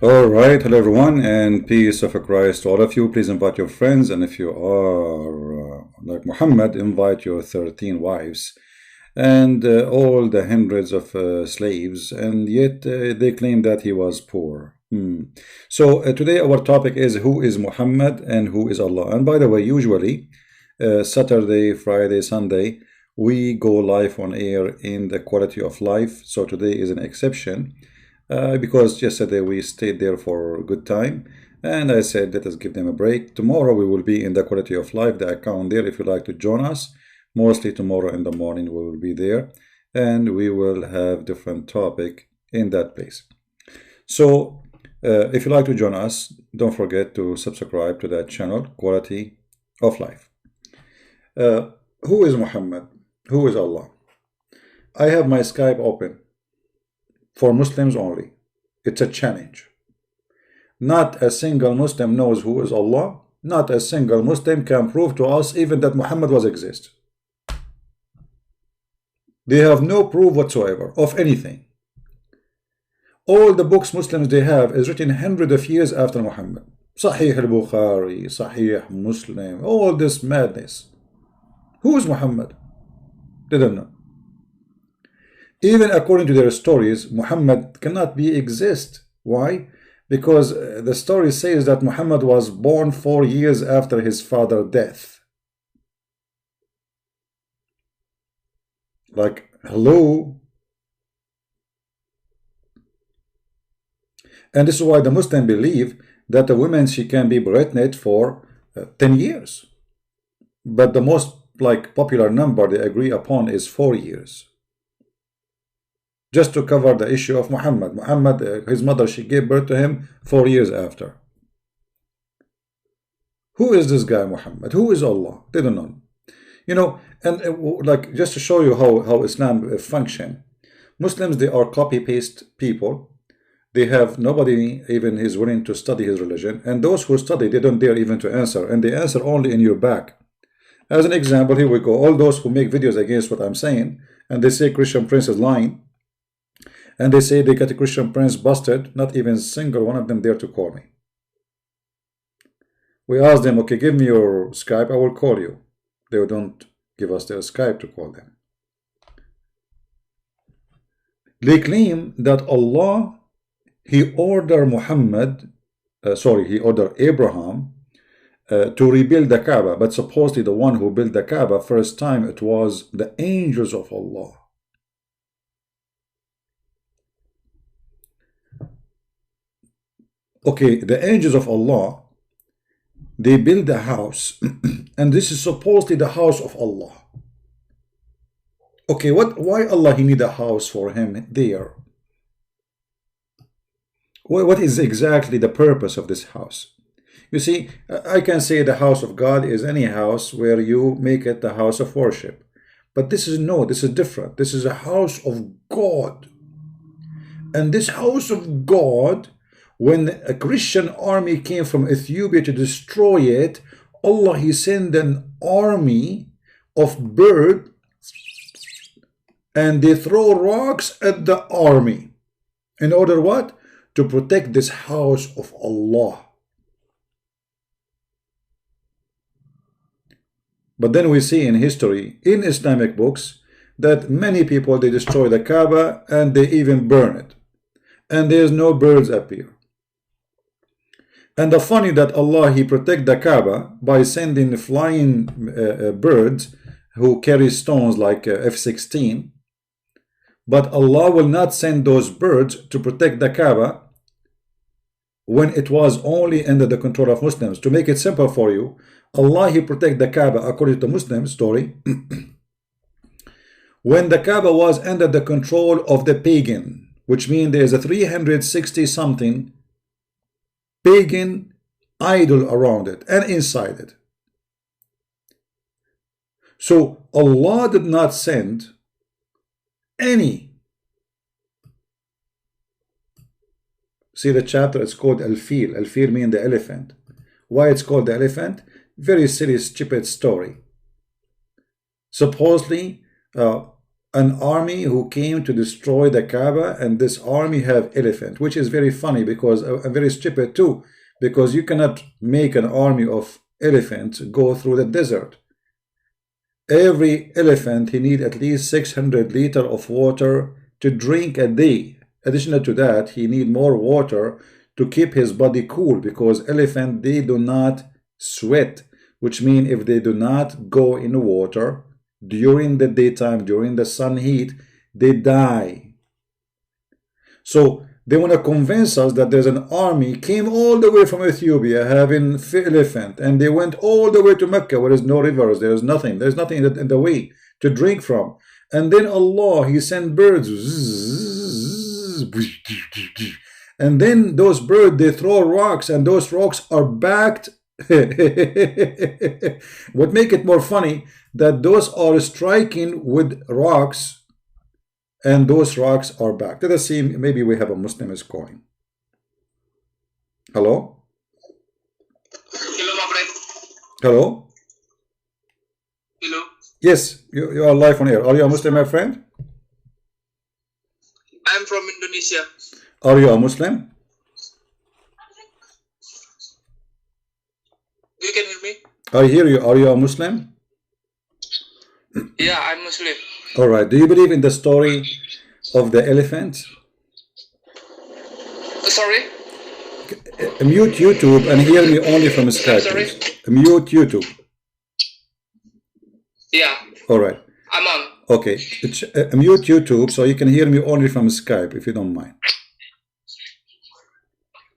All right, hello everyone, and peace of Christ to all of you. Please invite your friends, and if you are like Muhammad, invite your 13 wives and all the hundreds of slaves, and yet they claim that he was poor. So today our topic is who is Muhammad and who is Allah. And by the way, usually Saturday, Friday, Sunday, we go live on air in the Quality of Life. So today is an exception. Because yesterday we stayed there for a good time, and I said let us give them a break. Tomorrow we will be in the Quality of Life, the account there, if you like to join us. Mostly tomorrow in the morning we will be there, and we will have different topic in that place. So if you like to join us, don't forget to subscribe to that channel, Quality of Life. Who is Muhammad? Who is Allah? I have my Skype open for Muslims only. It's a challenge. Not a single Muslim knows who is Allah. Not a single Muslim can prove to us even that Muhammad was exist. They have no proof whatsoever of anything. All the books Muslims they have is written hundreds of years after Muhammad. Sahih al-Bukhari, Sahih Muslim, all this madness. Who is Muhammad? They don't know. Even according to their stories, Muhammad cannot be exist. Why? Because the story says that Muhammad was born 4 years after his father's death. Like, hello? And this is why the Muslims believe that a woman, she can be pregnant for 10 years. But the most popular number they agree upon is 4 years. Just to cover the issue of Muhammad. Muhammad, his mother, she gave birth to him 4 years after. Who is this guy Muhammad? Who is Allah? They don't know. You know, and just to show you how Islam function. Muslims, they are copy-paste people. They have nobody even is willing to study his religion. And those who study, they don't dare even to answer. And they answer only in your back. As an example, here we go. All those who make videos against what I'm saying, and they say Christian Prince is lying, and they say they got a Christian Prince busted, not even single one of them dare to call me. We asked them, okay, give me your Skype, I will call you. They don't give us their Skype to call them. They claim that Allah, he ordered Abraham to rebuild the Kaaba, but supposedly the one who built the Kaaba first time, it was the angels of Allah. Okay, the angels of Allah, they build a house, and this is supposedly the house of Allah. Okay, why Allah he need a house for him there? What is exactly the purpose of this house? You see, I can say the house of God is any house where you make it the house of worship. But this is different. This is a house of God. And this house of God, when a Christian army came from Ethiopia to destroy it, Allah, he sent an army of birds, and they throw rocks at the army. In order what? To protect this house of Allah. But then we see in history, in Islamic books, that many people, they destroy the Kaaba and they even burn it. And there's no birds appear. And the funny that Allah, he protect the Kaaba by sending flying birds who carry stones like F-16. But Allah will not send those birds to protect the Kaaba when it was only under the control of Muslims. To make it simple for you, Allah, he protect the Kaaba according to Muslim story when the Kaaba was under the control of the pagan, which means there is a 360 something pagan idol around it and inside it. So Allah did not send any. See the chapter, it's called Al-Fil. Al-Fil means the elephant. Why it's called the elephant? Very silly, stupid story. Supposedly, an army who came to destroy the Kaaba, and this army have elephant, which is very funny because very stupid too, because you cannot make an army of elephants go through the desert. Every elephant, he need at least 600 liters of water to drink a day. Additional to that, he need more water to keep his body cool, because elephant, they do not sweat, which means if they do not go in water during the daytime, during the sun heat, they die. So they want to convince us that there's an army came all the way from Ethiopia having elephant, and they went all the way to Mecca where there's no rivers, there's nothing in the way to drink from. And then Allah, he sent birds, and then those birds, they throw rocks, and those rocks are backed. What make it more funny, that those are striking with rocks, and those rocks are back. Let us see, maybe we have a Muslim is calling. Hello? Hello, my friend. Hello? Hello. Yes, you are live on air. Are you a Muslim, my friend? I'm from Indonesia. Are you a Muslim? You can hear me? I hear you. Are you a Muslim? Yeah, I'm Muslim. All right. Do you believe in the story of the elephant? Sorry? Mute YouTube and hear me only from Skype. Sorry? Please. Mute YouTube. Yeah. All right. I'm on. Okay. Mute YouTube so you can hear me only from Skype, if you don't mind.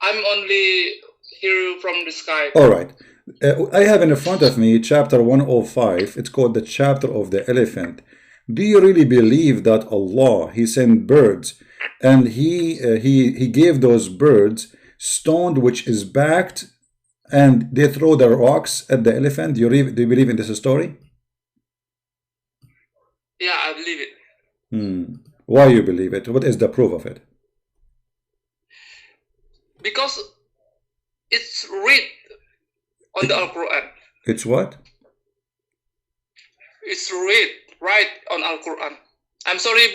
I'm only hear from the Skype. All right. I have in front of me chapter 105. It's called the chapter of the elephant. Do you really believe that Allah, he sent birds, and he gave those birds stone which is backed, and they throw the rocks at the elephant? Do you believe in this story? Yeah, I believe it. Why you believe it? What is the proof of it? Because it's read on the Al-Qur'an. It's what? It's read right on Al-Qur'an. I'm sorry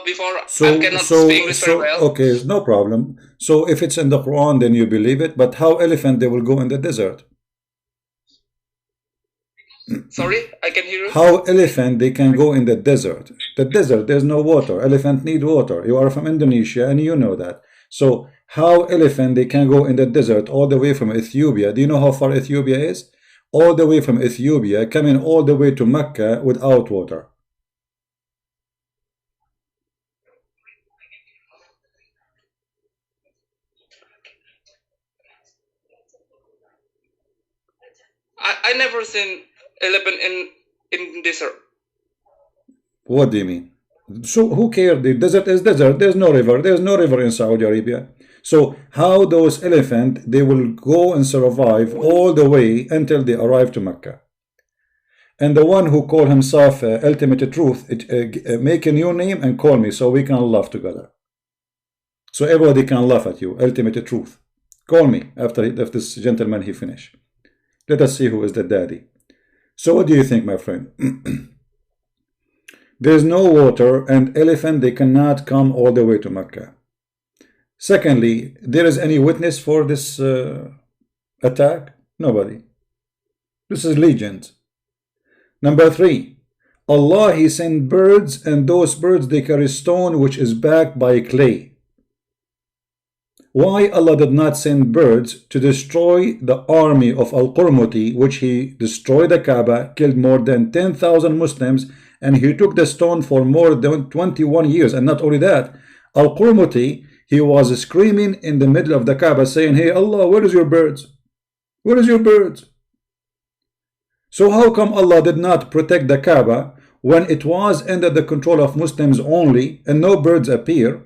before I cannot speak English very well. Okay, no problem. So if it's in the Quran, then you believe it. But how elephant they will go in the desert? Sorry, I can hear you. How elephant they can go in the desert? The desert, there's no water. Elephant need water. You are from Indonesia and you know that. So how elephant they can go in the desert all the way from Ethiopia? Do you know how far Ethiopia is? All the way from Ethiopia, coming all the way to Mecca without water. I never seen elephant in desert. What do you mean? So who cares? The desert is desert. There's no river. There's no river in Saudi Arabia. So how those elephants, they will go and survive all the way until they arrive to Mecca. And the one who call himself ultimate truth, make a new name and call me so we can laugh together. So everybody can laugh at you. Ultimate truth. Call me after this gentleman he finish. Let us see who is the daddy. So what do you think, my friend? There's no water, and elephant, they cannot come all the way to Mecca. Secondly, there is any witness for this attack? Nobody. This is legend. Number 3, Allah, he sent birds, and those birds, they carry stone which is backed by clay. Why Allah did not send birds to destroy the army of Al-Qurmuti, which he destroyed the Kaaba, killed more than 10,000 Muslims, and he took the stone for more than 21 years. And not only that, Al-Qurmuti, he was screaming in the middle of the Kaaba saying, hey Allah, where is your birds? Where is your birds? So how come Allah did not protect the Kaaba when it was under the control of Muslims only and no birds appear?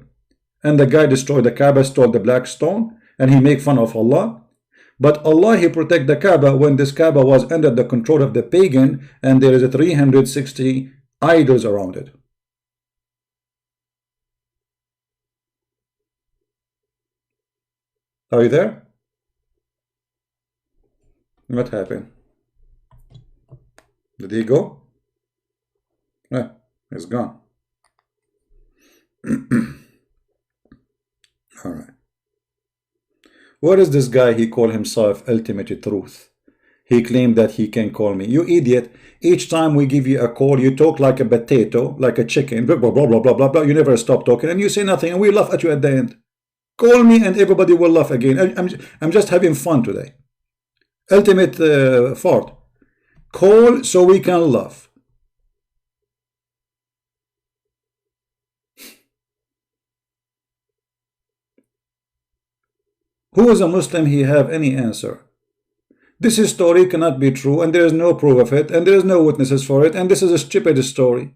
And the guy destroyed the Kaaba, stole the black stone, and he make fun of Allah. But Allah, he protect the Kaaba when this Kaaba was under the control of the pagan, and there is a 360 idols around it. Are you there? What happened? Did he go? He's gone. All right. What is this guy? He called himself Ultimate Truth. He claimed that he can call me. You idiot. Each time we give you a call, you talk like a potato, like a chicken, blah, blah, blah, blah, blah, blah, blah. You never stop talking, and you say nothing, and we laugh at you at the end. Call me, and everybody will laugh again. I'm just having fun today. Ultimate fart. Call so we can laugh. Who is a Muslim? He have any answer? This story cannot be true, and there is no proof of it, and there is no witnesses for it, and this is a stupid story.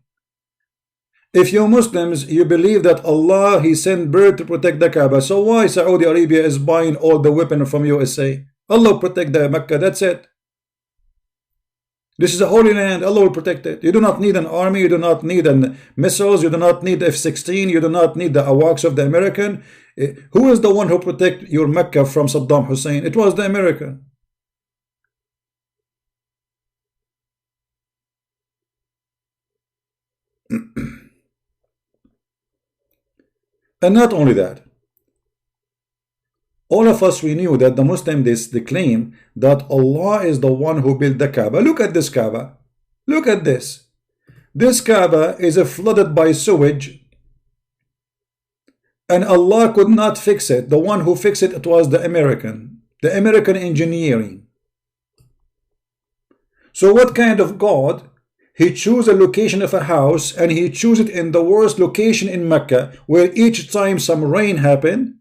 If you Muslims, you believe that Allah, He sent bird to protect the Kaaba, so why Saudi Arabia is buying all the weapons from USA? Allah protect the Mecca, that's it. This is a holy land, Allah will protect it. You do not need an army, you do not need missiles, you do not need F-16, you do not need the AWACS of the American. Who is the one who protect your Mecca from Saddam Hussein? It was the American. And not only that, all of us, we knew that the Muslims, they claim that Allah is the one who built the Kaaba. Look at this Kaaba. Look at this. This Kaaba is flooded by sewage, and Allah could not fix it. The one who fixed it, it was the American engineering. So what kind of God? He chose a location of a house, and he chose it in the worst location in Mecca, where each time some rain happened,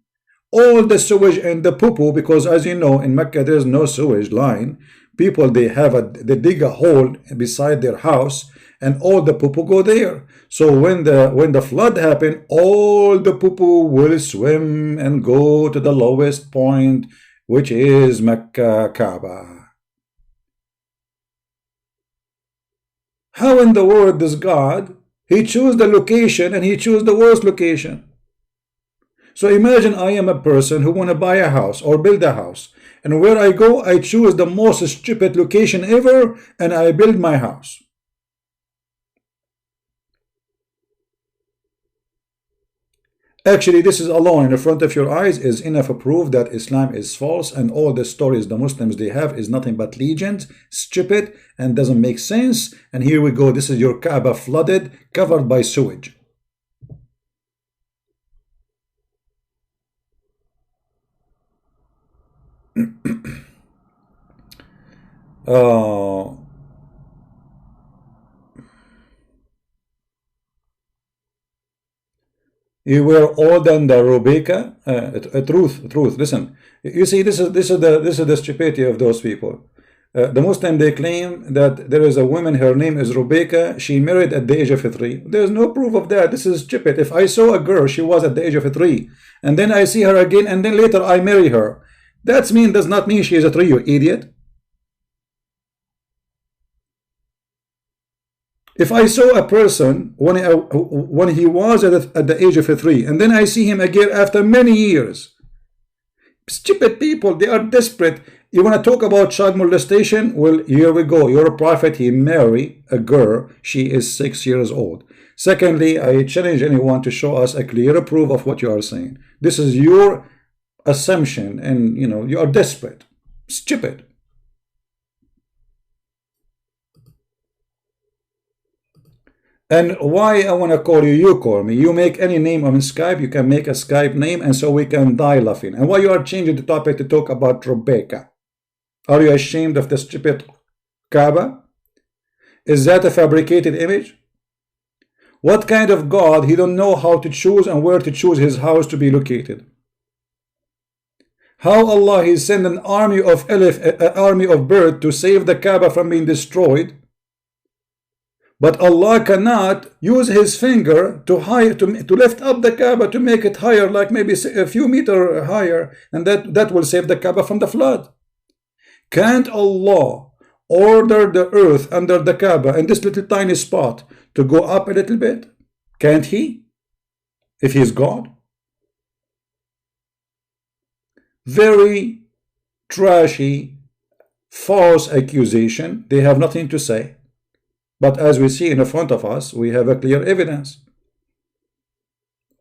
all the sewage and the poo-poo, because as you know, in Mecca there is no sewage line. People, they dig a hole beside their house, and all the poo-poo go there. So when the flood happened, all the poo-poo will swim and go to the lowest point, which is Mecca Kaaba. How in the world does God, He chose the location, and He chose the worst location? So imagine I am a person who want to buy a house or build a house, and where I go, I choose the most stupid location ever, and I build my house. Actually, this is alone in front of your eyes is enough proof that Islam is false, and all the stories the Muslims they have is nothing but legend, stupid, and doesn't make sense. And here we go. This is your Kaaba flooded, covered by sewage. You were older than the Rebecca. Truth. Listen, you see, this is the stupidity of those people. The Muslim, they claim that there is a woman, her name is Rebecca. She married at the age of 3. There's no proof of that. This is stupid. If I saw a girl, she was at the age of 3, and then I see her again, and then later I marry her, does not mean she is a 3, you idiot. If I saw a person when he was at the age of 3, and then I see him again after many years, stupid people, they are desperate. You want to talk about child molestation? Well, here we go. Your prophet, he married a girl. She is 6 years old. Secondly, I challenge anyone to show us a clear proof of what you are saying. This is your assumption, and you are desperate, stupid. And why I want to call you, you call me. You make any name on Skype, you can make a Skype name, and so we can die laughing. And why you are changing the topic to talk about Rebecca? Are you ashamed of the stupid Kaaba? Is that a fabricated image? What kind of God? He don't know how to choose and where to choose his house to be located. How Allah, he sent an army of birds to save the Kaaba from being destroyed, but Allah cannot use his finger to lift up the Kaaba, to make it higher, like maybe a few meters higher, and that will save the Kaaba from the flood. Can't Allah order the earth under the Kaaba in this little tiny spot to go up a little bit? Can't he? If he is God? Very trashy, false accusation. They have nothing to say. But as we see in front of us, we have a clear evidence.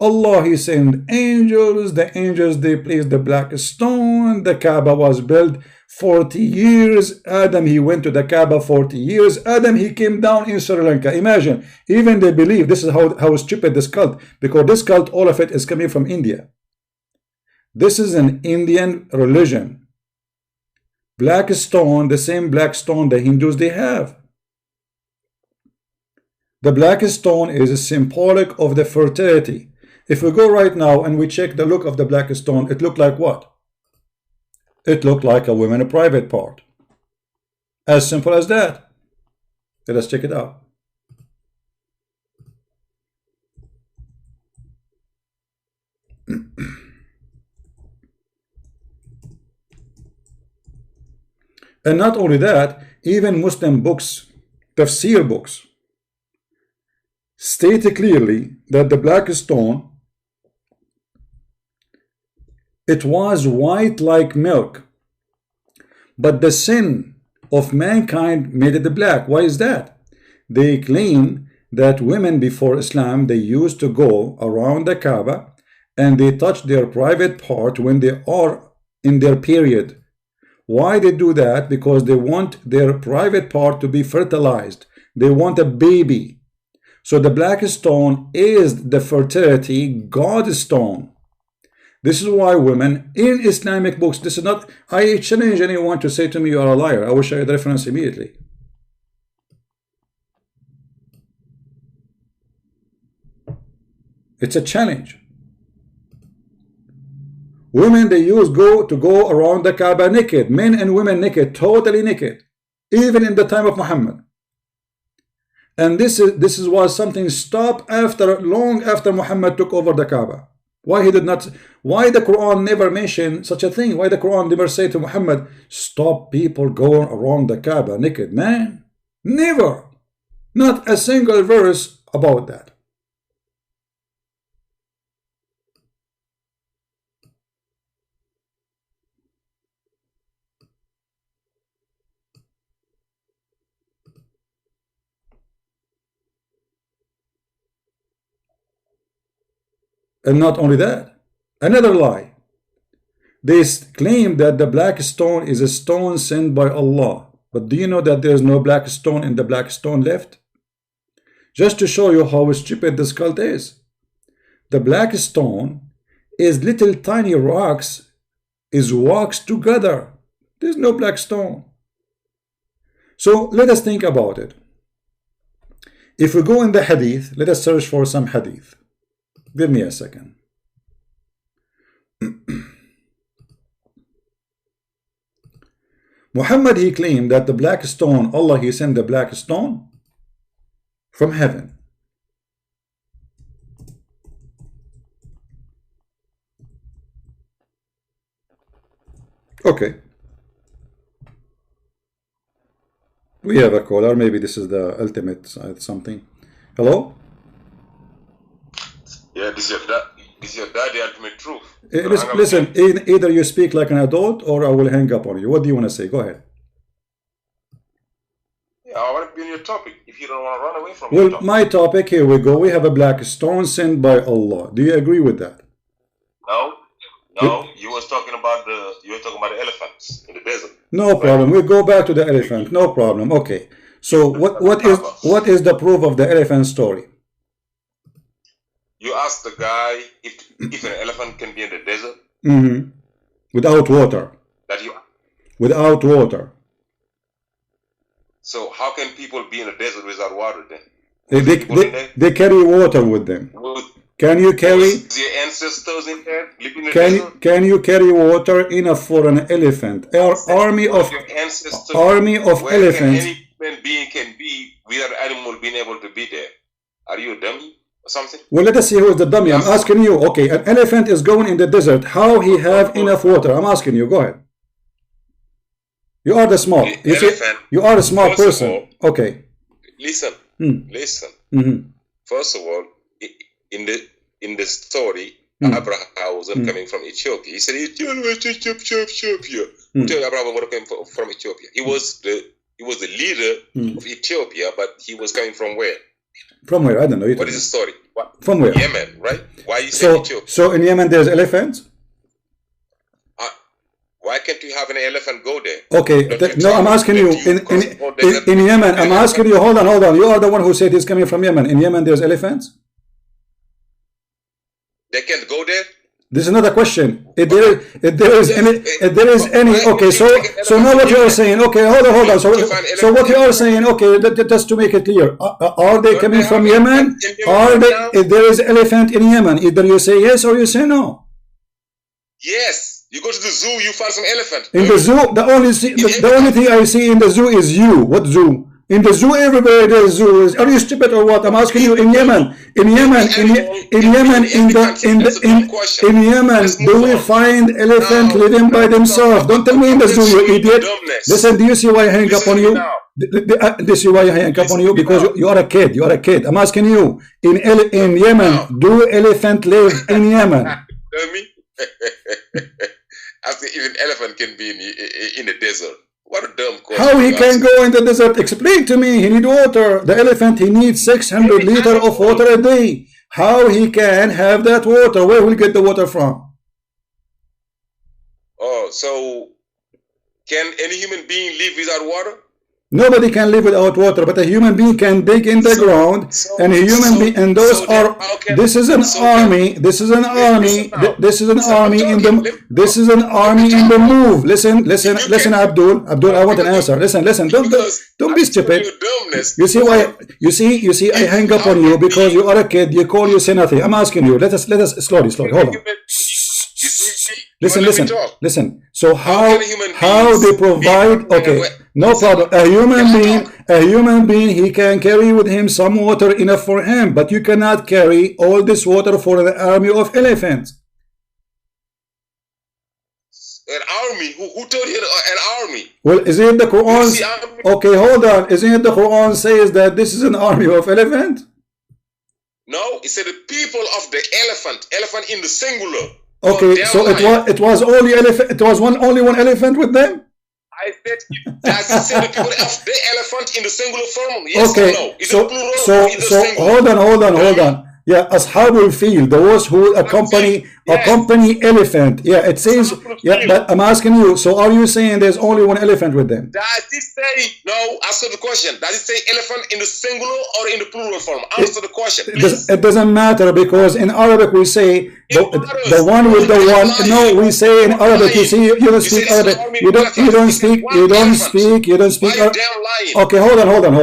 Allah, He sent angels. The angels, they placed the black stone. The Kaaba was built 40 years. Adam, he went to the Kaaba 40 years. Adam, he came down in Sri Lanka. Imagine, even they believe, this is how stupid this cult, because this cult, all of it is coming from India. This is an Indian religion. Black stone, the same black stone the Hindus they have. The black stone is symbolic of the fertility. If we go right now and we check the look of the black stone, it looked like what? It looked like a woman's private part. As simple as that. Let us check it out. And not only that, even Muslim books, tafsir books, state clearly that the black stone, it was white like milk, but the sin of mankind made it black. Why is that? They claim that women before Islam, they used to go around the Kaaba and they touch their private part when they are in their period. Why they do that? Because they want their private part to be fertilized. They want a baby. So the black stone is the fertility God stone. This is why women in Islamic books, this is not, I challenge anyone to say to me you are a liar. I will show you the reference immediately. It's a challenge. Women, they use go around the Kaaba naked. Men and women naked, totally naked, even in the time of Muhammad. And this was something stopped long after Muhammad took over the Kaaba. Why he did not? Why the Quran never mentioned such a thing? Why the Quran never say to Muhammad, stop people going around the Kaaba naked? Man, never. Not a single verse about that. And not only that, another lie. They claim that the black stone is a stone sent by Allah. But do you know that there is no black stone in the black stone left? Just to show you how stupid this cult is. The black stone is little tiny rocks, is waxed together. There's no black stone. So let us think about it. If we go in the hadith, let us search for some hadith. Give me a second. Muhammad, he claimed that the black stone, Allah, he sent the black stone from heaven. Okay. We have a caller. Maybe this is the ultimate something. Hello? Yeah, this is your daddy ultimate truth. Listen, either you speak like an adult or I will hang up on you. What do you want to say? Go ahead. Yeah, I want to be on your topic if you don't want to run away from Well, my topic, here we go. We have a black stone sent by Allah. Do you agree with that? No, you were talking about the elephants in the desert. No problem. We'll go back to the elephant. No problem. Okay. So what is the proof of the elephant story? You asked the guy if an elephant can be in the desert. Mm-hmm. Without water. Without water. So how can people be in the desert without water then? They carry water with them. Can you carry? Your ancestors in there living in the desert? Can you carry water enough for an elephant? Army of elephants. Can any human being can be without an animal being able to be there? Are you a dummy? Something? Well, let us see who is the dummy. I'm asking you. Okay, an elephant is going in the desert. How he have enough water? I'm asking you. Go ahead. You are the smart. You are a smart person. Okay. Listen. Listen. Mm-hmm. First of all, in the story, Abraham wasn't coming from Ethiopia. He said Ethiopia. Abraham came from Ethiopia. He was the leader of Ethiopia, but he was coming from where? From where? I don't know. What is the story? What? From where? Yemen, right? Why you say Ethiopia? So in Yemen there's elephants? Why can't you have an elephant go there? Okay, no, I'm asking you, in Yemen, I'm asking you, hold on, you are the one who said he's coming from Yemen. In Yemen there's elephants? They can't go there? This is not a question. If there is any, okay, so now what you are saying, okay, hold on. So what you are saying, okay, just to make it clear, are they coming from Yemen? If there is elephant in Yemen, either you say yes or you say no. Yes. You go to the zoo, you find some elephant. In the zoo, the only thing I see in the zoo is you. What zoo? In the zoo, everywhere there is zoos. Are you stupid or what? I'm asking you. In Yemen, do we find elephant living by themselves? Don't tell me in the zoo, you idiot. Listen, do you see why I hang up on you? This is why I hang up on you, because you are a kid. You are a kid. I'm asking you. In Yemen, do elephant live in Yemen? Tell me. I think even elephant can be in the desert. What a dumb question. How he can go in the desert? Explain to me. He need water. The elephant, he needs 600 liters of water a day. How he can have that water? Where will he get the water from? Oh, so can any human being live without water? Nobody can live without water, but a human being can dig in the ground, and a human being, and those are. This is an army. This is an army. This is an army in the. This is an army in the move. Listen, Abdul. I want an answer. Listen. Don't be stupid. You see why? You see. I hang up on you because you are a kid. You say nothing. I'm asking you. Let us slowly. Hold on. Listen. So how they provide? Okay, no problem. A human being, he can carry with him some water enough for him, but you cannot carry all this water for an army of elephants. An army? Who told you an army? Well, isn't the Quran? Okay, hold on. Isn't the Quran says that this is an army of elephants? No, it said the people of the elephant in the singular. Okay, so it was only elephant. It was only one elephant with them. I said, does it say the people of the elephant in the singular form? Yes okay, or no? Is so it plural or so hold on. Yeah, Ashabul Fil, those who accompany elephant. Yeah, it says. Yeah, but I'm asking you. So are you saying there's only one elephant with them? Does it say no? Answer the question. Does it say elephant in the singular or in the plural form? Answer the question, please. It doesn't matter, because in Arabic we say the one with the one. No, we say in Arabic. You see, you don't speak Arabic. You don't speak. Okay, hold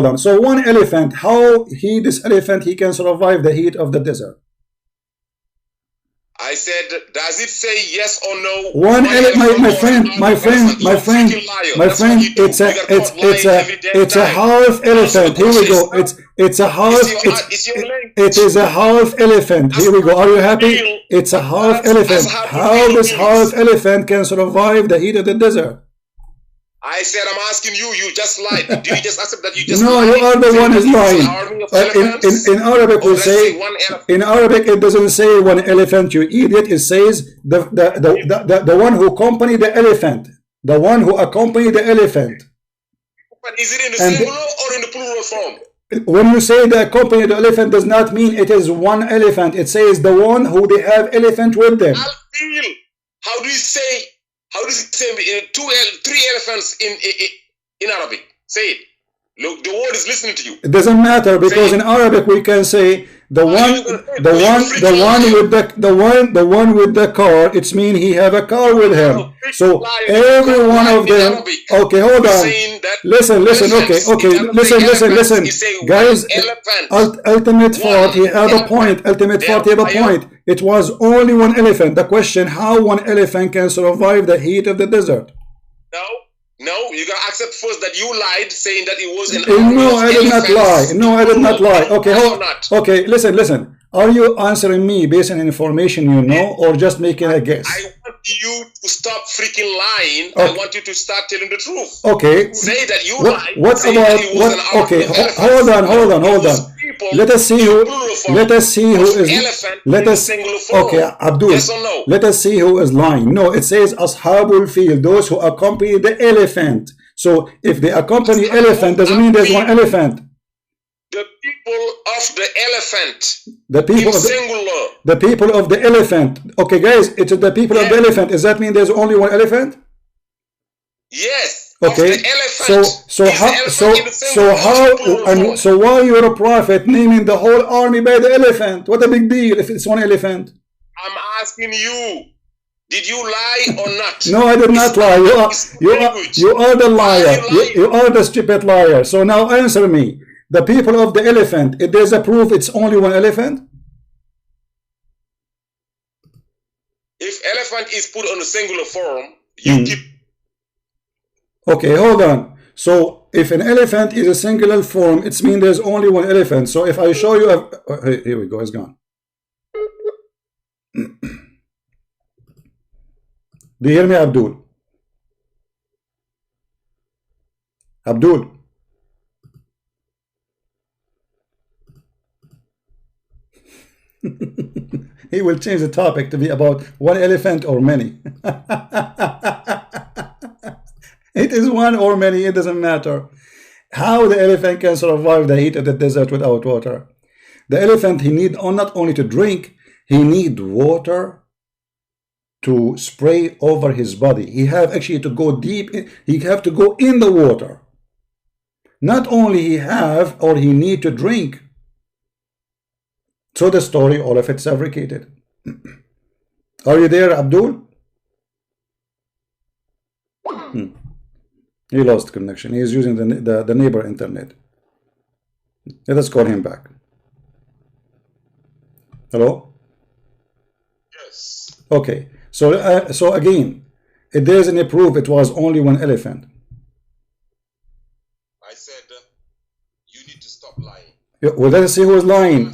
on. So one elephant. How this elephant he can survive the heat of the desert? I said, does it say yes or no? My friend, it's a half elephant. Here we go. It's a half. It is a half elephant. Here we go. Are you happy? It's a half elephant. How this half elephant can survive the heat of the desert? I said, I'm asking you. You just lied. Did you just accept that you just lied? No, you are the one who's lying. In Arabic, we say. In Arabic, it doesn't say one elephant. You idiot! It says the one who accompany the elephant. The one who accompany the elephant. But is it in the singular or in the plural form? When you say the accompany the elephant, does not mean it is one elephant. It says the one who they have elephant with them. How do you say? How does it say three elephants in Arabic? Say it. Look, the word is listening to you. It doesn't matter, because in Arabic we can say the one with the car. It's mean he have a car with him. So every one of them. Okay, hold on. Listen. Okay, listen. Guys, ultimate thought. He have a point. It was only one elephant. The question: how one elephant can survive the heat of the desert? No, you gotta accept first that you lied, saying that it was an No, I did not lie. Okay, listen. Are you answering me based on information you know, or just making a guess? I want you to stop freaking lying. Okay. I want you to start telling the truth. Okay. Say that you lied. What about what? Okay, hold on. Let us see who is. Okay, Abdul. Yes or no? Let us see who is lying. No, it says Ashabul Fil, those who accompany the elephant. So if they accompany elephant, doesn't mean there's one elephant. The people people of the elephant. The people of singular. The people of the elephant. Okay, guys, it's the people of the elephant. Does that mean there's only one elephant? Yes. Okay. Of the elephant. So why you're a prophet naming the whole army by the elephant? What a big deal if it's one elephant? I'm asking you. Did you lie or not? No, I did not lie. You are the liar. You are the stupid liar. So now answer me. The people of the elephant, if there's a proof it's only one elephant? If elephant is put on a singular form, you keep... Okay, hold on. So if an elephant is a singular form, it means there's only one elephant. So if I show you... here we go, it's gone. Do you hear me, Abdul? Abdul? He will change the topic to be about one elephant or many. It is one or many, it doesn't matter. How the elephant can survive the heat of the desert without water? The elephant, he need not only to drink, he need water to spray over his body. He have actually to go deep in, he have to go in the water. Not only he have or he need to drink. So the story, all of it's fabricated. Are you there, Abdul? He lost connection. He is using the neighbor internet. Let us call him back. Hello? Yes. Okay. So again, if there is any proof it was only one elephant. I said you need to stop lying. Well, let us see who is lying.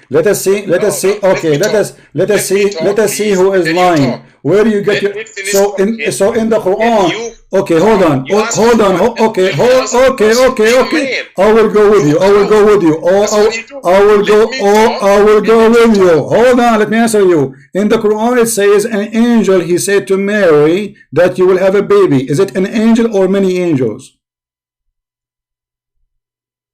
Let us see. Okay, let us see who is lying. Where do you get your? So in the Quran. Okay, hold on. Okay. I will go with you. I will go with you. Hold on. Let me answer you. In the Quran, it says an angel. He said to Mary that you will have a baby. Is it an angel or many angels?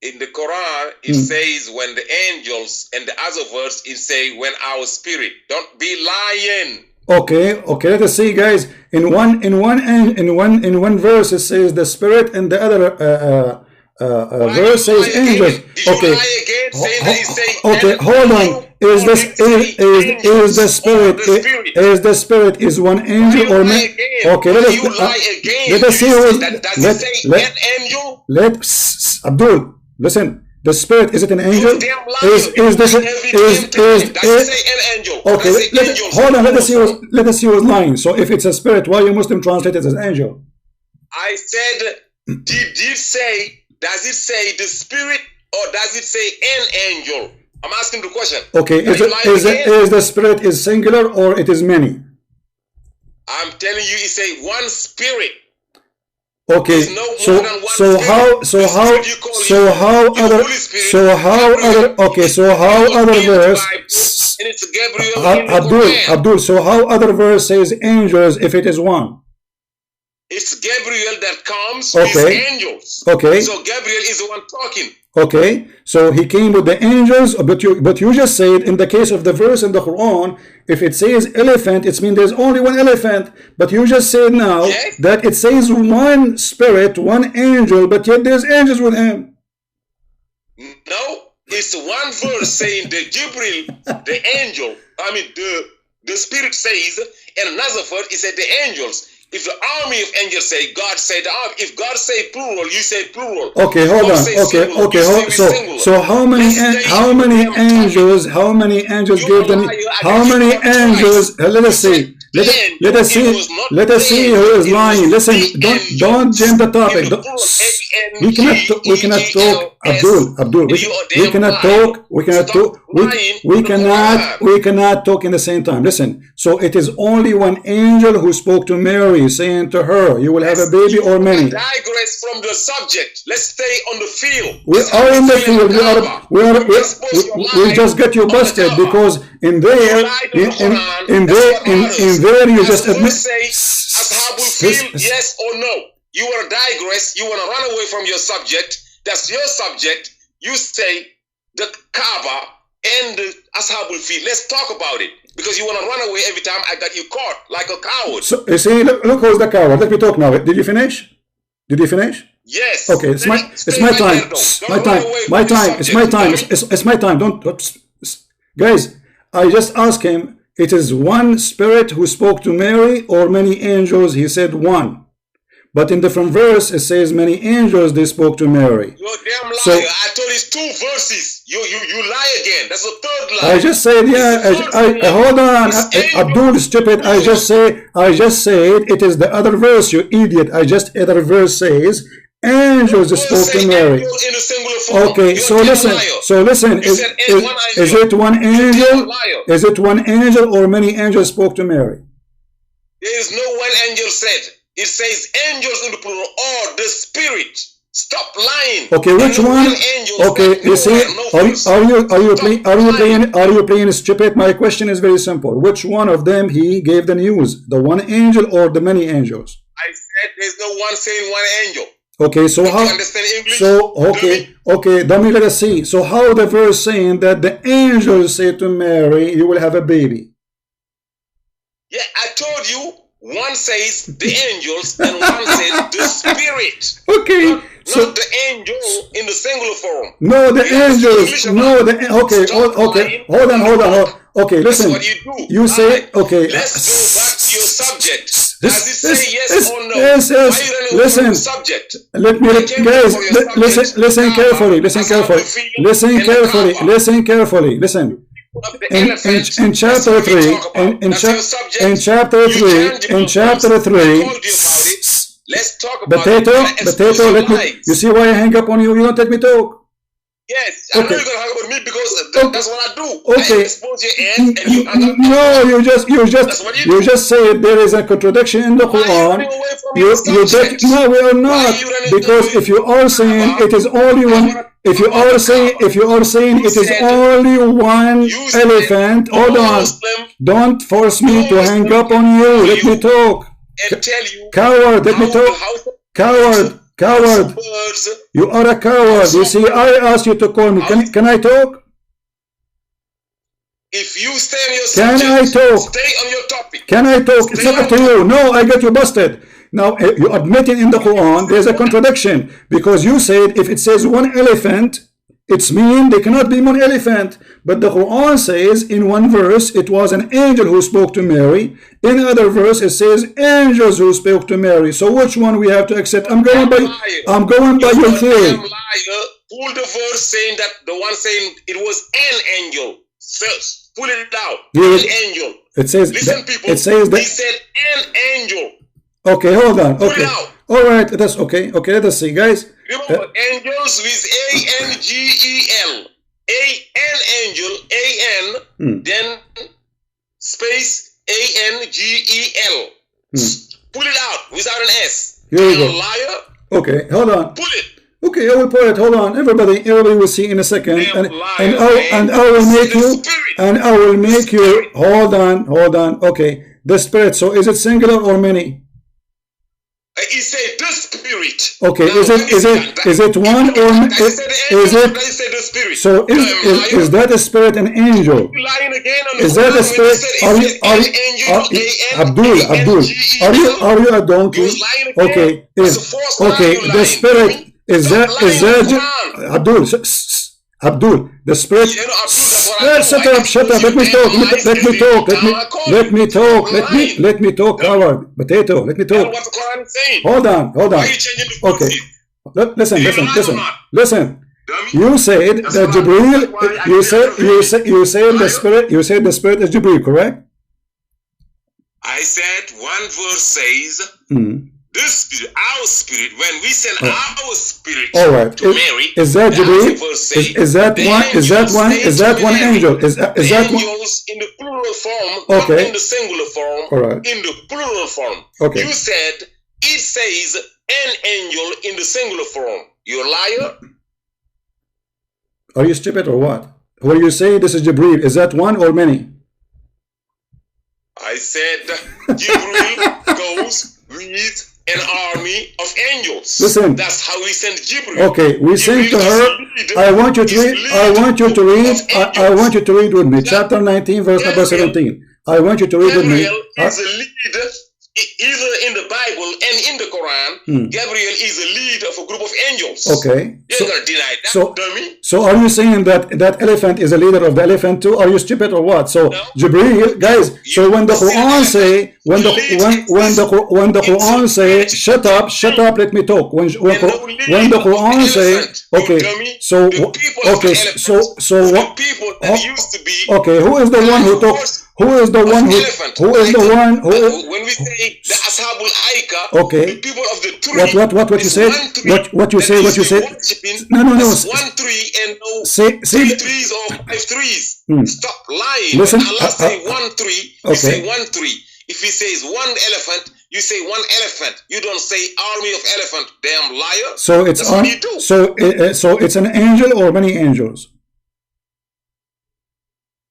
In the Quran, it says when the angels, and the other verse, it say when our spirit. Don't be lying. Okay. Let us see, guys. In one verse it says the spirit, and the other verse says angels. Okay. Okay. Hold on. Is the spirit is one angel or many? Okay. Let us see. Let Abdul. Listen, the spirit, is it an angel? Hold on, let us see who's lying. So if it's a spirit, why you Muslim translate it as angel? I said, does it say the spirit or does it say an angel? I'm asking the question. Okay, is the spirit is singular or it is many? I'm telling you, it say one spirit. Okay, so how other verse? Abdul, so how other verse says angels if it is one? It's Gabriel that comes with angels. Okay. So Gabriel is the one talking. Okay, so he came with the angels, but you just said in the case of the verse in the Quran, if it says elephant, it means there's only one elephant. But you just said now that it says one spirit, one angel, but yet there's angels with him. No, it's one verse saying that Gabriel, the angel, the spirit says, and another verse it said the angels. If the army of angels say, God say the army. If God say plural, you say plural. Okay, hold on. So how many angels gave them? How many angels? Let us see. Let us see who is lying. Listen, don't change the topic. We cannot talk. Abdul, we cannot talk in the same time. Listen, so it is only one angel who spoke to Mary, saying to her, you will have a baby or many. Digress from the subject. Let's stay on the field. We are in the field. We just get you busted because in there you just admit. Yes or no? You want to digress. You want to run away from your subject. That's your subject. You say the Kaaba and the Ashabul Fil. Let's talk about it. Because you want to run away every time I got you caught like a coward. So you see, look who's the coward. Let me talk now. Did you finish? Did you finish? Yes. Okay, it's my time. My time. It's my time. Don't guys, I just asked him, it is one spirit who spoke to Mary or many angels? He said one. But in different verse it says many angels they spoke to Mary. You're a damn liar. So, I told you it's 2 verses. You lie again. That's the 3rd lie. I just said, yeah, hold on. Abdul stupid. I just said it is the other verse, you idiot. I just other verse says angels spoke to Mary. Okay, so listen. Is it one angel? Is it one angel or many angels spoke to Mary? There is no one angel said. It says angels in the plural or the spirit. Stop lying. Okay, which one? Okay, you see, are you playing stupid? My question is very simple. Which one of them he gave the news? The one angel or the many angels? I said there's no one saying one angel. Okay, so how? You understand English? So okay, then we let us see. So how the verse saying that the angels say to Mary, "You will have a baby"? Yeah, I told you. One says the angels and one says the spirit. Okay, not the angel in the singular form. No, the angels. No, the okay. Hold on. Okay, listen. That's what you do. You say okay. Let's go back to your subject. Does it say yes or no? Yes. Why you running Listen. from the subject? Guys, listen carefully. Listen. In chapter 3, let's talk about potato, let me, you see why I hang up on you? You don't let me talk. Yes, I know you're gonna hang up on me because that's what I do. Okay. I expose your ass and you hang up. No, you just say there is a contradiction in the Quran. No, we are not, because if you are saying it is only one. If you are saying it is only one elephant, hold on. Don't force me to hang up on you. Let me talk. Coward, let me talk. Coward. You are a coward. You see, I asked you to call me. Can I talk? If you stay on your subject, can I talk? Stay on your topic. Can I talk? It's up to you. No, I got you busted. Now, you admitting in the Quran there's a contradiction, because you said if it says one elephant, it's mean there cannot be one elephant. But the Quran says in one verse it was an angel who spoke to Mary. In another verse it says angels who spoke to Mary. So which one we have to accept? I'm going by your theory. Pull the verse saying that the one saying it was an angel. First, pull it out. An angel. It says. Listen, people. It says that. He said an angel. Okay, hold on. Okay. All right, that's okay. Okay, let us see, guys. Remember, angels with A-N-G-E-L. A-N angel, A-N, then space A-N-G-E-L. Pull it out without an S. Here we go. Liar. Okay, hold on. Pull it. Okay, I will pull it. Hold on. Everybody will see in a second. And I will make you. Hold on. Okay. The spirit. So is it singular or many? He said the spirit. Okay, now, is it one or is it? So is that a spirit an angel? Is that a spirit? Abdul? Are you a donkey? Okay, the spirit is that Abdul, the spirit. Shut up. Let me talk, coward. Potato, let me talk. Hold on. Okay. Listen. You said that Jibreel, you said the spirit is Jibreel, correct? I said one verse says, this spirit, our spirit, when we send our spirit to Mary, is that Jibreel? Is that one angel? Is that angels in the plural form, not in the singular form, in the plural form. Okay. You said it says an angel in the singular form. You're a liar. Are you stupid or what? When you say this is Jibreel, is that one or many? I said Jibreel goes with an army of angels. Listen. That's how we sent Jibril. Okay, we sent to her. I want you to read. I want you to read. I want you to read with me. Chapter 19, verse number 17. I want you to read with me. Gabriel is a leader, either in the Bible and in the Quran. Gabriel is a leader of a group of angels. Okay. You're gonna deny that, dummy? So are you saying that that elephant is a leader of the elephant too? Are you stupid or what? So No. Jibril, guys. So when the Quran say, when the Quran say, shut up, let me talk. When the Quran say, okay, so okay, so what? People that used to be. Okay, who is the one who talks? Who is the one who? Who is the one who? When we say the Ashabul Aika, Okay. the people of the tree. What you said? What you say? What you said? No. 1 tree and no Say 3 trees or 5 trees. Stop lying. Listen, When Allah say 1 tree, you okay. say 1 tree. If he says 1 elephant, you say 1 elephant. You don't say army of elephant. Damn liar. So it's That's what you do. so it's an angel or many angels?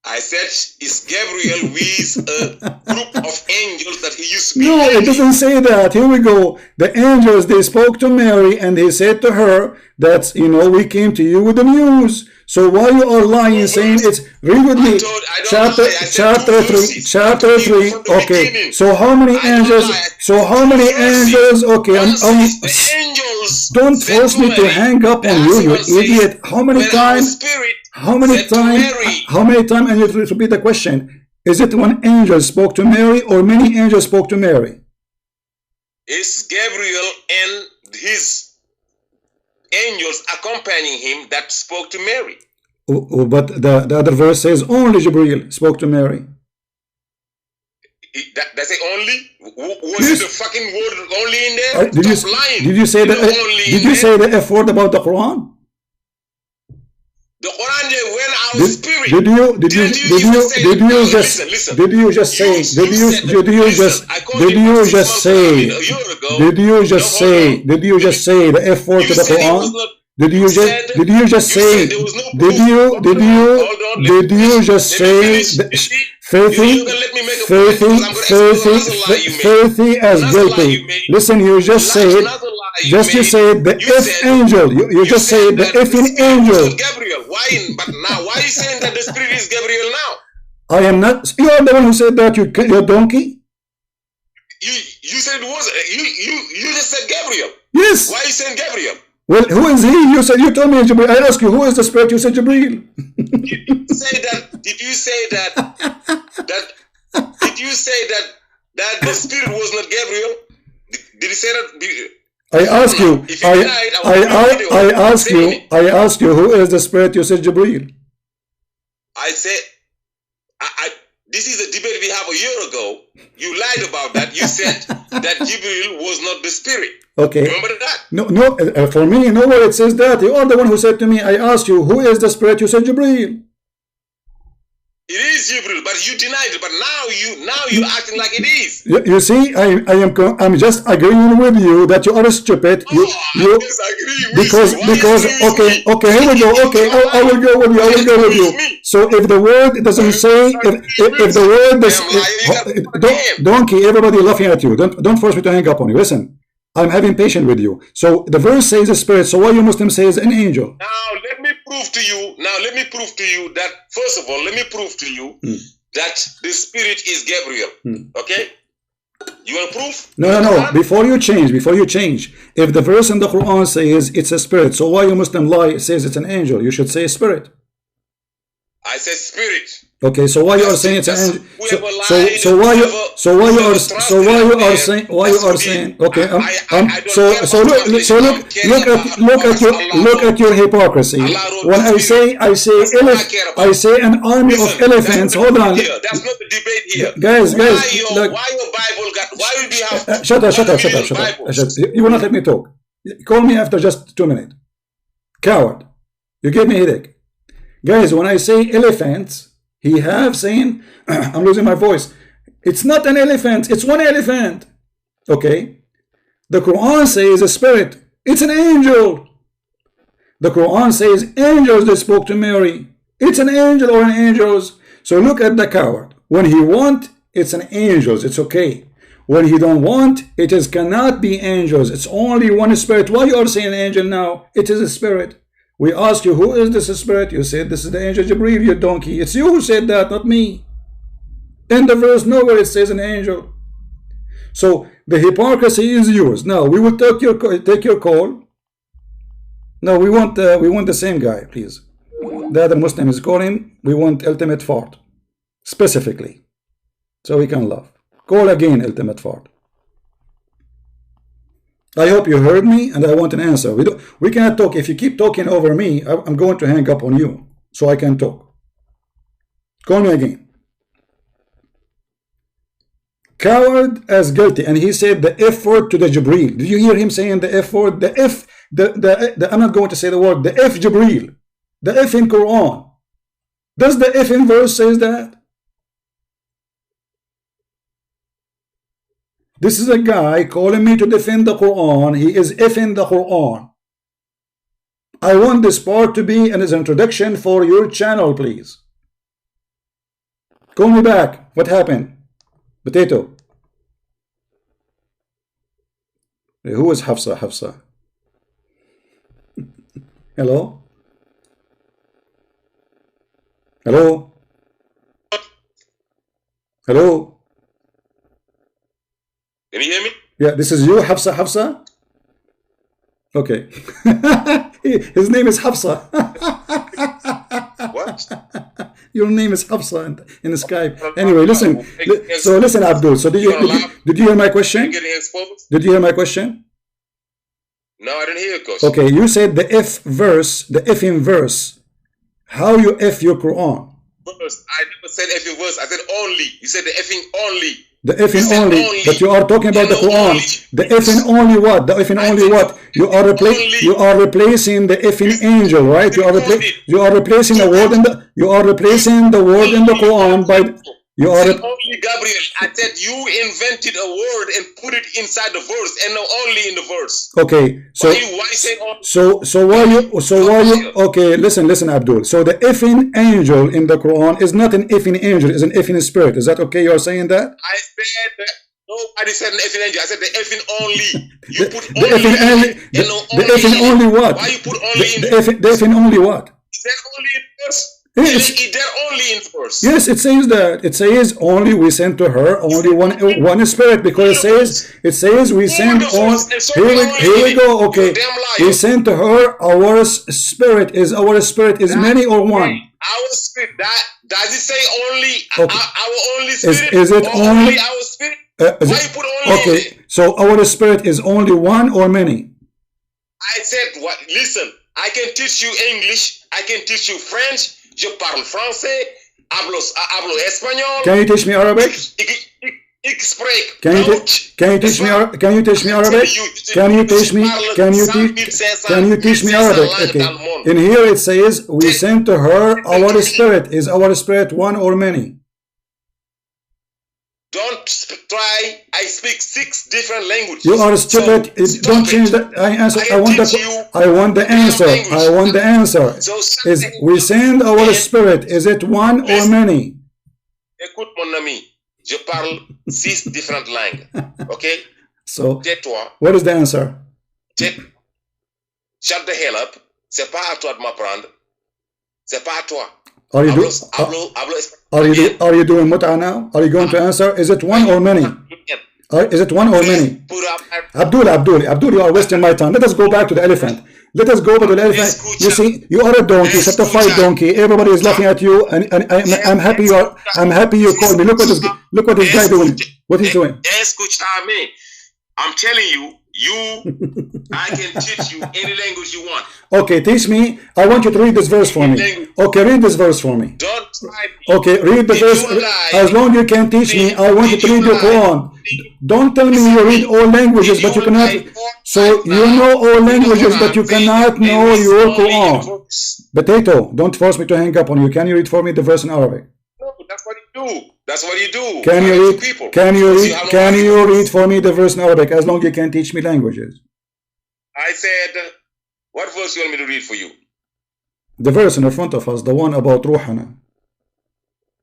I said it's Gabriel with a group of angels that he used to be. No, it doesn't say that. Here we go. The angels, they spoke to Mary and they said to her that, we came to you with the news. So why you are lying, saying it's, read with me, chapter 3, okay, so how many angels, okay, angels don't force me to hang up on you idiot. How many times, and you repeat the question, is it one angel spoke to Mary or many angels spoke to Mary? It's Gabriel and his angels accompanying him that spoke to Mary. But the other verse says only Jibril spoke to Mary. That's it only? Was it the fucking word only in there? Did lying. Did you say the F word about the Quran? The Quran, when our spirit. Did you just say the F word to the Quran? Did you just say filthy as guilty? Listen, you just said the F angel. You just said the effing angel. Gabriel. Why? But now, why are you saying that the spirit is Gabriel now? I am not. You are the one who said that. You donkey. You said it was you just said Gabriel. Yes. Why are you saying Gabriel? Well, who is he? You told me Jibril. I asked you, who is the spirit? You said Jibril. Did you say that the spirit was not Gabriel? Did you say that? I ask you. I ask you, who is the spirit? You said Jibril. I said, this is a debate we have a year ago. You lied about that. You said that Jibril was not the spirit. Okay. Remember that? No. For me, nowhere it says that. You are the one who said to me, I asked you, who is the spirit? You said Jibril. It is Jibril, but you denied it. But now you acting like it is. You see, I'm just agreeing with you that you are stupid. I disagree because okay, here we go. Okay, I will go with you. So if the word doesn't say, if the word does, donkey, everybody laughing at you. Don't force me to hang up on you. Listen, I'm having patience with you. So the verse says a spirit. So why you Muslim says an angel? Now let me prove to you that, first of all, that the spirit is Gabriel. Okay? You want proof? No. Before you change. If the verse in the Quran says it's a spirit, so why you Muslim lie says it's an angel? You should say spirit. I said spirit. Okay, so why you are saying it's an angel? So why you are saying? Okay, look at your hypocrisy. When I say an army of elephants. Hold on. That's not the debate here. Guys, look. Why your Bible got? Why would we have? Shut up. You will not let me talk. Call me after just 2 minutes. Coward. You gave me a headache. Guys, when I say elephants, he have saying, I'm losing my voice. It's not an elephant. It's one elephant. Okay. The Quran says a spirit. It's an angel. The Quran says angels that spoke to Mary. It's an angel or an angels. So look at the coward. When he want, it's an angels. It's okay. When he don't want, it is cannot be angels. It's only one spirit. Why you are saying angel now? It is a spirit. We ask you, who is this spirit? You said this is the angel Jibreel, you donkey. It's you who said that, not me. In the verse, nowhere it says an angel. So the hypocrisy is yours. Now we will take your call. No, we want the same guy, please. The other Muslim is calling. We want ultimate fart specifically, so we can laugh. Call again, ultimate fart. I hope you heard me, and I want an answer. We cannot talk. If you keep talking over me, I'm going to hang up on you, so I can talk. Call me again. Coward as guilty, and he said the F word to the Jibreel. Did you hear him saying the F word? The F, I'm not going to say the word, the F Jibreel, the F in Qur'an. Does the F in verse says that? This is a guy calling me to defend the Qur'an. He is F-ing the Qur'an. I want this part to be an introduction for your channel, please. Call me back. What happened? Potato. Who is Hafsa? Hafsa. Hello? Hello? Hello? Can you hear me? Yeah, this is you, Hafsa. Hafsa? Okay. His name is Hafsa. What? Your name is Hafsa in Skype. Anyway, listen. So listen, Abdul. So did you hear my question? Did you hear my question? No, I didn't hear your question. Okay, you said the F verse, the F in verse. How you F your Quran? Verse. I never said F in verse. I said only. You said the F in only. The F in only, but you are talking about the Quran. The F in only what? The F in only what? You are replacing the F in angel, right? You are replacing the word in the Quran by only Gabriel. I said you invented a word and put it inside the verse and not only in the verse. Okay, so why you okay, listen Abdul. So the F in angel in the Quran is not an F in angel, is an F in spirit. Is that okay? You are saying that? I said that nobody said an F in angel. I said the F in only. You put the F in only. The F in only what? Why you put only in? The F in only what? Is that only in verse? Yes. Only in verse. Yes, it says that. It says only we sent to her only one spirit, because it says we sent on. Here we go. Okay, we sent to her our spirit is many or one. Our spirit. Does it say only? Okay. Our only spirit. Is it only our spirit? Why you put only? Okay, so our spirit is only one or many? I said what? Listen, I can teach you English. I can teach you French. Je parle français, hablo español. Can you teach me Arabic? Ik spreek Can you teach me Arabic? Can you teach me Arabic? Okay. In here it says we sent to her our spirit. Is our spirit one or many? Don't try. I speak 6 different languages. You are stupid. Don't change that. I want the answer. Is we send our spirit? Is it one or many? Écoute mon ami. Je parle 6 different langues. Okay. So what is the answer? Shut the hell up. C'est pas à toi de m'apprendre. C'est pas à toi. Are you doing mut'a now? Are you going to answer? Is it one or many? Is it one or many? Abdul, you are wasting my time. Let us go back to the elephant. Let us go back to the elephant. You see, you are a donkey, certified donkey. Everybody is laughing at you, and I'm happy you called me. Look what this guy doing. What he's doing. I'm telling you. I can teach you any language you want. Okay, teach me. I want you to read this verse for me. Okay, read this verse for me. Don't try me. Okay, read the verse. As long as you can teach me, I want you to read your Quran. Don't tell me you read all languages, but you cannot. So you know all languages, but you cannot know your Quran. Potato, don't force me to hang up on you. Can you read for me the verse in Arabic? No, that's what you do. That's what you do. Can you read for me the verse in Arabic, as long as you can teach me languages? I said, what verse you want me to read for you? The verse in front of us, the one about Ruhana.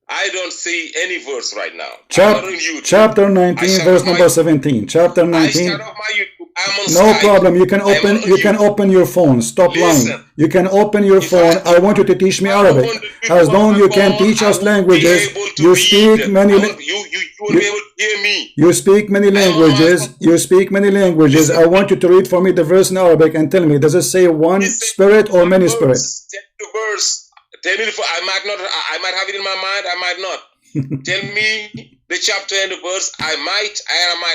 I don't see any verse right now. Chapter 19, verse number 17. Chapter 19. I shut off my YouTube. I'm on no Skype. problem. You can open your phone. Stop lying. You can open your phone. I want you to teach me Arabic. As long as you can teach us languages, you speak many. You will be able to hear me. You speak many languages. You speak many languages. I want you to read for me the verse in Arabic and tell me, does it say one spirit or many spirits? Tell me the verse. Tell me I might have it in my mind. I might not. Tell me the chapter and the verse. I might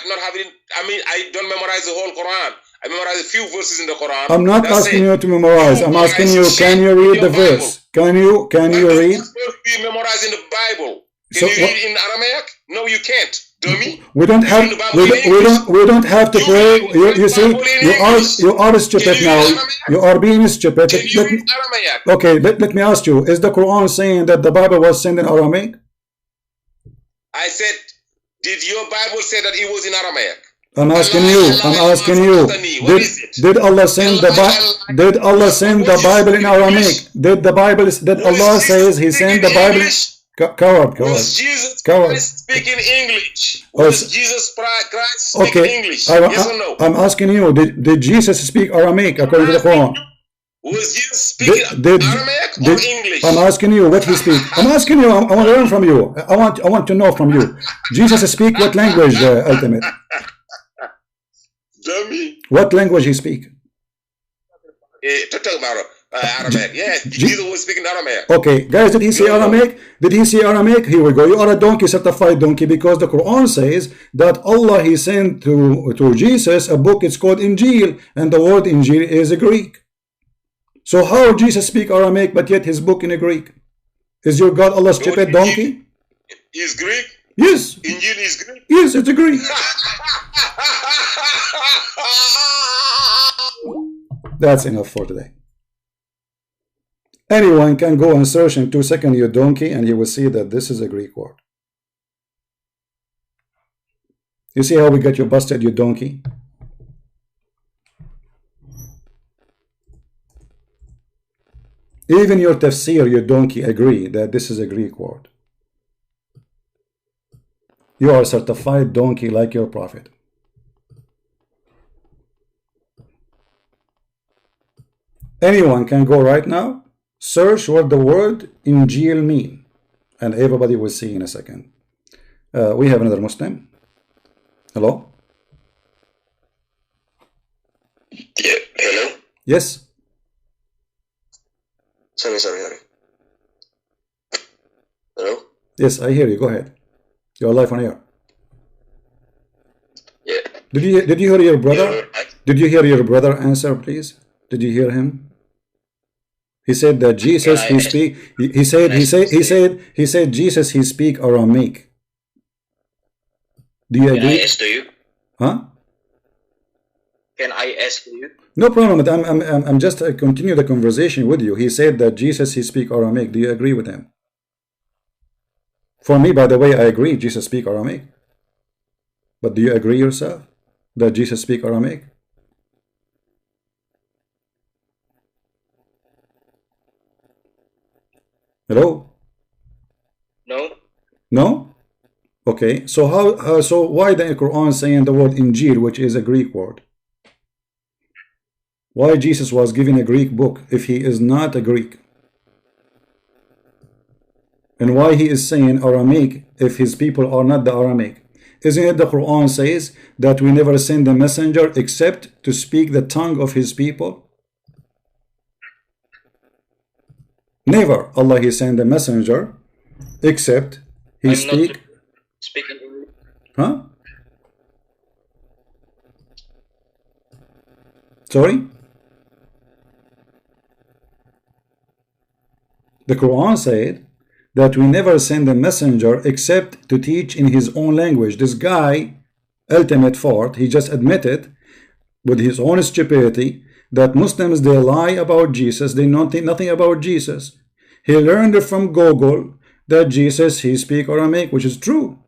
not have it. I don't memorize the whole Quran. I memorize a few verses in the Quran. I'm not asking you to memorize. I'm asking you, can you read the verse? Can you read? You memorize in the Bible. Can you read in Aramaic? No, you can't. Dummy. We don't have to pray. You see, you are stupid now. You are being stupid. Can you read Aramaic? Okay, let me ask you, is the Quran saying that the Bible was sent in Aramaic? I said, did your Bible say that it was in Aramaic? I'm asking you. Did Allah send the Bible? Did Allah send the Bible in Aramaic? Did Allah says He sent the Bible? Coward. Was Jesus Christ speaking English? Was Jesus Christ speaking English? Yes or no? I'm asking you, did Jesus speak Aramaic according to the Quran? Was Jesus speaking Aramaic or English? I'm asking you what he speaks. I'm asking you, I want to learn from you. I want to know from you. Jesus speak what language, Ultimate? Dummy. What language he speak? Aramaic. Yes, Jesus was speaking Aramaic. Okay, guys, did he say Aramaic? Did he say Aramaic? Here we go. You are a donkey, certified donkey, because the Quran says that Allah, He sent to Jesus a book. It's called Injil, and the word Injil is a Greek. So how Jesus speak Aramaic, but yet his book in a Greek? Is your God Allah stupid donkey? Is Greek? Yes. Injil is Greek? Yes, it's a Greek. That's enough for today. Anyone can go and search in 2 seconds your donkey, and you will see that this is a Greek word. You see how we got you busted, you donkey? Even your tafsir, your donkey, agree that this is a Greek word. You are a certified donkey like your prophet. Anyone can go right now, search what the word Injil mean, and everybody will see in a second. We have another Muslim. Hello? Yeah, hello? Yes? Sorry. Hello? Yes, I hear you. Go ahead. You're live on air. Yeah. Did you hear your brother? Did you hear your brother answer, please? Did you hear him? He said that Jesus he said Jesus he speak Aramaic. Do you agree? Can I ask to you? Huh? Can I ask you? No problem. I'm just continue the conversation with you. He said that Jesus he speak Aramaic. Do you agree with him? For me, by the way, I agree. Jesus speak Aramaic. But do you agree yourself that Jesus speak Aramaic? Hello? No. No? Okay. So so why the Quran saying the word Injil, which is a Greek word? Why Jesus was given a Greek book if he is not a Greek? And why he is saying Aramaic if his people are not the Aramaic? Isn't it the Quran says that we never send a messenger except to speak the tongue of his people? Never Allah he sent a messenger except he speaking English. Huh? Sorry? The Quran said that we never send a messenger except to teach in his own language. This guy, ultimate fart, he just admitted with his own stupidity that Muslims, they lie about Jesus. They know nothing about Jesus. He learned it from Google that Jesus, he speak Aramaic, which is true.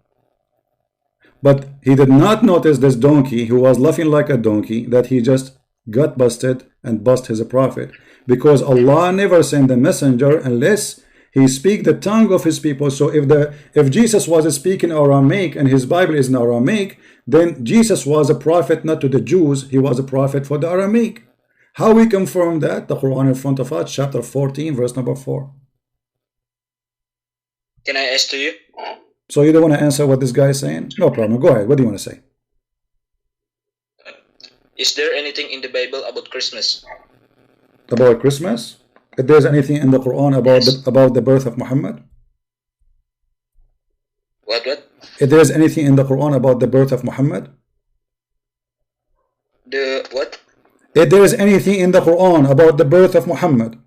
But he did not notice this donkey who was laughing like a donkey, that he just got busted and bust his prophet. Because Allah never sent a messenger unless He speak the tongue of his people. So if Jesus was speaking Aramaic and his Bible is in Aramaic, then Jesus was a prophet not to the Jews, he was a prophet for the Aramaic. How we confirm that? The Quran in front of us, chapter 14, verse number 4. Can I ask to you? So you don't want to answer what this guy is saying? No problem. Go ahead. What do you want to say? Is there anything in the Bible about Christmas? About Christmas? If there's anything in the Quran about about the birth of Muhammad? What? If there's anything in the Quran about the birth of Muhammad? The what? If there is anything in the Quran about the birth of Muhammad?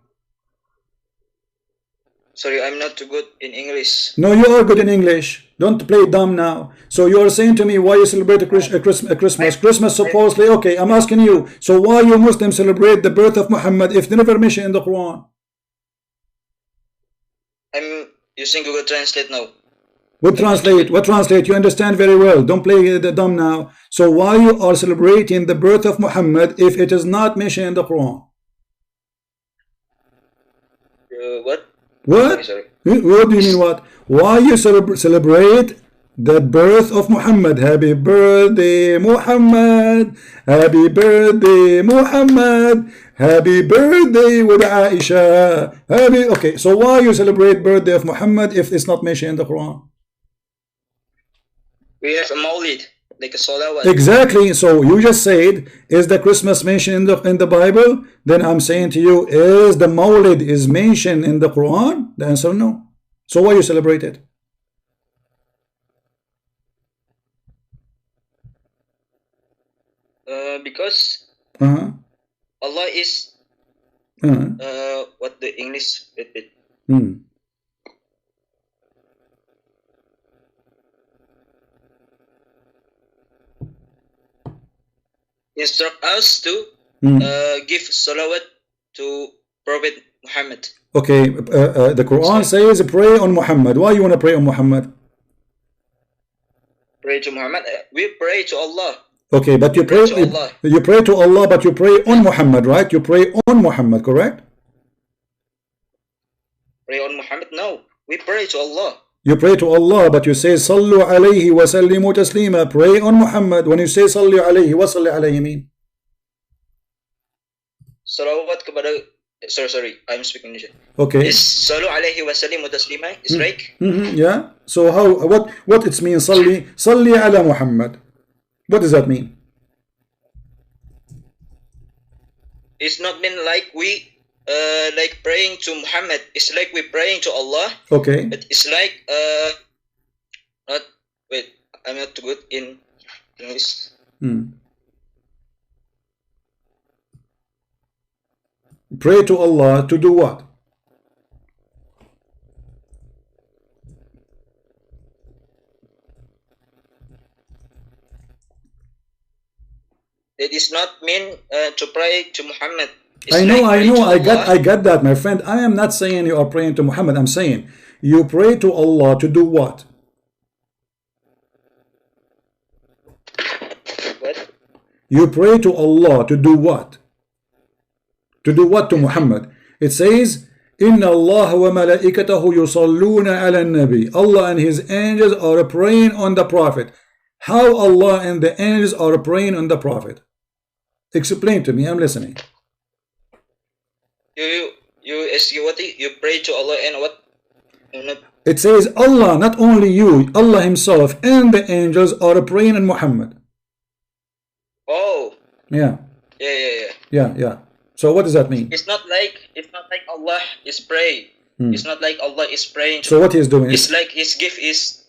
Sorry, I'm not too good in English. No, you are good in English. Don't play dumb now. So you are saying to me why you celebrate Christmas? Christmas supposedly, okay, I'm asking you. So why you Muslims celebrate the birth of Muhammad if they never mention in the Quran? I'm using Google Translate now. What translate? What translate? You understand very well. Don't play the dumb now. So why you are celebrating the birth of Muhammad if it is not mentioned in the Quran? What? What? Sorry. What do you mean what? Why you celebrate the birth of Muhammad? Happy birthday Muhammad. Happy birthday Muhammad. Happy birthday with Aisha. Happy. Okay, so why you celebrate birthday of Muhammad if it's not mentioned in the Quran? We have a Maulid, like a salawat. Exactly. So you just said, is the Christmas mentioned in the Bible? Then I'm saying to you, is the Maulid is mentioned in the Quran? The answer no. So why you celebrate it? Because Allah is what the English instruct us to give salawat to Prophet Muhammad. Okay, the Quran says pray on Muhammad. Why you want to pray on Muhammad? Pray to Muhammad. We pray to Allah. Okay, but you pray to Allah, but you pray on Muhammad, right? You pray on Muhammad, correct? Pray on Muhammad? No, we pray to Allah. You pray to Allah, but you say Sallu alayhi wa sallimu taslima. Pray on Muhammad. When you say Sallu alayhi, what Salli alayhi mean? Salawat kepada. Sorry, I'm speaking English. Okay. Is Sallu alayhi wa sallimu taslima is right? Yeah. So what it means? Salli ala Muhammad. What does that mean? It's not mean like we like praying to Muhammad. It's like we praying to Allah. Okay. But it's like not wait. I'm not too good in English. Pray to Allah to do what? It is not mean to pray to Muhammad. It's I know, like I get that, my friend. I am not saying you are praying to Muhammad. I'm saying you pray to Allah to do what? What? You pray to Allah to do what? To do what to Muhammad? It says, Inna Allah wa malaikatahu yusalluna ala nabi. Allah and his angels are praying on the Prophet. How Allah and the angels are praying on the Prophet? Explain to me, I'm listening. You ask you what you pray to Allah and what? It says Allah, not only you, Allah himself and the angels are praying on Muhammad. Oh. Yeah. Yeah. So what does that mean? It's not like Allah is praying. It's not like Allah is praying. So what he is doing? It's like his gift is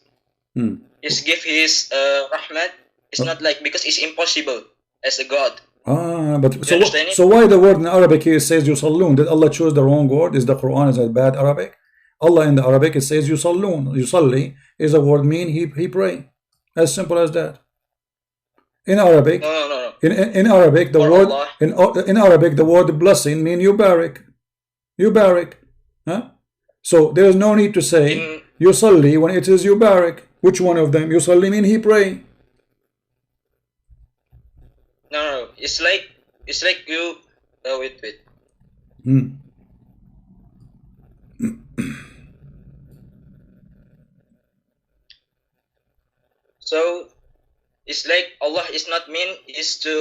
his gift is rahmat. It's not like because it's impossible as a God. But so why the word in Arabic here says yusallun? Did Allah choose the wrong word? Is the Quran is a bad Arabic? Allah in the Arabic it says yusallun. Yusalli is a word mean he pray. As simple as that. In Arabic, no. In Arabic the word in Arabic the word blessing mean you barik. Huh? So there is no need to say yusalli when it is you barik. Which one of them? Yusalli mean he pray. No. It's like you. Wait. So it's like Allah is not mean is to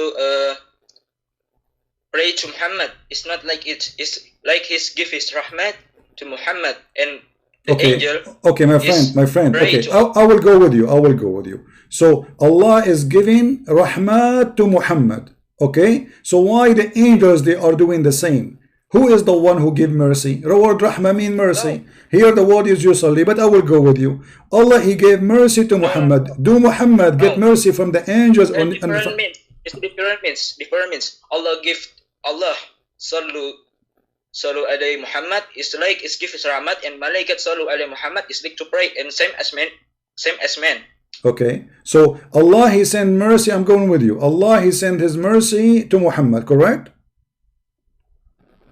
pray to Muhammad. It's not like it's like His give His rahmat to Muhammad and the angel. Okay, my friend. Okay, I will go with you. I will go with you. So Allah is giving rahmat to Muhammad. Okay, so why the angels they are doing the same? Who is the one who give mercy? The word rahmah mean mercy. No. Here the word is yusalli, but I will go with you. Allah he gave mercy to Muhammad. Do Muhammad get mercy from the angels? It's different means. Allah sallu alayhi Muhammad is like it's give his rahmat, and malaikat sallu alayhi Muhammad is like to pray, and same as men. Okay, so Allah he sent mercy. I'm going with you. Allah he sent his mercy to Muhammad, correct?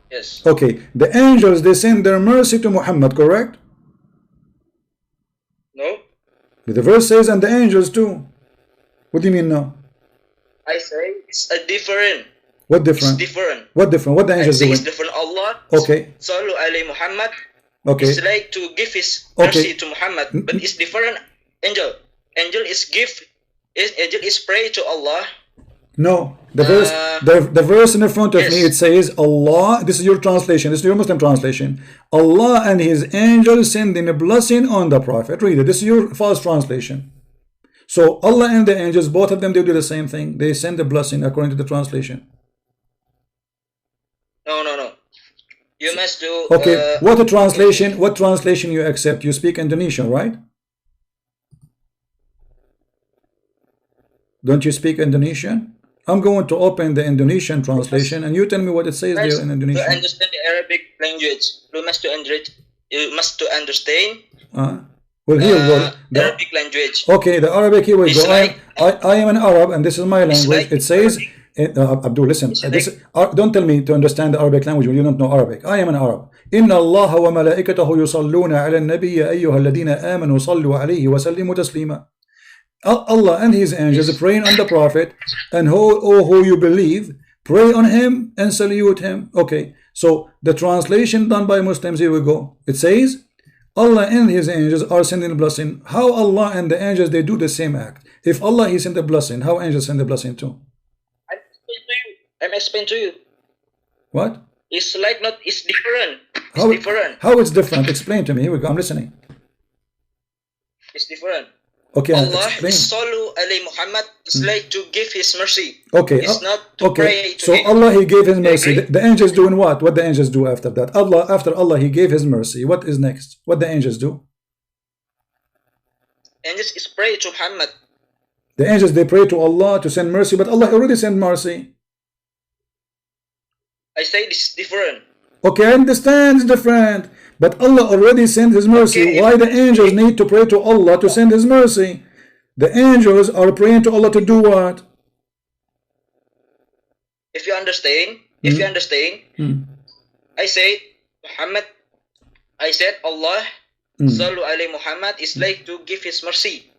Yes. Okay, the angels they send their mercy to Muhammad, correct? No. The verse says, and the angels too. What do you mean no? I say it's a different. What different? It's different. What different? What the angels doing? It's different. Allah. Okay. Sallu alayhi Muhammad. Okay. It's like to give his mercy to Muhammad, but it's different. Angel is pray to Allah. No, the verse, the verse in the front of me, it says Allah. This is your translation. This is your Muslim translation. Allah and His angels sending a blessing on the Prophet. Read it. This is your false translation. So Allah and the angels, both of them, they do the same thing. They send a blessing according to the translation. No. You must do. Okay. What translation? What translation you accept? You speak Indonesian, right? Don't you speak Indonesian? I'm going to open the Indonesian translation, and you tell me what it says there in Indonesian. To understand the Arabic language, you must to understand. Well, here the Arabic language. Okay, the Arabic. Here we go. I am an Arab, and this is my language. It says, Abdul, listen. Don't tell me to understand the Arabic language when you don't know Arabic. I am an Arab. إن الله وملائكته يصلون على النبي أيها الذين آمنوا صلوا عليه وسلموا تسليما. Allah and His angels are praying on the Prophet, and who you believe, pray on him and salute him. Okay, so the translation done by Muslims, here we go. It says, Allah and His angels are sending a blessing. How Allah and the angels, they do the same act? If Allah He sent a blessing, how angels send a blessing too? I'm explaining to you. What? It's like not, it's different. Different. How it's different? Explain to me. Here we go. I'm listening. It's different. Okay, Allah Sallu alayhi Muhammad is like to give His mercy. Okay, it's not to pray to so him. Allah He gave His mercy. The angels doing what? What the angels do after that? After Allah He gave His mercy. What is next? What the angels do? Angels is pray to Muhammad. The angels they pray to Allah to send mercy, but Allah already sent mercy. I say this is different. Okay, I understand it's different. But Allah already sent His mercy. Okay. Why the angels need to pray to Allah to send His mercy? The angels are praying to Allah to do what? If you understand, I said Muhammad. I said Allah Sallu alayhi Muhammad is like to give His mercy,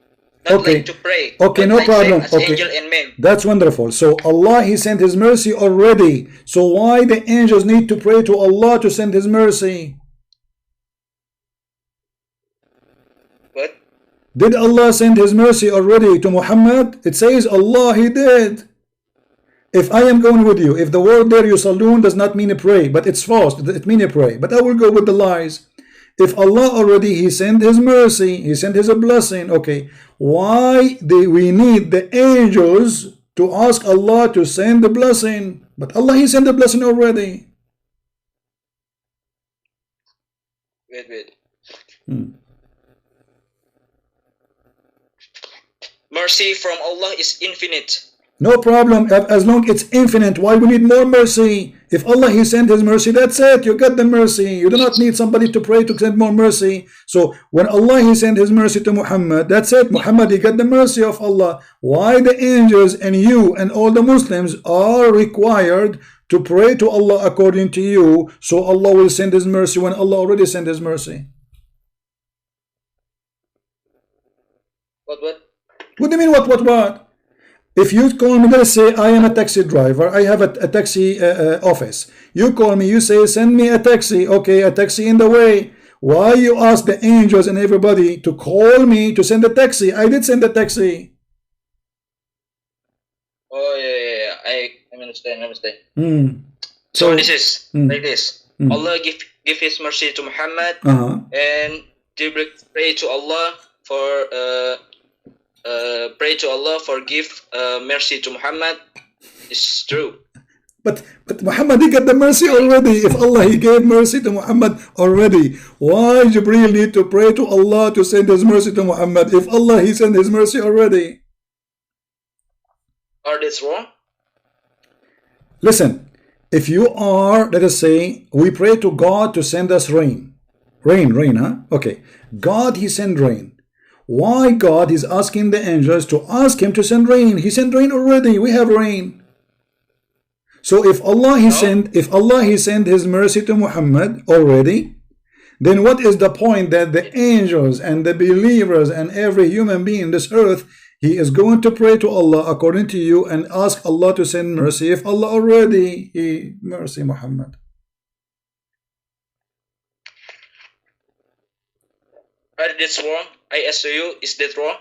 not like to pray. Okay, no problem. Okay, angel and men. That's wonderful. So Allah He sent His mercy already. So why the angels need to pray to Allah to send His mercy? What? Did Allah send His mercy already to Muhammad? It says Allah He did. If I am going with you, if the word there yusallun does not mean a pray, but it's false, it means a pray, but I will go with the lies. If Allah already He sent His mercy, He sent His blessing, okay, why do we need the angels to ask Allah to send the blessing? But Allah He sent the blessing already. Wait. Mercy from Allah is infinite. No problem. As long it's infinite, why we need more mercy? If Allah He sent His mercy, that's it. You get the mercy. You do not need somebody to pray to send more mercy. So when Allah He sent His mercy to Muhammad, that's it. Muhammad He got the mercy of Allah. Why the angels and you and all the Muslims are required to pray to Allah according to you, so Allah will send His mercy when Allah already sent His mercy? What? What do you mean what? If you call me, let's say I am a taxi driver, I have a taxi office. You call me, you say send me a taxi. Okay, a taxi in the way. Why you ask the angels and everybody to call me to send a taxi? I did send a taxi. Oh yeah. I understand. Mm. So this is like this. Mm. Allah give His mercy to Muhammad, and Jibril pray to Allah for give mercy to Muhammad. It's true. But Muhammad, he got the mercy already. If Allah, he gave mercy to Muhammad already, why Jibril need to pray to Allah to send his mercy to Muhammad? If Allah, he sent his mercy already. Or that's wrong? Listen, if you are, let us say, we pray to God to send us rain. Rain, huh? Okay. God, he sent rain. Why God is asking the angels to ask him to send rain? He sent rain already. We have rain. So if Allah he sent his mercy to Muhammad already, then what is the point that the angels and the believers and every human being on this earth, he is going to pray to Allah according to you and ask Allah to send mercy if Allah already he mercy Muhammad? That's wrong. I ask you, is that wrong?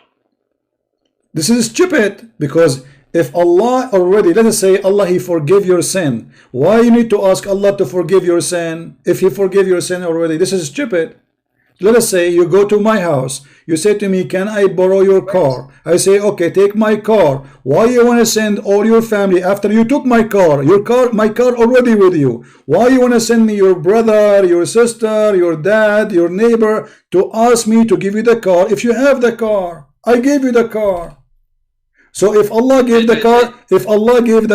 This is stupid, because if Allah already, let us say Allah he forgive your sin, why you need to ask Allah to forgive your sin if he forgive your sin already? This is stupid. Let us say you go to my house, you say to me, can I borrow your car? I say, okay, take my car. Why you want to send all your family after you took my car? My car already with you. Why you want to send me your brother, your sister, your dad, your neighbor to ask me to give you the car if you have the car? I gave you the car. So if Allah gave the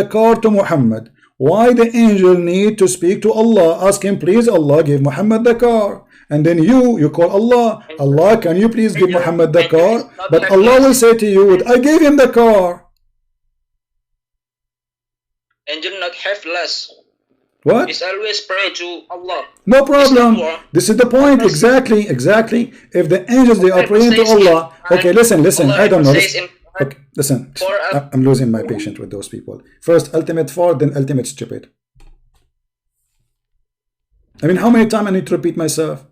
car to Muhammad, why the angel need to speak to Allah, ask him, please Allah give Muhammad the car? And then you call Allah, Allah, can you please give Muhammad the car? But Allah will say to you, I gave him the car. Angel not have less. What? It's always pray to Allah. No problem. This is the point. Exactly. If the angels, they are praying to Allah. Okay, listen. I don't know. Okay, listen. I'm losing my patience with those people. First ultimate for, then ultimate stupid. I mean, how many times I need to repeat myself?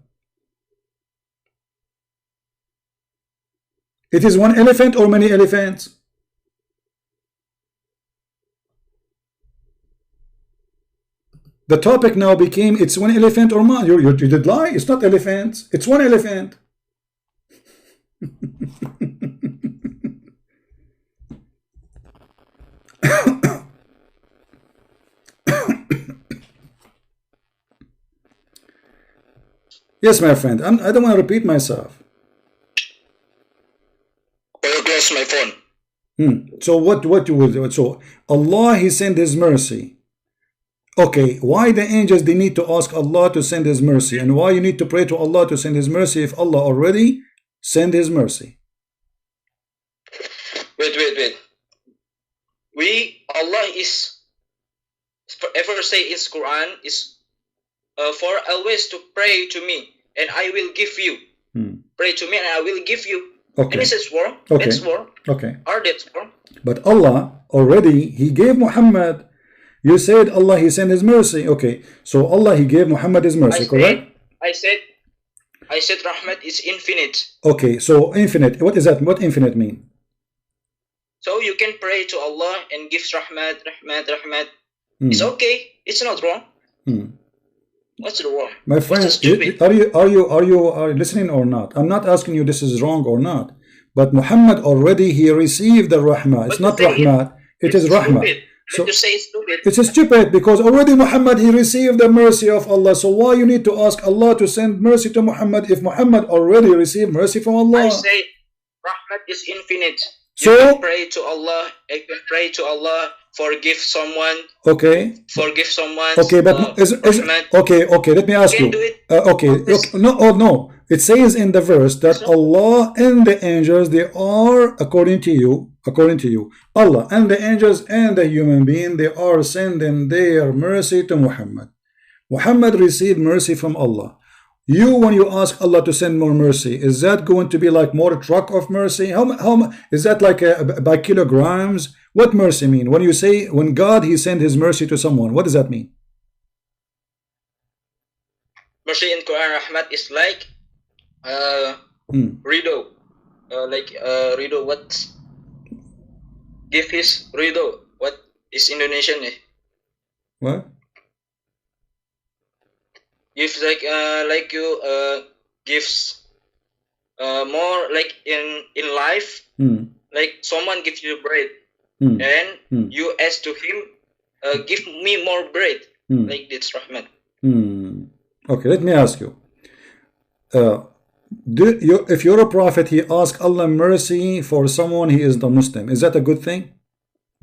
It is one elephant or many elephants? The topic now became, it's one elephant or not. You did lie. It's not elephants. It's one elephant. Yes, my friend. I don't want to repeat myself. You close my phone. So what you will do? So Allah he sent his mercy. Okay, why the angels they need to ask Allah to send his mercy, and why you need to pray to Allah to send his mercy if Allah already sent his mercy? Wait. Allah is ever say in Qur'an is for always to pray to me and I will give you. Pray to me and I will give you. Okay. And this is wrong. Okay. That's wrong. Okay. Or that's wrong. But Allah already he gave Muhammad. You said Allah he sent his mercy. Okay. So Allah he gave Muhammad his mercy, correct? I said Rahmat is infinite. Okay, so infinite. What is that? What infinite mean? So you can pray to Allah and give Rahmat. It's okay. It's not wrong. What's the wrong? My friend, are you listening or not? I'm not asking you this is wrong or not. But Muhammad already he received the Rahmah. It's not Rahmat. It is Rahmah. So you say it's stupid. It's stupid because already Muhammad he received the mercy of Allah. So why you need to ask Allah to send mercy to Muhammad if Muhammad already received mercy from Allah? I say Rahmat is infinite. So you can pray to Allah. You can pray to Allah. Forgive someone. Okay. Forgive someone. Okay, but okay. Let me ask you. No. It says in the verse that Allah and the angels they are according to you. Allah and the angels and the human being they are sending their mercy to Muhammad. Muhammad received mercy from Allah. You, when you ask Allah to send more mercy, is that going to be like more truck of mercy? How is that like by kilograms? What mercy mean? When you say when God he sent his mercy to someone, what does that mean? mercy in Quran Rahmat is like Rido. Rido, what? Give his Rido. What is Indonesian? What? Gives like you gives more like in life. Like someone gives you bread and you ask to him, give me more bread. Like this Rahmat. Okay, let me ask you. If you're a prophet, he asks Allah mercy for someone he is not Muslim. Is that a good thing?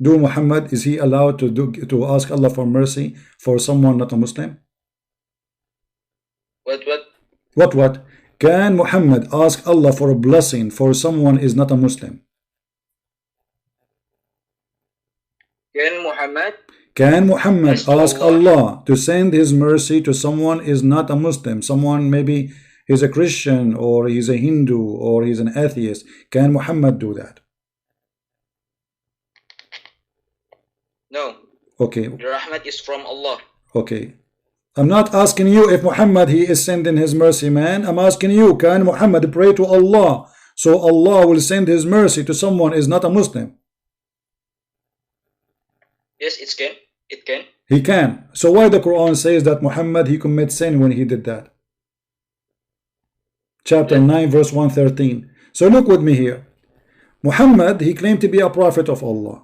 Do Muhammad, is he allowed to ask Allah for mercy for someone not a Muslim? What? Can Muhammad ask Allah for a blessing for someone is not a Muslim? Can Muhammad ask Allah to send his mercy to someone is not a Muslim? Someone maybe he's a Christian or he's a Hindu or he's an atheist. Can Muhammad do that? No. Okay. The rahmat is from Allah. Okay. I'm not asking you if Muhammad he is sending his mercy, man. I'm asking you, can Muhammad pray to Allah so Allah will send his mercy to someone is not a Muslim? Yes, it can. It can. He can. So why the Quran says that Muhammad he commit sin when he did that? Chapter 9 verse 113. So look with me here. Muhammad he claimed to be a prophet of Allah.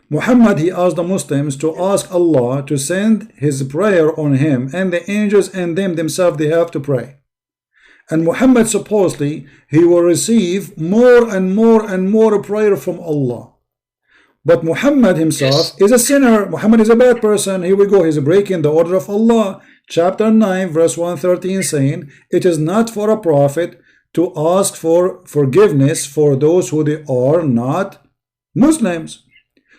Muhammad he asked the Muslims to ask Allah to send his prayer on him, and the angels and them themselves they have to pray. And Muhammad supposedly he will receive more and more and more prayer from Allah. But Muhammad himself is a sinner. Muhammad is a bad person. Here we go. He's breaking the order of Allah. Chapter 9 verse 113 saying, it is not for a prophet to ask for forgiveness for those who they are not Muslims.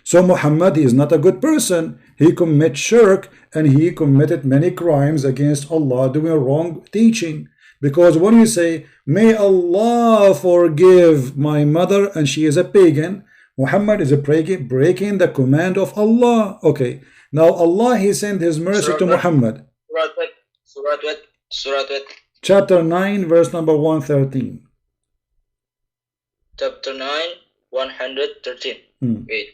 So Muhammad he is not a good person. He commits shirk and he committed many crimes against Allah, doing wrong teaching. Because when you say, may Allah forgive my mother and she is a pagan, Muhammad is breaking the command of Allah. Okay, now Allah he sent his mercy to Muhammad. Surah what? Chapter 9 verse number 113. Chapter 9 113. Wait.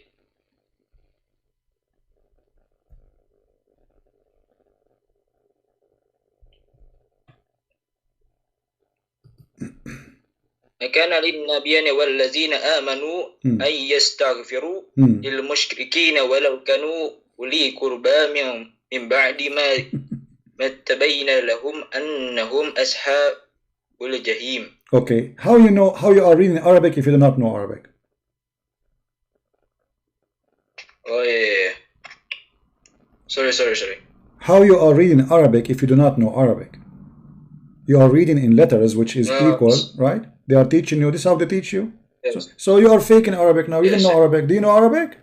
كان للنبيين والذين آمنوا أن يستغفروا للمشركين ولو كانوا أولي قربى من بعد ما تبين لهم أنهم أصحاب الجحيم. Okay, how you are reading Arabic if you do not know Arabic? Oh yeah. Sorry. How you are reading Arabic if you do not know Arabic? You are reading in letters which is equal, right? They are teaching you. This is how they teach you. Yes. So you are faking Arabic now. You don't know Arabic. Do you know Arabic?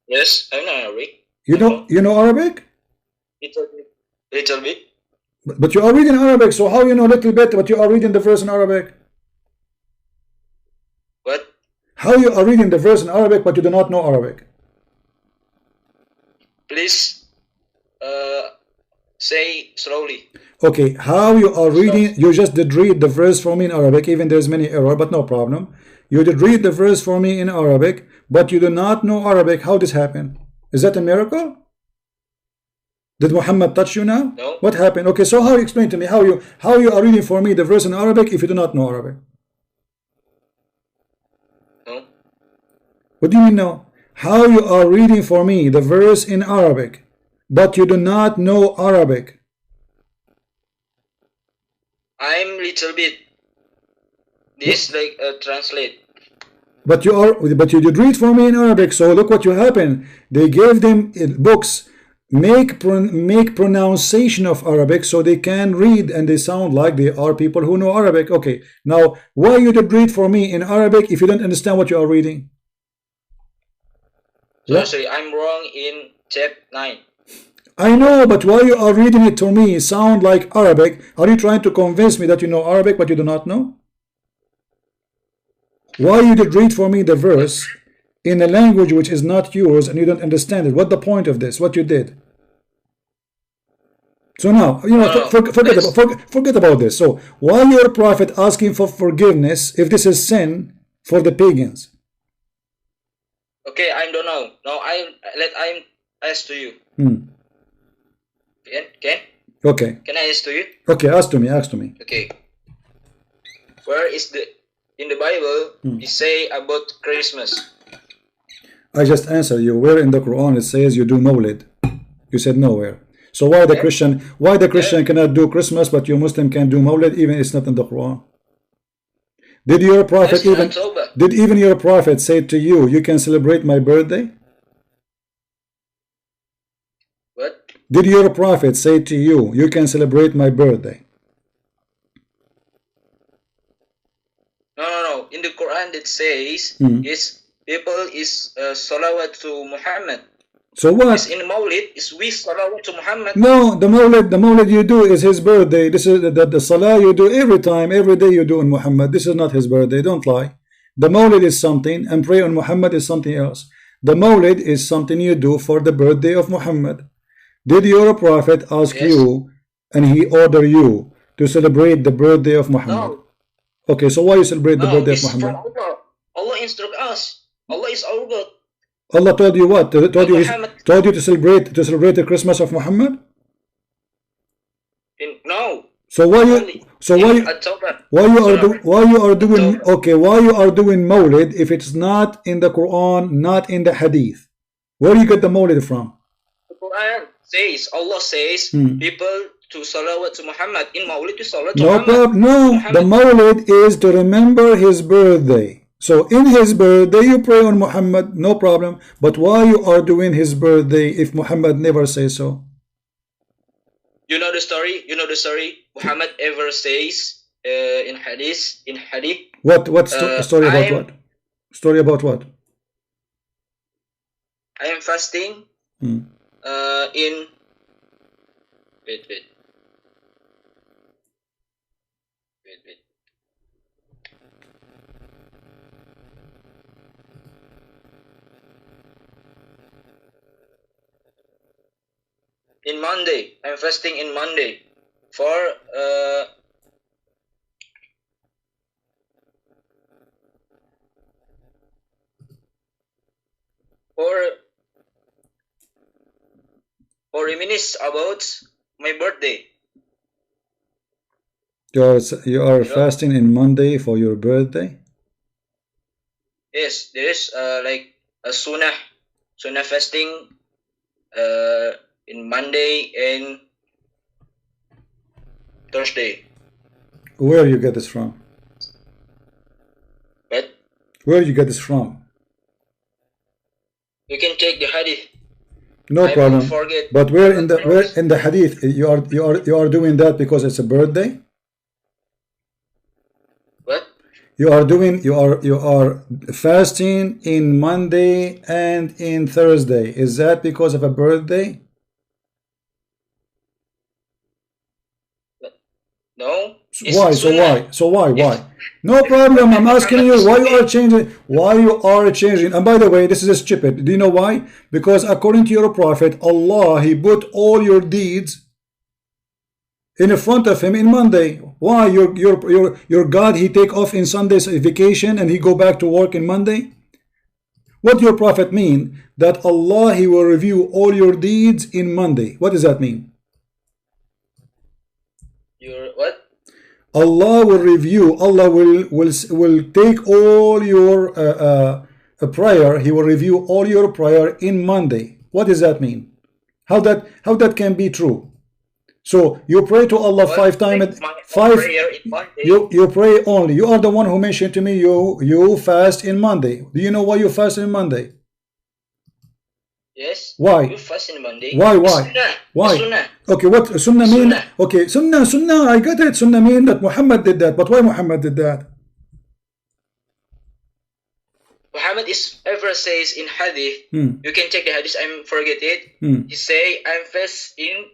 Yes, I know Arabic. You know Arabic? Little bit. But you are reading Arabic. So how you know a little bit? But you are reading the verse in Arabic. What? How you are reading the verse in Arabic but you do not know Arabic? Please, say slowly. Okay, how you are reading? You just did read the verse for me in Arabic, even there's many error, but no problem. You did read the verse for me in Arabic, but you do not know Arabic. How this happened? Is that a miracle? Did Muhammad touch you now? No. What happened? Okay, so how you explain to me how you are reading for me the verse in Arabic if you do not know Arabic? No. What do you mean no? How you are reading for me the verse in Arabic, but you do not know Arabic? I'm little bit. This like translate. But you did read for me in Arabic. So look what you happened. They gave them books, make pronunciation of Arabic so they can read and they sound like they are people who know Arabic. Okay, now why you did read for me in Arabic if you don't understand what you are reading? Sorry, I'm wrong in chapter 9. I know, but why you are reading it to me sound like Arabic? Are you trying to convince me that you know Arabic but you do not know? Why you did read for me the verse in a language which is not yours and you don't understand it? What the point of this? What you did? So now, forget about this. So why your prophet asking for forgiveness if this is sin for the pagans? Okay, I don't know. Now I'm ask to you. Can? Okay. Can I ask to you? Okay, ask to me. Okay. Where is in the Bible it say about Christmas? I just answered you. Where in the Quran it says you do Mawlid? You said nowhere. So why the Christian cannot do Christmas, but you Muslim can do Mawlid, even it's not in the Quran? Did your prophet even your prophet say to you, you can celebrate my birthday? What? Did your prophet say to you, you can celebrate my birthday? No. In the Quran it says is people is salawat to Muhammad. So what? It's in Mawlid is we salawat to Muhammad. No, the Mawlid you do is his birthday. This is the salah you do every day you do on Muhammad. This is not his birthday. Don't lie. The Mawlid is something, and pray on Muhammad is something else. The Mawlid is something you do for the birthday of Muhammad. Did your prophet ask you and he order you to celebrate the birthday of Muhammad? No. Okay, so why you celebrate the birthday of Muhammad? From Allah. Allah instruct us. Allah is our God. Allah told you what? Told you to celebrate the Christmas of Muhammad? No. So why you are doing Mawlid if it's not in the Quran, not in the Hadith? Where do you get the Mawlid from? The Quran says, Allah says, people to salawat to Muhammad. In Mawlid to salawat to Muhammad. No, the Mawlid is to remember his birthday. So in his birthday you pray on Muhammad, no problem. But why you are doing his birthday if Muhammad never says so? You know the story? Muhammad ever says in hadith? What story about what? Story about what? I am fasting in wait. In Monday, I'm fasting in Monday for reminisce about my birthday. You are fasting in Monday for your birthday? Yes, there is like a sunnah fasting in Monday and Thursday. Where you get this from? What? Where you get this from? You can take the hadith. No problem. But where in the hadith you are doing that because it's a birthday? What? You are fasting in Monday and in Thursday. Is that because of a birthday? No. Why? So why? No problem. I'm asking you why you are changing. And by the way, this is stupid. Do you know why? Because according to your prophet, Allah, He put all your deeds in front of Him in Monday. Why? Your God, He take off in Sunday's vacation and He go back to work in Monday? What your prophet mean? That Allah, He will review all your deeds in Monday. What does that mean? What? Allah will review. Allah will take all your prayer. He will review all your prayer in Monday. What does that mean? How that can be true? So you pray to Allah 5 times. You pray only. You are the one who mentioned to me you fast in Monday. Do you know why you fast in Monday? Yes. Why? You fast in Monday. Why? Sunnah. Why? Sunnah. Okay, what Sunnah mean? Okay, Sunnah. I got it. Sunnah mean that Muhammad did that. But why Muhammad did that? Muhammad is ever says in hadith. You can check the hadith. I forget it. He say I'm fast in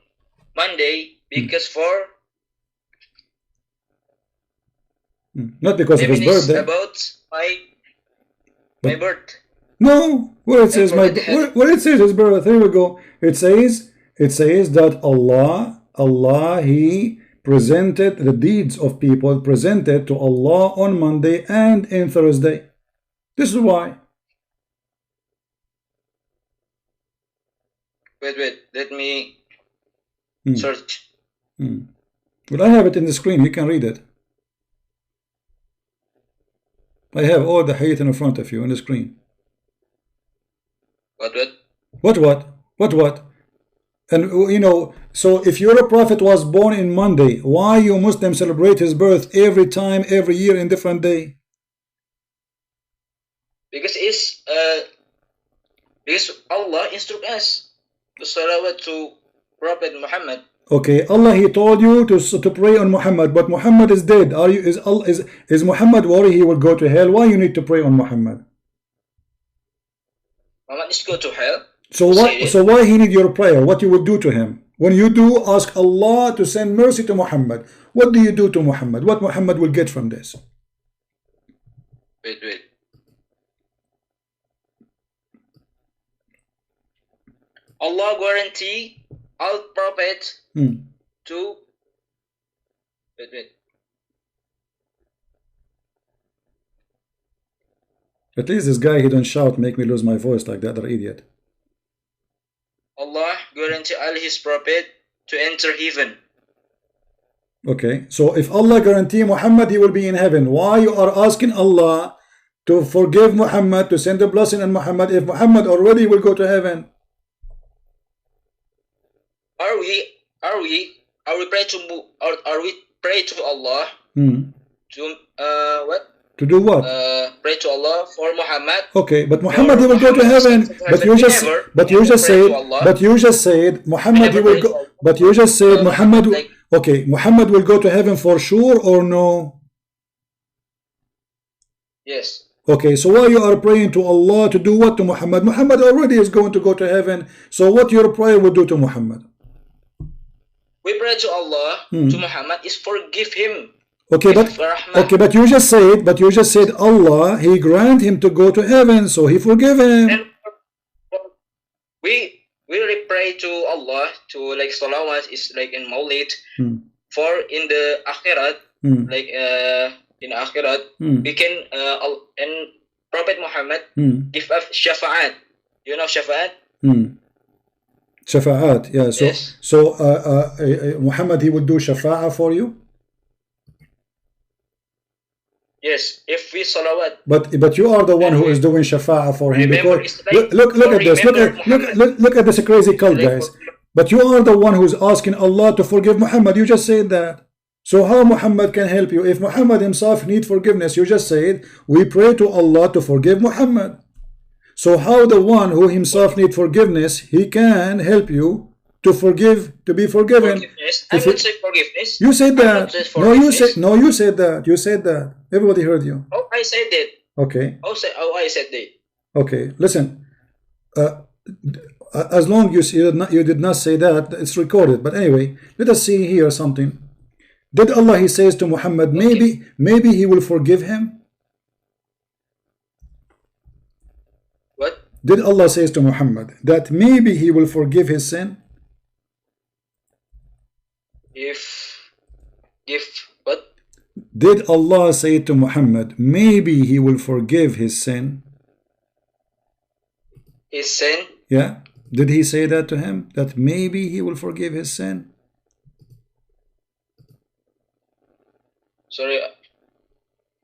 Monday because for not because of his birthday. About my birth. No, where it says where it says his birth. Here we go. It says that Allah Allah, He presented the deeds of people presented to Allah on Monday and in Thursday. This is why. Wait, let me search. Well, I have it in the screen, you can read it. I have all the hadith in front of you on the screen. What? And you know, so if your prophet was born in Monday, why you Muslims celebrate his birth every time, every year in different day? Because Allah instruct us to salawat to Prophet Muhammad. Okay, Allah, He told you to pray on Muhammad, but Muhammad is dead. Is Muhammad worried he will go to hell? Why you need to pray on Muhammad? Muhammad is go to hell. So why he need your prayer? What you would do to him? When you do ask Allah to send mercy to Muhammad, what do you do to Muhammad? What Muhammad will get from this? Wait. Allah guarantee all prophets to wait. At least this guy, he don't shout, make me lose my voice like the other idiot. Allah guarantee all his prophet to enter heaven. Okay, so if Allah guarantee Muhammad he will be in heaven, why you are asking Allah to forgive Muhammad, to send a blessing on Muhammad, if Muhammad already will go to heaven? Are we pray to Allah to what? To do what? Pray to Allah for Muhammad. Okay, but Muhammad he will go to heaven. But you just said Muhammad he will go. But you just said Muhammad. Okay, Muhammad will go to heaven for sure or no? Yes. Okay, so why you are praying to Allah to do what to Muhammad? Muhammad already is going to go to heaven. So what your prayer will do to Muhammad? We pray to Allah to Muhammad is forgive him. Okay, but you just said Allah, He grant him to go to heaven, so He forgive him. And we pray to Allah to like salawat is like in Maulid for in the akhirat like in akhirat we can and Prophet Muhammad give us shafa'at. You know shafa'at? Shafa'at, yeah. So yes. So Muhammad he will do shafa'a for you. Yes, if we salawat. But you are the one who is doing shafa'a for him. Because like, look at this. Look at this crazy cult, guys. But you are the one who is asking Allah to forgive Muhammad. You just said that. So how Muhammad can help you? If Muhammad himself need forgiveness, you just said we pray to Allah to forgive Muhammad. So how the one who himself need forgiveness, he can help you to forgive, to be forgiven? Forgiveness. I would say forgiveness. You said that. No, you said that. You said that. Everybody heard you. Oh, I said that. Okay. I said that. Okay. Listen. As long as you did not say that, it's recorded. But anyway, let us see here something. Did Allah, He says to Muhammad, maybe He will forgive him? What? Did Allah says to Muhammad that maybe He will forgive his sin? If what? Did Allah say to Muhammad, maybe He will forgive his sin? His sin? Yeah. Did He say that to him? That maybe He will forgive his sin? Sorry.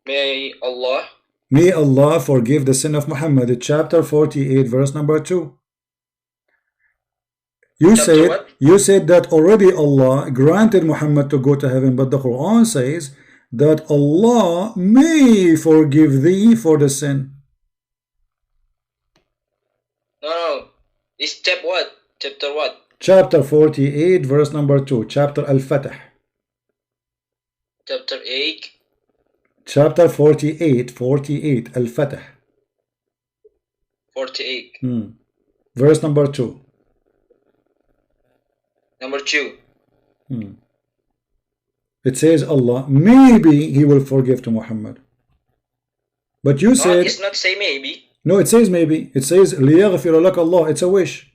May Allah forgive the sin of Muhammad. Chapter 48, verse number 2. You said that already Allah granted Muhammad to go to heaven, but the Quran says that Allah may forgive thee for the sin. No. It's chapter what? Chapter what? Chapter 48, verse number 2. Chapter Al-Fatah. Chapter 8. Chapter 48, Al-Fatah. 48. Verse number 2. Number 2. It says Allah, maybe He will forgive to Muhammad. But you said... It's not say maybe. No, it says maybe. It says, لِيَغْفِرَ لَكَ Allah. It's a wish.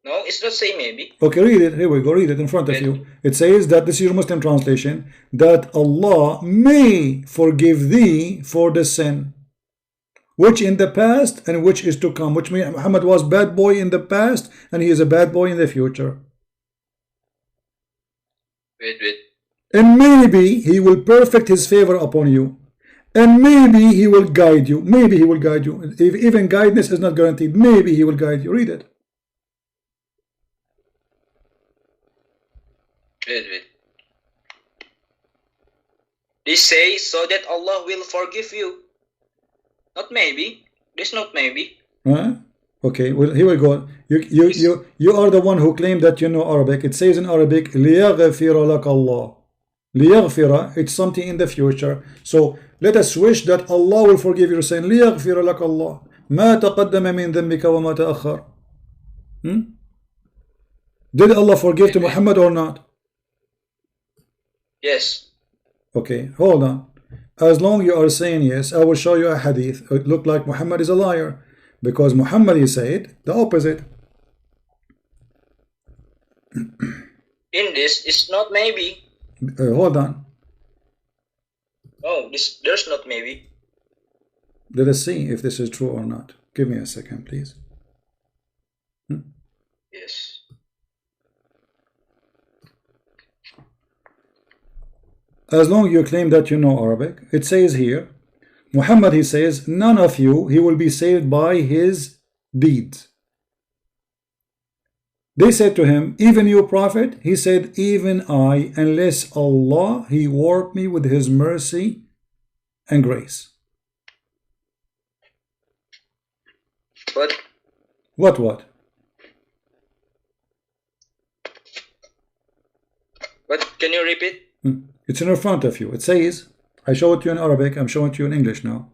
No, it's not say maybe. Okay, read it. Here we go. Read it in front of you. It says that, this is your Muslim translation, that Allah may forgive thee for the sin which in the past and which is to come. Which means Muhammad was bad boy in the past and he is a bad boy in the future. Wait. And maybe he will perfect his favor upon you. And maybe he will guide you. Maybe he will guide you. If even guidance is not guaranteed, maybe he will guide you. Read it. Wait. They say so that Allah will forgive you. Not maybe. There's not maybe. Huh? Okay, well, here we go. You are the one who claimed that you know Arabic. It says in Arabic, لِيَغْفِرَ لَكَ اللَّهُ. لِيَغْفِرَ, it's something in the future. So let us wish that Allah will forgive you. Saying لِيَغْفِرَ لَكَ اللَّهُ مَا تَقَدَّمَ مِنْ ذَنبِكَ وَمَا تَأَخَّرَ. Did Allah forgive to Muhammad or not? Yes. Okay, hold on. As long as you are saying yes, I will show you a hadith. It looked like Muhammad is a liar, because Muhammad, he said the opposite. In this, it's not maybe. Hold on. No, there's not maybe. Let us see if this is true or not. Give me a second, please. Yes. As long as you claim that you know Arabic, it says here, Muhammad, he says, none of you, he will be saved by his deeds. They said to him, even you, Prophet? He said, even I, unless Allah, he worked me with his mercy and grace. What? What? Can you repeat? It's in front of you. It says, I show it to you in Arabic, I'm showing it to you in English now.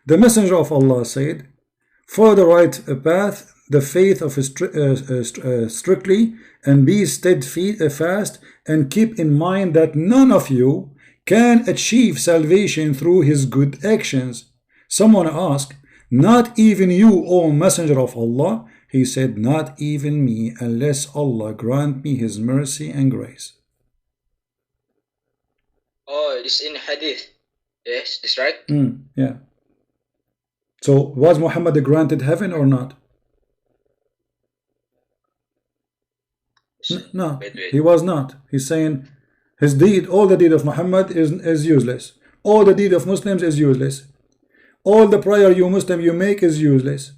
The Messenger of Allah said, follow the right path, the faith of strictly, and be steadfast, and keep in mind that none of you can achieve salvation through his good actions. Someone asked, not even you, O Messenger of Allah? He said, not even me, unless Allah grant me his mercy and grace. Oh, it's in hadith. Yes, that's right. Yeah. So was Muhammad granted heaven or not? No, he was not. He's saying his deed, all the deed of Muhammad is useless. All the deed of Muslims is useless. All the prayer you Muslim you make is useless.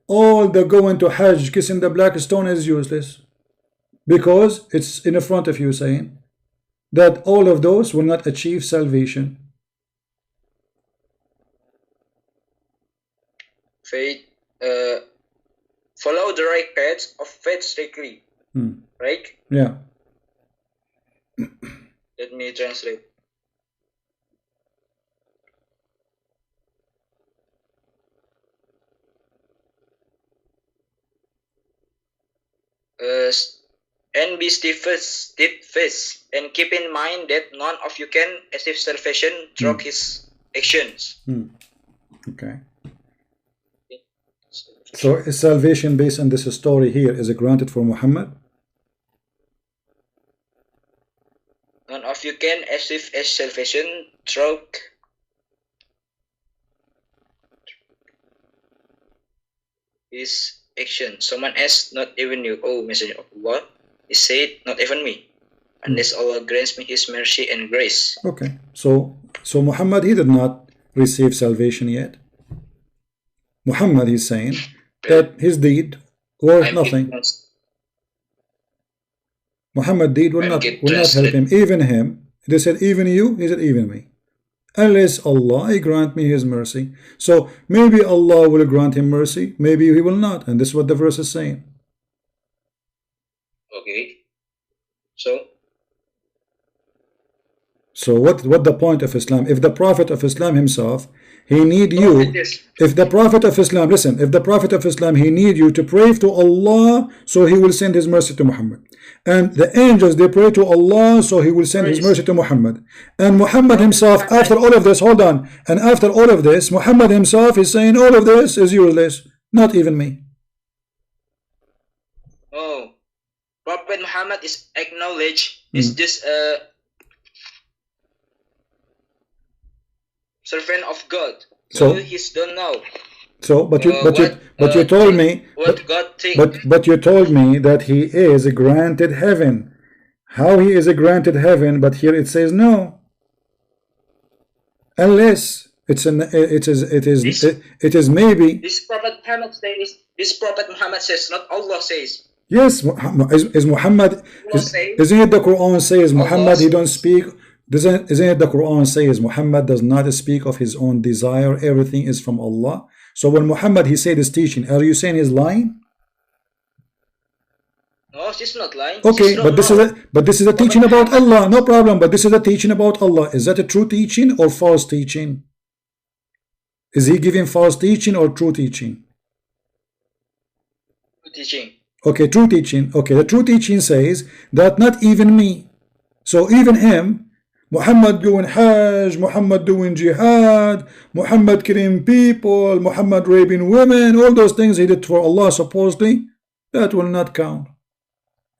All the going to Hajj, kissing the black stone is useless. Because it's in the front of you saying that all of those will not achieve salvation. Faith, follow the right path of faith strictly. Right? Yeah. Let me translate. And be steadfast, and keep in mind that none of you can achieve salvation through his actions. Okay. So is salvation based on this story here, is it granted for Muhammad? None of you can achieve salvation through his action. Someone asked, not even you, O Messenger of Allah? He said, not even me, unless Allah grants me his mercy and grace. Okay, so Muhammad, he did not receive salvation yet. Muhammad, he's saying that his deed worth nothing. Muhammad's deed will not help him. Even him, they said even you, he said even me, unless Allah, he grant me his mercy. So maybe Allah will grant him mercy, maybe he will not, and this is what the verse is saying. Okay. So what the point of Islam? If the Prophet of Islam himself, he need you. If the Prophet of Islam, listen, if the Prophet of Islam, he need you to pray to Allah, so he will send his mercy to Muhammad. And the angels, they pray to Allah, so he will send his mercy to Muhammad. And Muhammad himself, after all of this, hold on, and after all of this, Muhammad himself is saying all of this is useless, not even me. Oh, Prophet Muhammad is acknowledged is just a servant of God. So he's don't know. So, but you told me but you told me that he is granted heaven. How he is granted heaven? But here it says no. Unless it is maybe. This Prophet Muhammad says. This Prophet Muhammad says, not Allah says. Yes, is Muhammad. Isn't it the Quran says Muhammad he don't speak? Isn't it the Quran says Muhammad does not speak of his own desire? Everything is from Allah. So when Muhammad he said his teaching, are you saying he's lying? No, she's not lying. Okay, but this is a teaching about Allah. No problem. But this is a teaching about Allah. Is that a true teaching or false teaching? Is he giving false teaching or true teaching? True teaching. Okay, true teaching. Okay, the true teaching says that not even me. So even him, Muhammad doing Hajj, Muhammad doing Jihad, Muhammad killing people, Muhammad raping women, all those things he did for Allah supposedly, that will not count.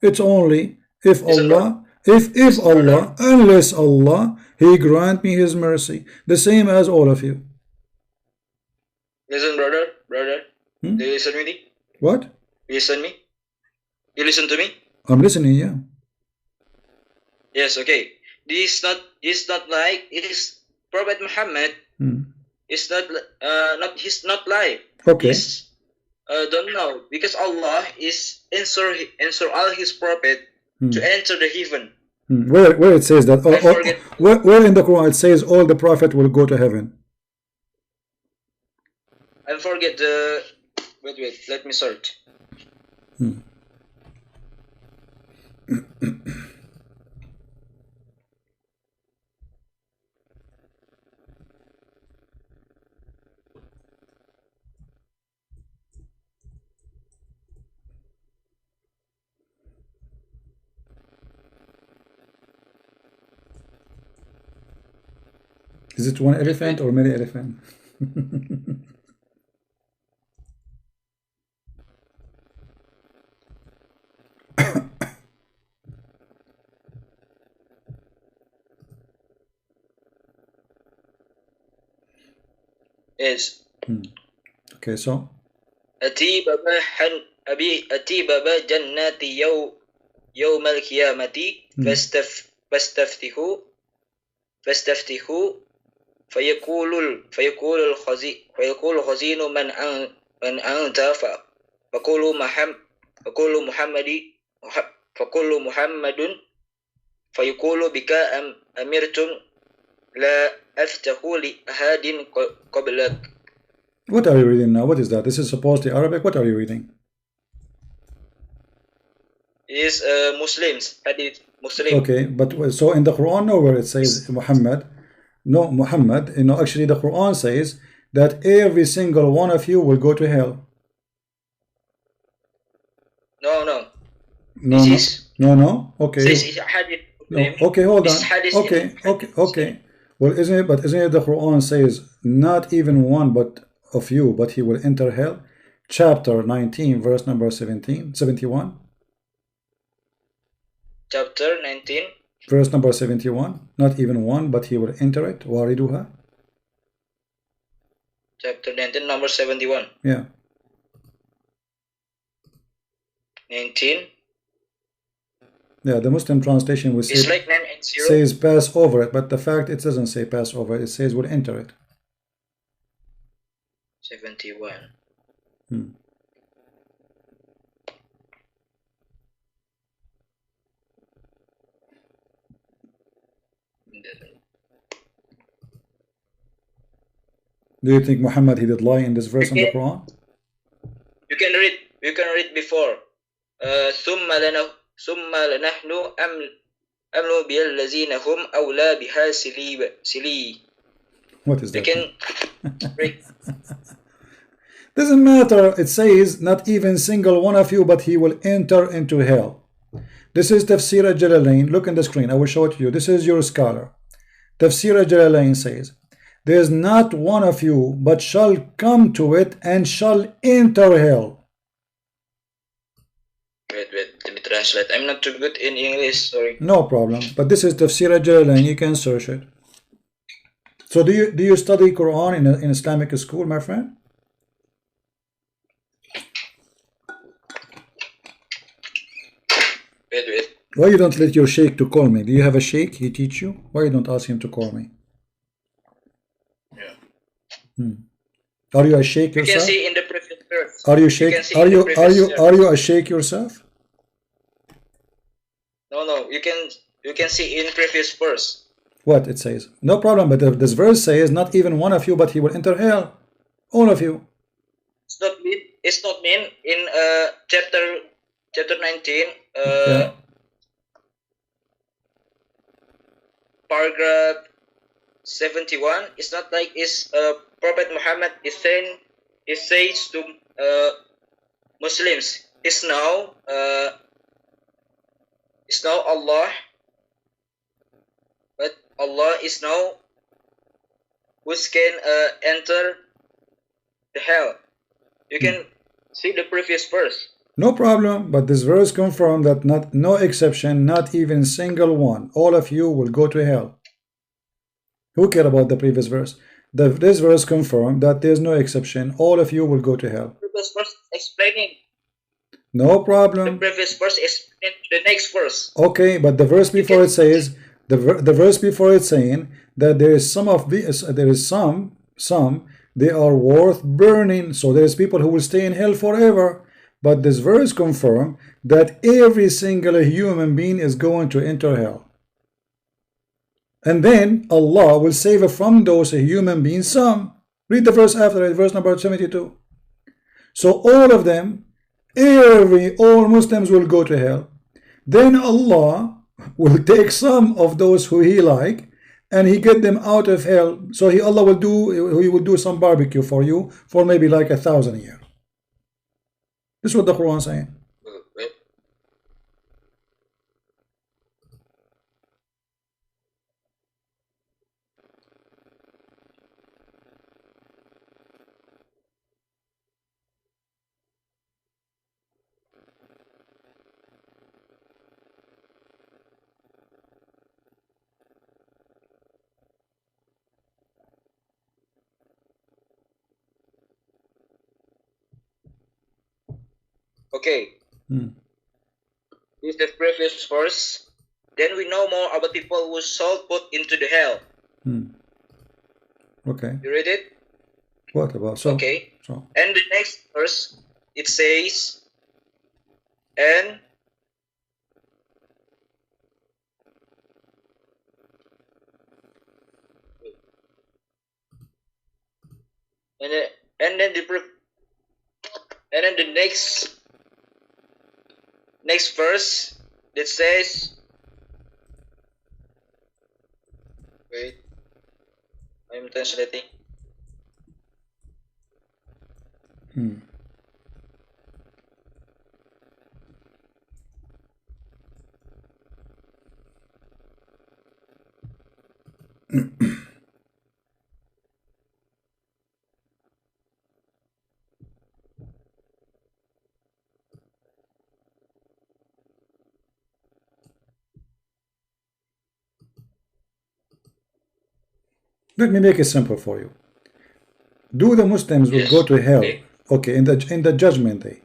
It's only if Allah, if Allah, unless Allah, he grant me his mercy. The same as all of you. Listen, brother. Do you listen to me? What? You listen to me? You listen to me? I'm listening, yeah. Yes, okay. This is not like it is Prophet Muhammad. It's he's not lie. Okay. He's, don't know because Allah is answer all his prophet to enter the heaven. Where it says that? Where in the Quran it says all the prophet will go to heaven? I forget the. Wait. Let me search. Is it one elephant or many elephant? Yes. Okay, so. أتي بابا جنات يوم القيامة فاستفتحوا فيقول الخزين من أنت فقولوا محمد فيقول بك أمرتم لا أفتح لأحد قبلك. What are you reading now? What is that? This is supposedly Arabic. What are you reading? Is Muslims, hadith Muslim. Okay, but so in the Quran nowhere it says Muhammad. No, Muhammad. You know, actually the Quran says that every single one of you will go to hell. No. No. Okay. This is hadith. No. Okay, hold on. Okay. Well, isn't it the Quran says not even one but of you, but he will enter hell? Chapter 19, verse number 71. Chapter 19. Verse number 71. Not even one, but he will enter it. Wariduha. Chapter 19, number 71. Yeah. 19. Yeah, the Muslim translation will say, it's like 980. Says pass over it, but the fact it doesn't say pass over it. It says will enter it. 71. Do you think Muhammad he did lie in this verse in the Quran? You can read before. ثم لنحن أمل بالذين هم أولى بها سلي. What is that? You can read. Doesn't matter. It says not even single one of you, but he will enter into hell. This is Tafsir al-Jalalain. Look in the screen. I will show it to you. This is your scholar. Tafsir al-Jalalain says, there is not one of you, but shall come to it and shall enter hell. Wait. Let me try. translate. I'm not too good in English, sorry. No problem. But this is Tafsir al-Jalalain. You can search it. So do you study Quran in Islamic school, my friend? Wait. Why you don't let your sheikh to call me? Do you have a sheikh he teach you? Why you don't ask him to call me? Yeah. Are you a sheikh You can yourself? see in the previous verse. Are you sheikh? Are you a sheikh yourself? No. You can see in previous verse. What it says? No problem. But this verse says not even one of you, but he will enter hell. All of you. It's not mean in chapter 19. Yeah. Paragraph 71. It's not like Prophet Muhammad is saying. He says to Muslims, it's now Allah, but Allah is now who can enter the hell. You can see the previous verse. No problem, but this verse confirms that no exception, not even single one. All of you will go to hell. Who care about the previous verse? This verse confirms that there's no exception. All of you will go to hell. The previous verse explaining. No problem. The previous verse is the next verse. Okay, but the verse before it says the verse before it's saying that there is some they are worth burning. So there is people who will stay in hell forever. But this verse confirms that every single human being is going to enter hell. And then Allah will save from those human beings some. Read the verse after it, verse number 72. So all of them, all Muslims will go to hell. Then Allah will take some of those who He like, and He get them out of hell. So He will do some barbecue for you for maybe like 1,000 years. This is what the Quran is saying. Okay. This is the previous verse. Then we know more about people who soul put into the hell. Okay. You read it? What about so? Okay. So. And the next verse, it says, and then the next verse that says, wait, I'm translating. Let me make it simple for you. Do the Muslims will go to hell? Okay, in the judgment day,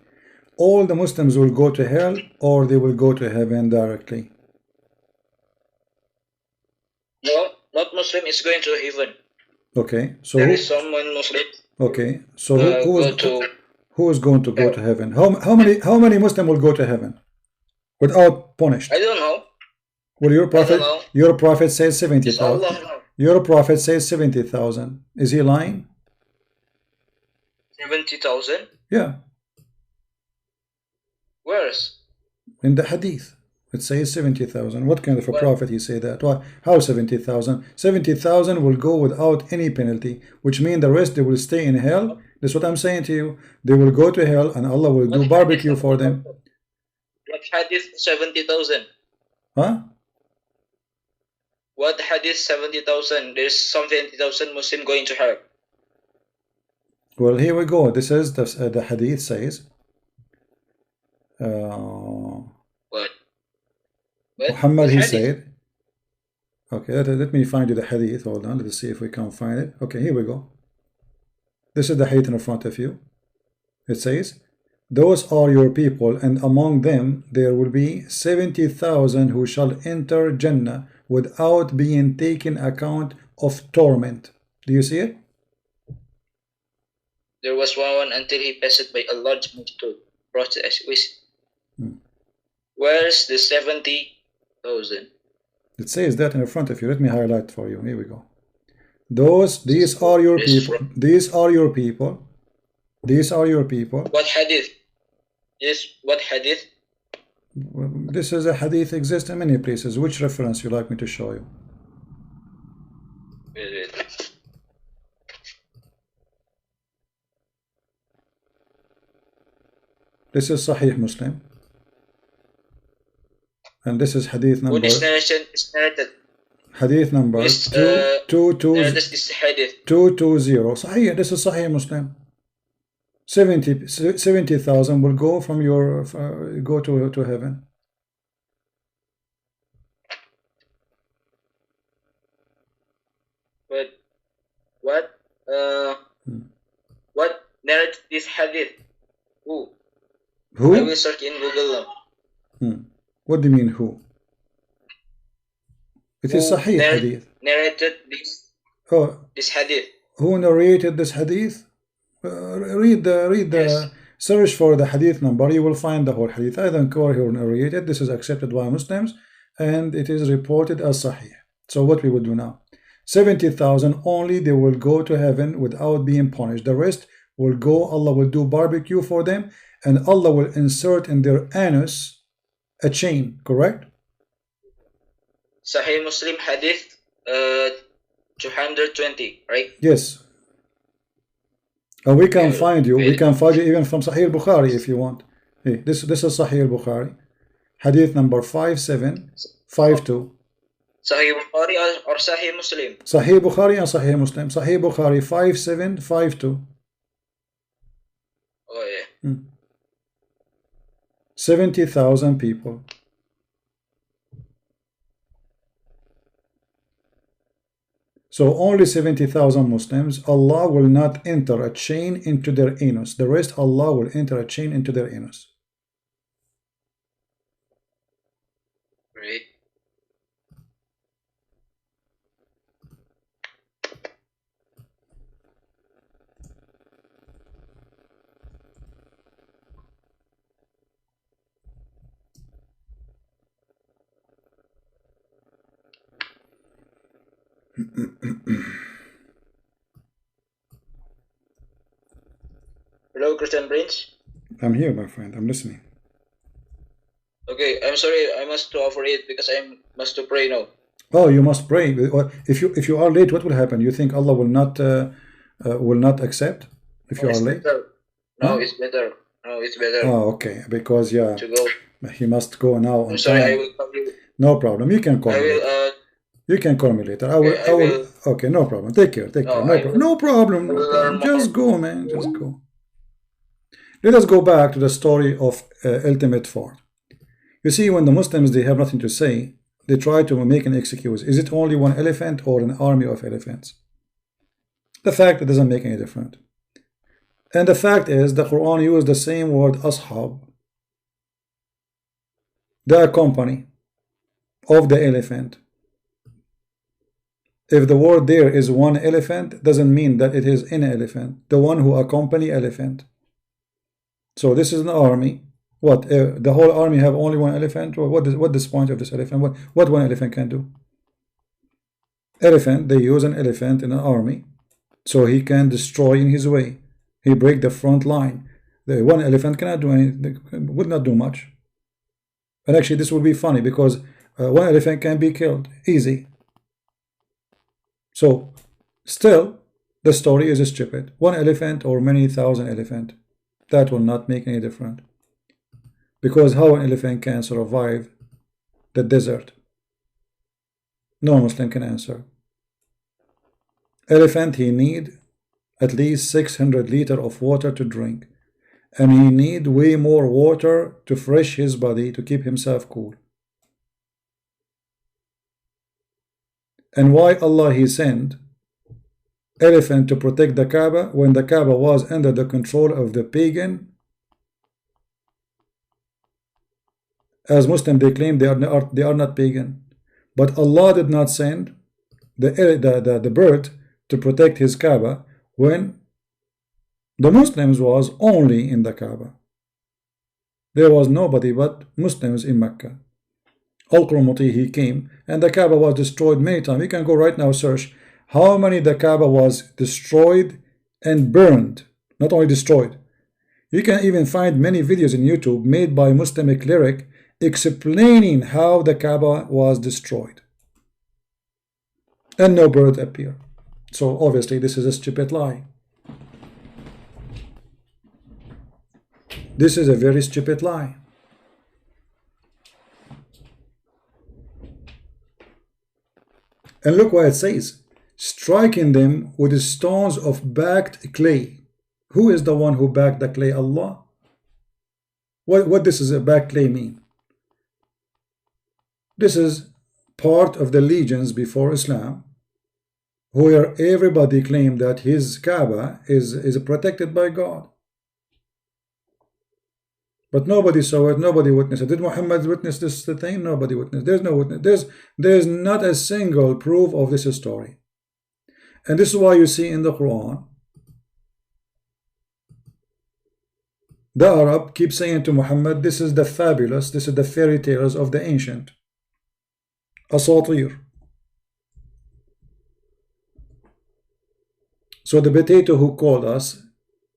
all the Muslims will go to hell, or they will go to heaven directly? No, not Muslim is going to heaven. Okay, so there is someone Muslim. Okay, so who is going to go to heaven? How many Muslims will go to heaven without punished? I don't know. Well, your prophet says 70,000. Your prophet says 70,000. Is he lying? 70,000? Yeah. Where's? In the hadith. It says 70,000. What kind of a prophet he say that? Why? How 70,000? 70,000 will go without any penalty, which means the rest they will stay in hell. That's what I'm saying to you. They will go to hell and Allah will do barbecue for them. What hadith 70,000? Huh? What hadith 70,000? There's some 70,000 Muslim going to hell. Well, here we go. This is the hadith says. What? Muhammad, he said, okay, let me find you the hadith. Hold on, let's see if we can find it. Okay, here we go. This is the hadith in front of you. It says, those are your people, and among them there will be 70,000 who shall enter Jannah without being taken account of torment. Do you see it? There was one until he passed by a large multitude. Where's the 70,000? It says that in front of you. Let me highlight for you. Here we go. These are your people. These are your people. These are your people. What hadith? Yes, what hadith? This is a hadith exists in many places. Which reference you like me to show you? This is Sahih Muslim. And this is hadith number. This narration is narrated. Hadith number 220. This is hadith 220. Sahih. This is Sahih Muslim. 70,000 will go from your go to heaven. But what narrated this hadith? Who? I will search in Google now. What do you mean who? It is Sahih hadith. Narrated this hadith. Who narrated this hadith? Read the yes. Search for the hadith number. You will find the whole hadith. I don't care who narrated. This is accepted by Muslims and it is reported as Sahih. So what we will do now? 70,000 only, they will go to heaven without being punished. The rest will go, Allah will do barbecue for them, and Allah will insert in their anus a chain, correct? Sahih Muslim hadith 220, right? Yes. We can find you. We can find you even from Sahih Bukhari if you want. Hey, this is Sahih Bukhari, hadith number 5752. Sahih Bukhari or Sahih Muslim? Sahih Bukhari and Sahih Muslim. Sahih Bukhari 5752. Oh yeah. 70,000 people. So only 70,000 Muslims, Allah will not enter a chain into their anus. The rest, Allah will enter a chain into their anus. Right. Hello, Christian Prince. I'm here, my friend. I'm listening. Okay, I'm sorry. I must to offer it because I must to pray now. Oh, you must pray. If you are late, what will happen? You think Allah will not accept if you are late? Better. No, huh? It's better. No, it's better. Oh, okay. Because yeah, to go. He must go now. I'm sorry. I will call you. No problem. You can call me. You can call me later. I will. Okay, no problem. Take care. Take care. No problem. No problem. Just go, man. Just go. Let us go back to the story of ultimate form. You see, when the Muslims, they have nothing to say, they try to make an excuse. Is it only one elephant or an army of elephants? The fact, it doesn't make any difference. And the fact is, the Quran used the same word, ashab, the company of the elephant. If the word there is one elephant, doesn't mean that it is an elephant, the one who accompany elephant. So this is an army. What? The whole army have only one elephant? Or what is the point of this elephant? What one elephant can do? Elephant, they use an elephant in an army, so he can destroy in his way. He break the front line. The one elephant cannot do anything, would not do much. And actually this will be funny because one elephant can be killed. Easy. So still the story is stupid. One elephant or many thousand elephant, that will not make any difference. Because how an elephant can survive the desert? No Muslim can answer. Elephant, he need at least 600 liters of water to drink, and he need way more water to fresh his body to keep himself cool. And why Allah He sent elephant to protect the Kaaba when the Kaaba was under the control of the pagan? As Muslims, they claim they are not pagan, but Allah did not send the bird to protect His Kaaba when the Muslims was only in the Kaaba. There was nobody but Muslims in Mecca. Al-Qur'an, he came, and the Kaaba was destroyed many times. You can go right now, search how many the Kaaba was destroyed and burned. Not only destroyed. You can even find many videos in YouTube made by Muslim cleric explaining how the Kaaba was destroyed. And no bird appeared. So obviously this is a stupid lie. This is a very stupid lie. And look what it says. Striking them with stones of baked clay. Who is the one who baked the clay? Allah. What this is a baked clay mean? This is part of the legions before Islam, where everybody claimed that his Kaaba is protected by God. But nobody saw it, nobody witnessed it. Did Muhammad witness this thing? Nobody witnessed. There's no witness. There's not a single proof of this story. And this is why you see in the Quran, the Arab keeps saying to Muhammad, this is the fabulous, this is the fairy tales of the ancient. Asatir. So the potato who called us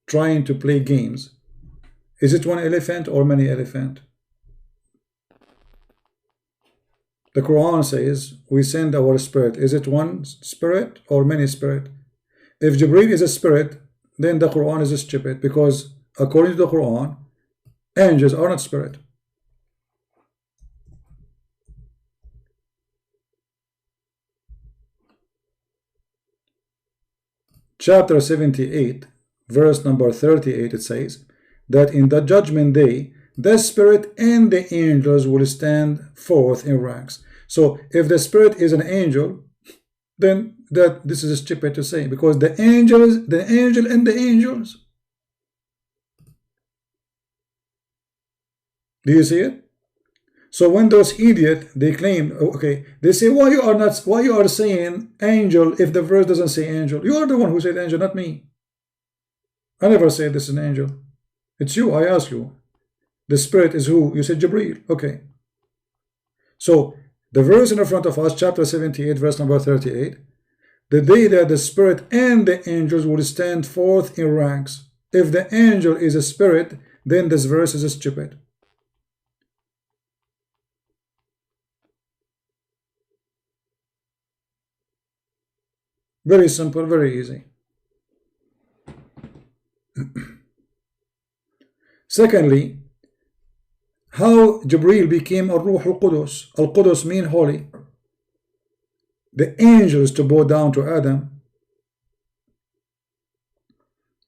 trying to play games, is it one elephant or many elephant? The Quran says we send our spirit. Is it one spirit or many spirit? If Jibreel is a spirit, then the Quran is stupid, because according to the Quran, angels are not spirit. Chapter 78, verse number 38, it says that in the judgment day, the spirit and the angels will stand forth in ranks. So if the spirit is an angel, then this is stupid to say, because the angel and the angels. Do you see it? So when those idiots, they claim, okay, they say, why you are saying angel if the verse doesn't say angel? You are the one who said angel, not me. I never said this is an angel. It's you. I ask you. The spirit is who? You said Jibreel. Okay. So the verse in front of us, chapter 78, verse number 38, the day that the spirit and the angels will stand forth in ranks. If the angel is a spirit, then this verse is stupid. Very simple, very easy. Secondly, how Jibreel became Ar-Ruh Al-Qudus. Al-Qudus mean holy. The angels to bow down to Adam.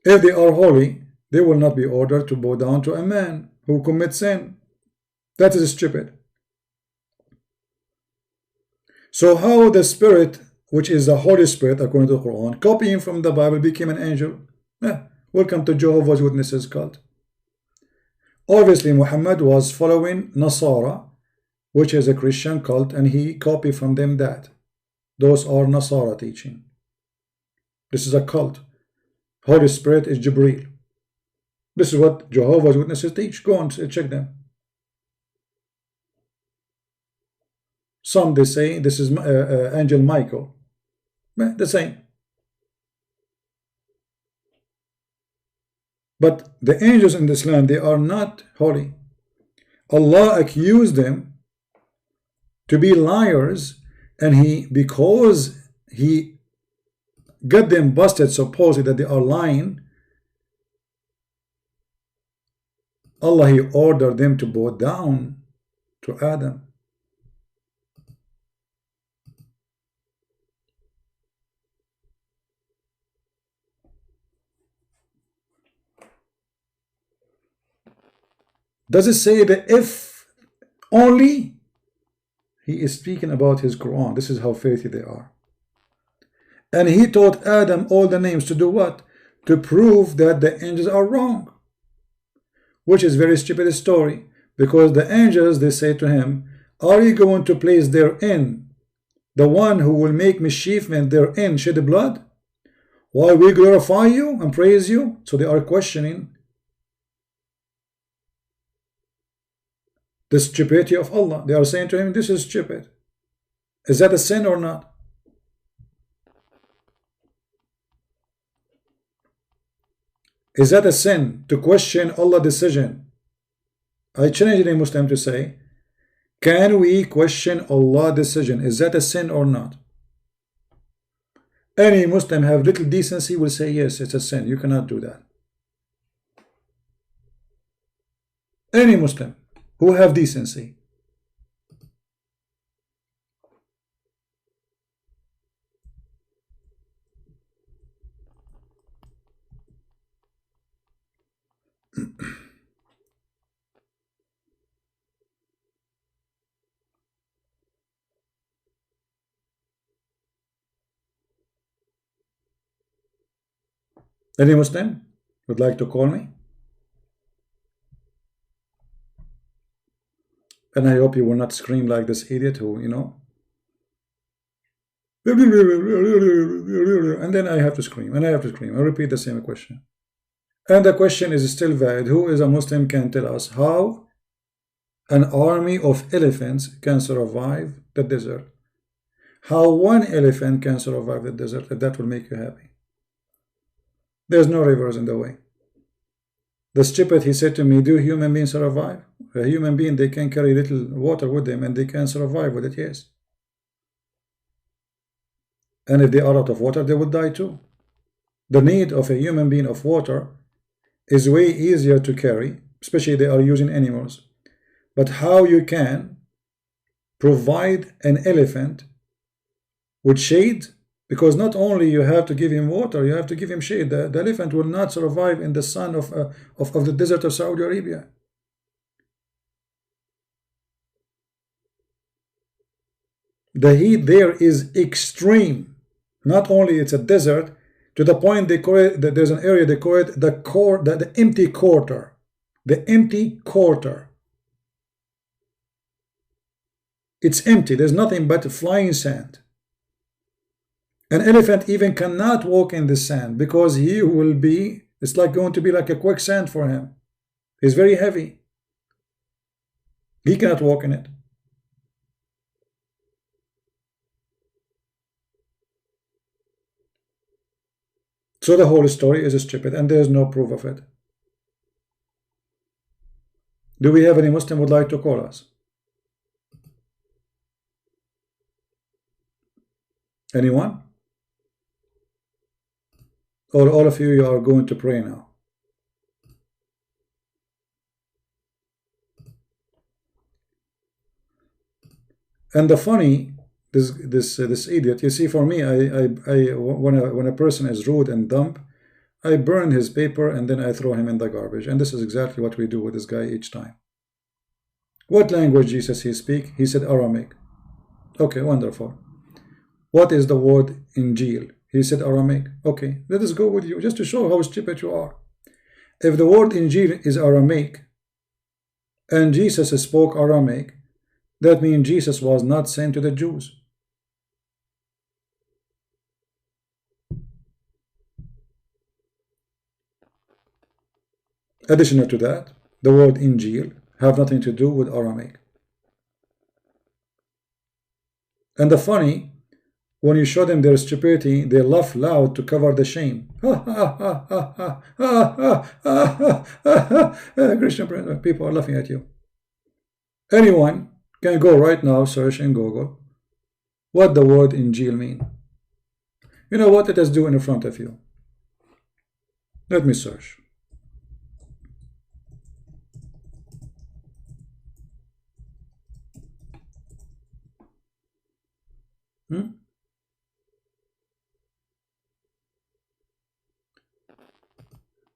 If they are holy, they will not be ordered to bow down to a man who commits sin. That is stupid. So how the spirit, which is the Holy Spirit according to the Quran, copying from the Bible, became an angel? Welcome to Jehovah's Witnesses cult. Obviously Muhammad was following Nasara, which is a Christian cult, and he copied from them that. Those are Nasara teaching. This is a cult. Holy Spirit is Jibreel. This is what Jehovah's Witnesses teach. Go and check them. Some they say this is Angel Michael. The same. But the angels in Islam, they are not holy. Allah accused them to be liars, and because he got them busted supposedly that they are lying, Allah, he ordered them to bow down to Adam. Does it say that if only? He is speaking about his Quran. This is how faithy they are. And he taught Adam all the names to do what? To prove that the angels are wrong. Which is very stupid story. Because the angels, they say to him, are you going to place therein the one who will make mischief and therein shed blood? While we glorify you and praise you? So they are questioning the stupidity of Allah. They are saying to him, this is stupid. Is that a sin or not? Is that a sin to question Allah's decision? I challenge any Muslim to say, can we question Allah's decision? Is that a sin or not? Any Muslim have little decency will say, yes, it's a sin. You cannot do that. Any Muslim who have decency. Any Muslim would like to call me? And I hope you will not scream like this idiot who, you know. And then I have to scream, and I have to scream. I repeat the same question. And the question is still valid. Who is a Muslim can tell us how an army of elephants can survive the desert? How one elephant can survive the desert, if that will make you happy. There's no rivers in the way. The stupid, he said to me, do human beings survive? A human being, they can carry little water with them and they can survive with it, yes. And if they are out of water, they will die too. The need of a human being of water is way easier to carry, especially they are using animals. But how you can provide an elephant with shade? Because not only you have to give him water, you have to give him shade. The elephant will not survive in the sun of the desert of Saudi Arabia. The heat there is extreme. Not only it's a desert, to the point they call it, that there's an area they call it the empty quarter. The empty quarter. It's empty. There's nothing but flying sand. An elephant even cannot walk in the sand because he will be, it's like going to be like a quicksand for him. It's very heavy. He cannot walk in it. So the whole story is stupid and there is no proof of it. Do we have any Muslim would like to call us? Anyone? Or all of you are going to pray now? And the funny, this idiot, you see, for me, when a person is rude and dumb, I burn his paper and then I throw him in the garbage. And this is exactly what we do with this guy each time. What language Jesus he speak? He said Aramaic. Okay, wonderful. What is the word Injil? He said Aramaic. Okay, let us go with you just to show how stupid you are. If the word Injil is Aramaic and Jesus spoke Aramaic, that means Jesus was not sent to the Jews. Additional to that, the word Injil have nothing to do with Aramaic. And the funny, when you show them their stupidity, they laugh loud to cover the shame. Christian people are laughing at you. Anyone can go right now, search in Google what the word Injil mean. You know what? Let us do in front of you. Let me search.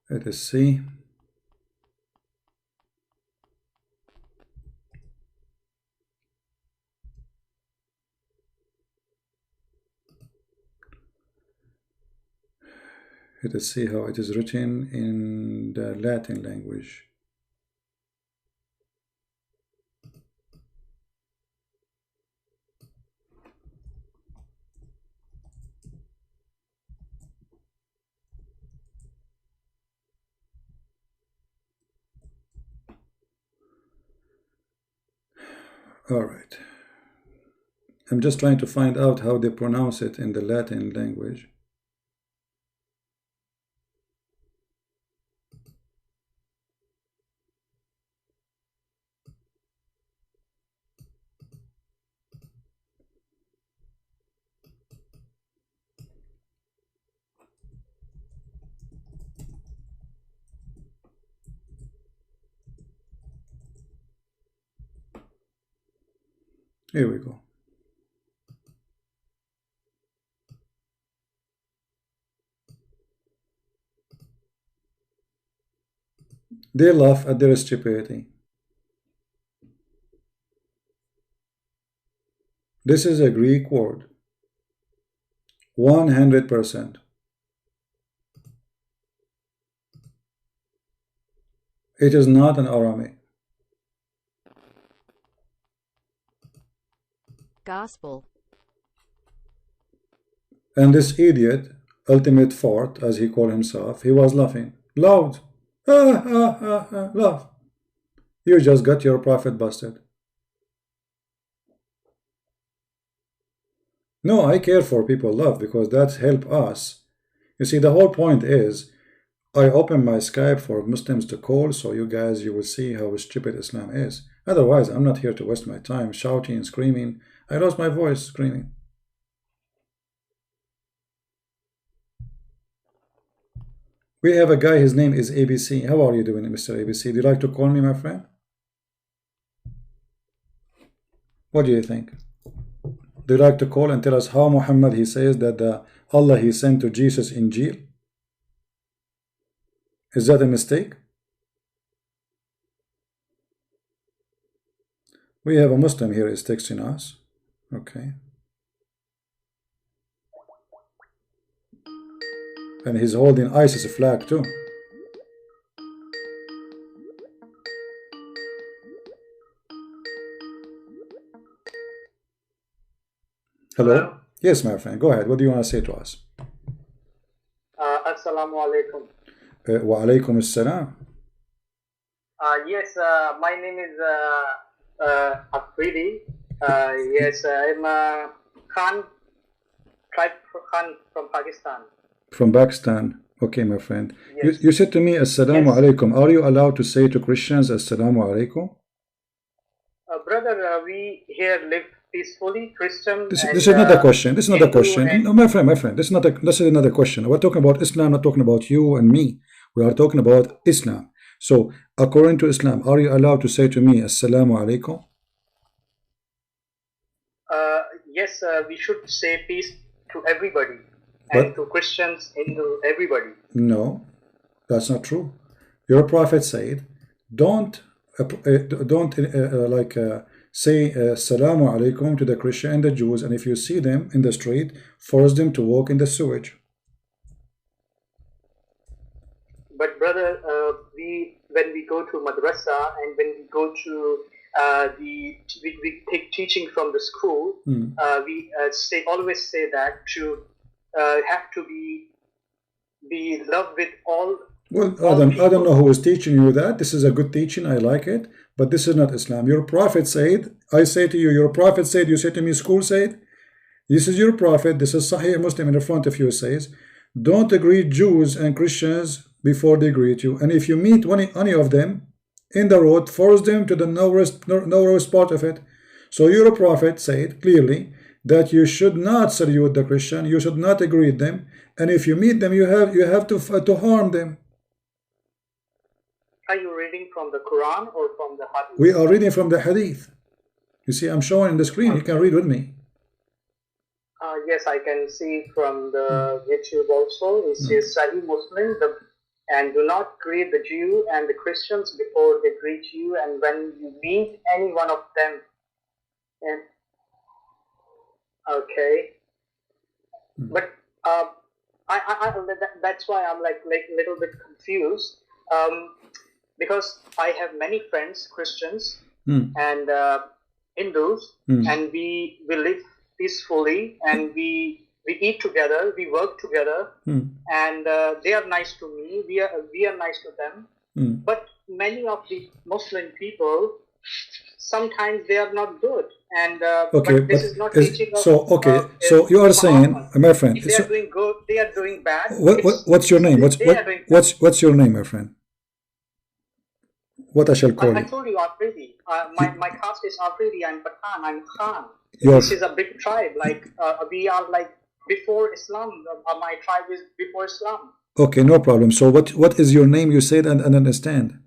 Let us see. Let us see how it is written in the Latin language. All right. I'm just trying to find out how they pronounce it in the Latin language. Here we go. They laugh at their stupidity. This is a Greek word. 100%. It is not an Aramaic. Gospel. And this idiot, ultimate fart, as he called himself, he was laughing. Loud. Laugh. You just got your prophet busted. No, I care for people laugh because that's help us. You see, the whole point is I open my Skype for Muslims to call, so you guys, you will see how stupid Islam is. Otherwise, I'm not here to waste my time shouting and screaming. I lost my voice screaming. We have a guy, his name is ABC. How are you doing, Mr. ABC? Do you like to call me, my friend? What do you think? Do you like to call and tell us how Muhammad, he says that the Allah he sent to Jesus in Injil? Is that a mistake? We have a Muslim here is texting us. Okay. And he's holding ISIS flag too. Hello? Yes, my friend. Go ahead. What do you want to say to us? Assalamu alaikum. Wa alaikum assalam. Yes, my name is Afridi. Yes, I'm Khan, tribe Khan from Pakistan. From Pakistan. Okay, my friend. Yes. You said to me, Assalamu Yes. alaikum. Are you allowed to say to Christians, Assalamu alaikum? Brother, we here live peacefully, Christian. This is another question. This is another Hindu question. and- No, my friend, this is another question. We're talking about Islam, not talking about you and me. We are talking about Islam. So, according to Islam, are you allowed to say to me, Assalamu alaikum? Yes, we should say peace to everybody, But- and to Christians, Hindu, everybody. No, that's not true. Your prophet said, don't say Assalamu alaikum to the Christian and the Jews, and if you see them in the street, force them to walk in the sewage. But brother, when we go to madrasa and when we go to we take teaching from the school, we always say that to have to be loved with all. Well, Adam, I don't know who is teaching you that. This is a good teaching. I like it. But this is not Islam. Your prophet said, I say to you, your prophet said, you say to me, school said, this is your prophet. This is Sahih Muslim in the front of you says, don't greet Jews and Christians before they greet you. And if you meet any of them in the road, force them to the lowest part of it. So your prophet said clearly that you should not salute the Christian, you should not greet them, and if you meet them, you have to harm them. Are you reading from the Quran or from the Hadith? We are reading from the Hadith. You see, I'm showing on the screen. You can read with me. Yes, I can see from the YouTube also. It says Sahih Muslim, and do not greet the Jew and the Christians before they greet you, and when you meet any one of them. And okay, but That's why I'm like little bit confused. Because I have many friends, Christians and Hindus, and we live peacefully, and we eat together, we work together, and they are nice to me. We are nice to them. But many of the Muslim people, sometimes they are not good, and okay, but this is not teaching us. So okay, so you are saying, my friend, if they are doing good, they are doing bad. What's your name? What's your name, my friend? What I shall call you? I told you Afridi. My caste is Afridi. I'm Pathan. I'm Khan. This is a big tribe. Like we are like before Islam. My tribe is before Islam. Okay, no problem. So what is your name? You said and understand.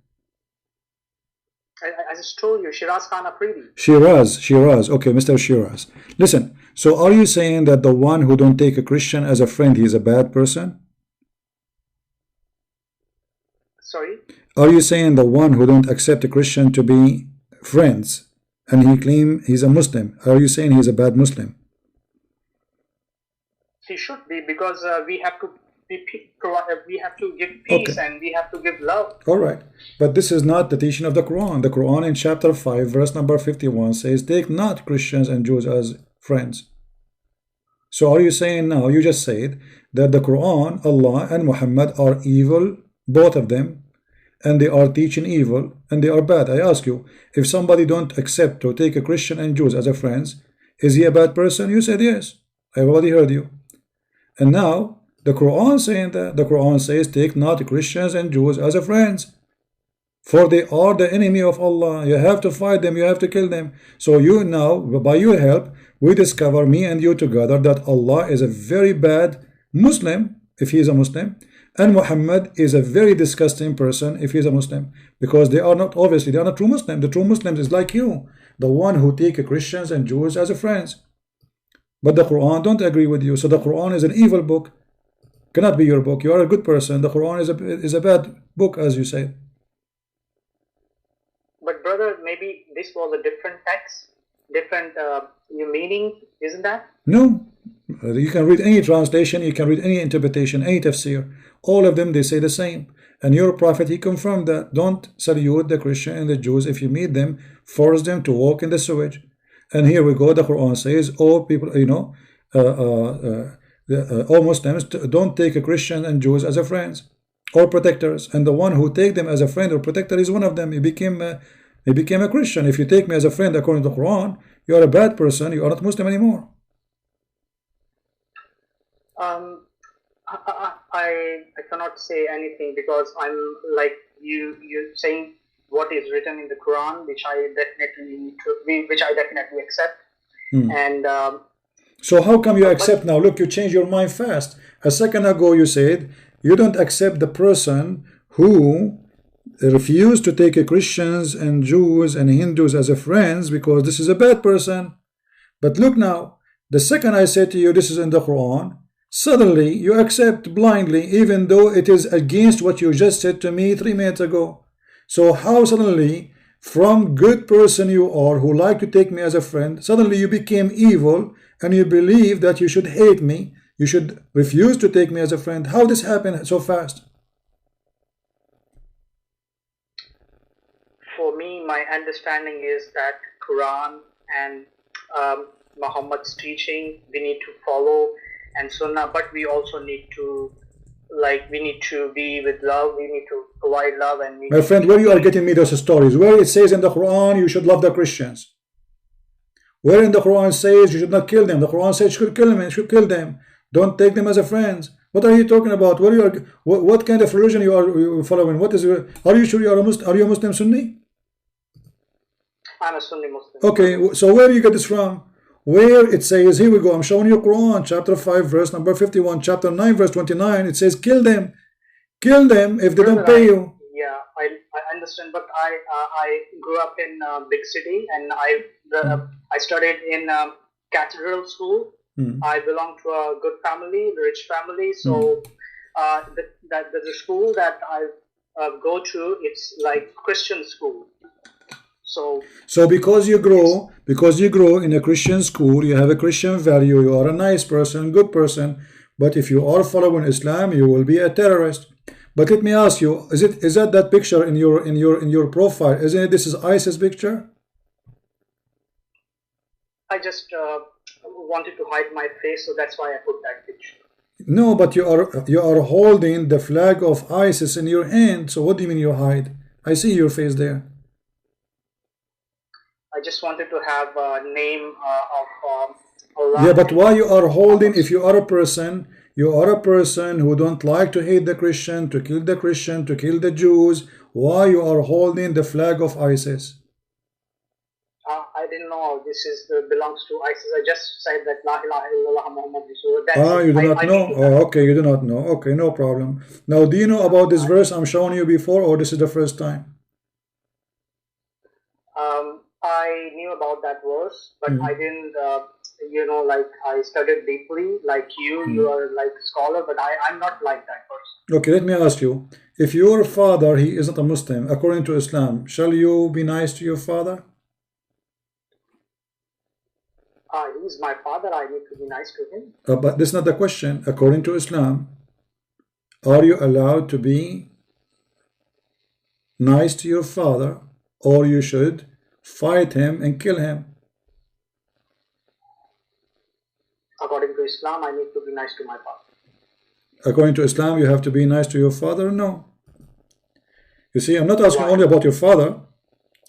I just told you, Shiraz Khan Afridi. Shiraz. Okay, Mr. Shiraz. Listen. So are you saying that the one who don't take a Christian as a friend, he is a bad person? Sorry? Are you saying the one who don't accept a Christian to be friends and he claim he's a Muslim, are you saying he's a bad Muslim? He should be, because we have to give peace, okay, and we have to give love. All right. But this is not the teaching of the Quran. The Quran in chapter 5 verse number 51 says, take not Christians and Jews as friends. So are you saying now, you just said that the Quran, Allah and Muhammad are evil, both of them, and they are teaching evil and they are bad. I ask you, if somebody don't accept to take a Christian and Jews as a friends, is he a bad person? You said yes. I already heard you. And now the Quran saying that, the Quran says, take not Christians and Jews as a friends, for they are the enemy of Allah. You have to fight them, you have to kill them. So you now, by your help, we discover, me and you together, that Allah is a very bad Muslim if he is a Muslim, and Muhammad is a very disgusting person if he is a Muslim, because they are not, obviously they are not true Muslims. The true Muslims is like you, the one who take Christians and Jews as a friends. But the Quran don't agree with you. So the Quran is an evil book, cannot be your book. You are a good person. The Quran is a bad book, as you say. But brother, maybe this was a different text, different meaning, isn't that? No. You can read any translation, you can read any interpretation, any tafsir. All of them, they say the same. And your prophet, he confirmed that. Don't salute the Christian and the Jews. If you meet them, force them to walk in the sewage. And here we go, the Quran says, oh people, you know, all Muslims don't take a Christian and Jews as a friends or protectors. And the one who take them as a friend or protector is one of them. He became a Christian. If you take me as a friend according to the Quran, you are a bad person. You are not Muslim anymore. I cannot say anything, because I'm like you saying what is written in the Quran, which I definitely accept. And so how come you accept now? Look, you changed your mind fast. A second ago you said you don't accept the person who refused to take Christians and Jews and Hindus as a friends because this is a bad person. But look now, the second I said to you this is in the Quran, suddenly you accept blindly, even though it is against what you just said to me 3 minutes ago. So how suddenly, from good person you are, who like to take me as a friend, suddenly you became evil and you believe that you should hate me, you should refuse to take me as a friend? How this happened so fast? For me, my understanding is that Quran and Muhammad's teaching we need to follow, and Sunnah, but we also need to, like, we need to be with love, we need to provide love. And my friend, where you are getting me those stories? Where it says in the Quran you should love the Christians? Where in the Quran says you should not kill them? The Quran says you should kill them, you should kill them. Don't take them as a friends. What are you talking about? Where you are? What kind of religion you are following? What is? Are you sure you are a Muslim? Are you a Muslim Sunni? I'm a Sunni Muslim. Okay, so where do you get this from? Where it says, here we go, I'm showing you Quran, chapter 5, verse number 51, chapter 9, verse 29, it says, kill them if they don't pay you. Yeah, I understand, but I grew up in a big city, and I studied in cathedral school. I belong to a good family, rich family, so the school that I go to, it's like Christian school. So because you grow in a Christian school, you have a Christian value, you are a nice person, good person, But if you are following Islam, you will be a terrorist. But let me ask you, is that picture in your profile? Isn't it? This is ISIS picture. I just wanted to hide my face, so that's why I put that picture. No, but you are holding the flag of ISIS in your hand. So what do you mean you hide? I see your face there. I just wanted to have a name of Allah. Yeah, but why you are holding? If you are a person, who don't like to hate the Christian, to kill the Jews. Why you are holding the flag of ISIS? I didn't know this belongs to ISIS. I just said that La ilaha illallah Muhammad Rasulullah. You do not know? Oh, okay, you do not know. Okay, no problem. Now, do you know about this verse I'm showing you before, or this is the first time? I knew about that verse, but I didn't, I studied deeply, like you are like a scholar, but I'm not like that person. Okay, let me ask you, if your father, he isn't a Muslim, according to Islam, shall you be nice to your father? He's my father, I need to be nice to him. But that's not the question. According to Islam, are you allowed to be nice to your father, or you should fight him and kill him? According to Islam, I need to be nice to my father. According to Islam, you have to be nice to your father? No. You see, I'm not asking only about your father.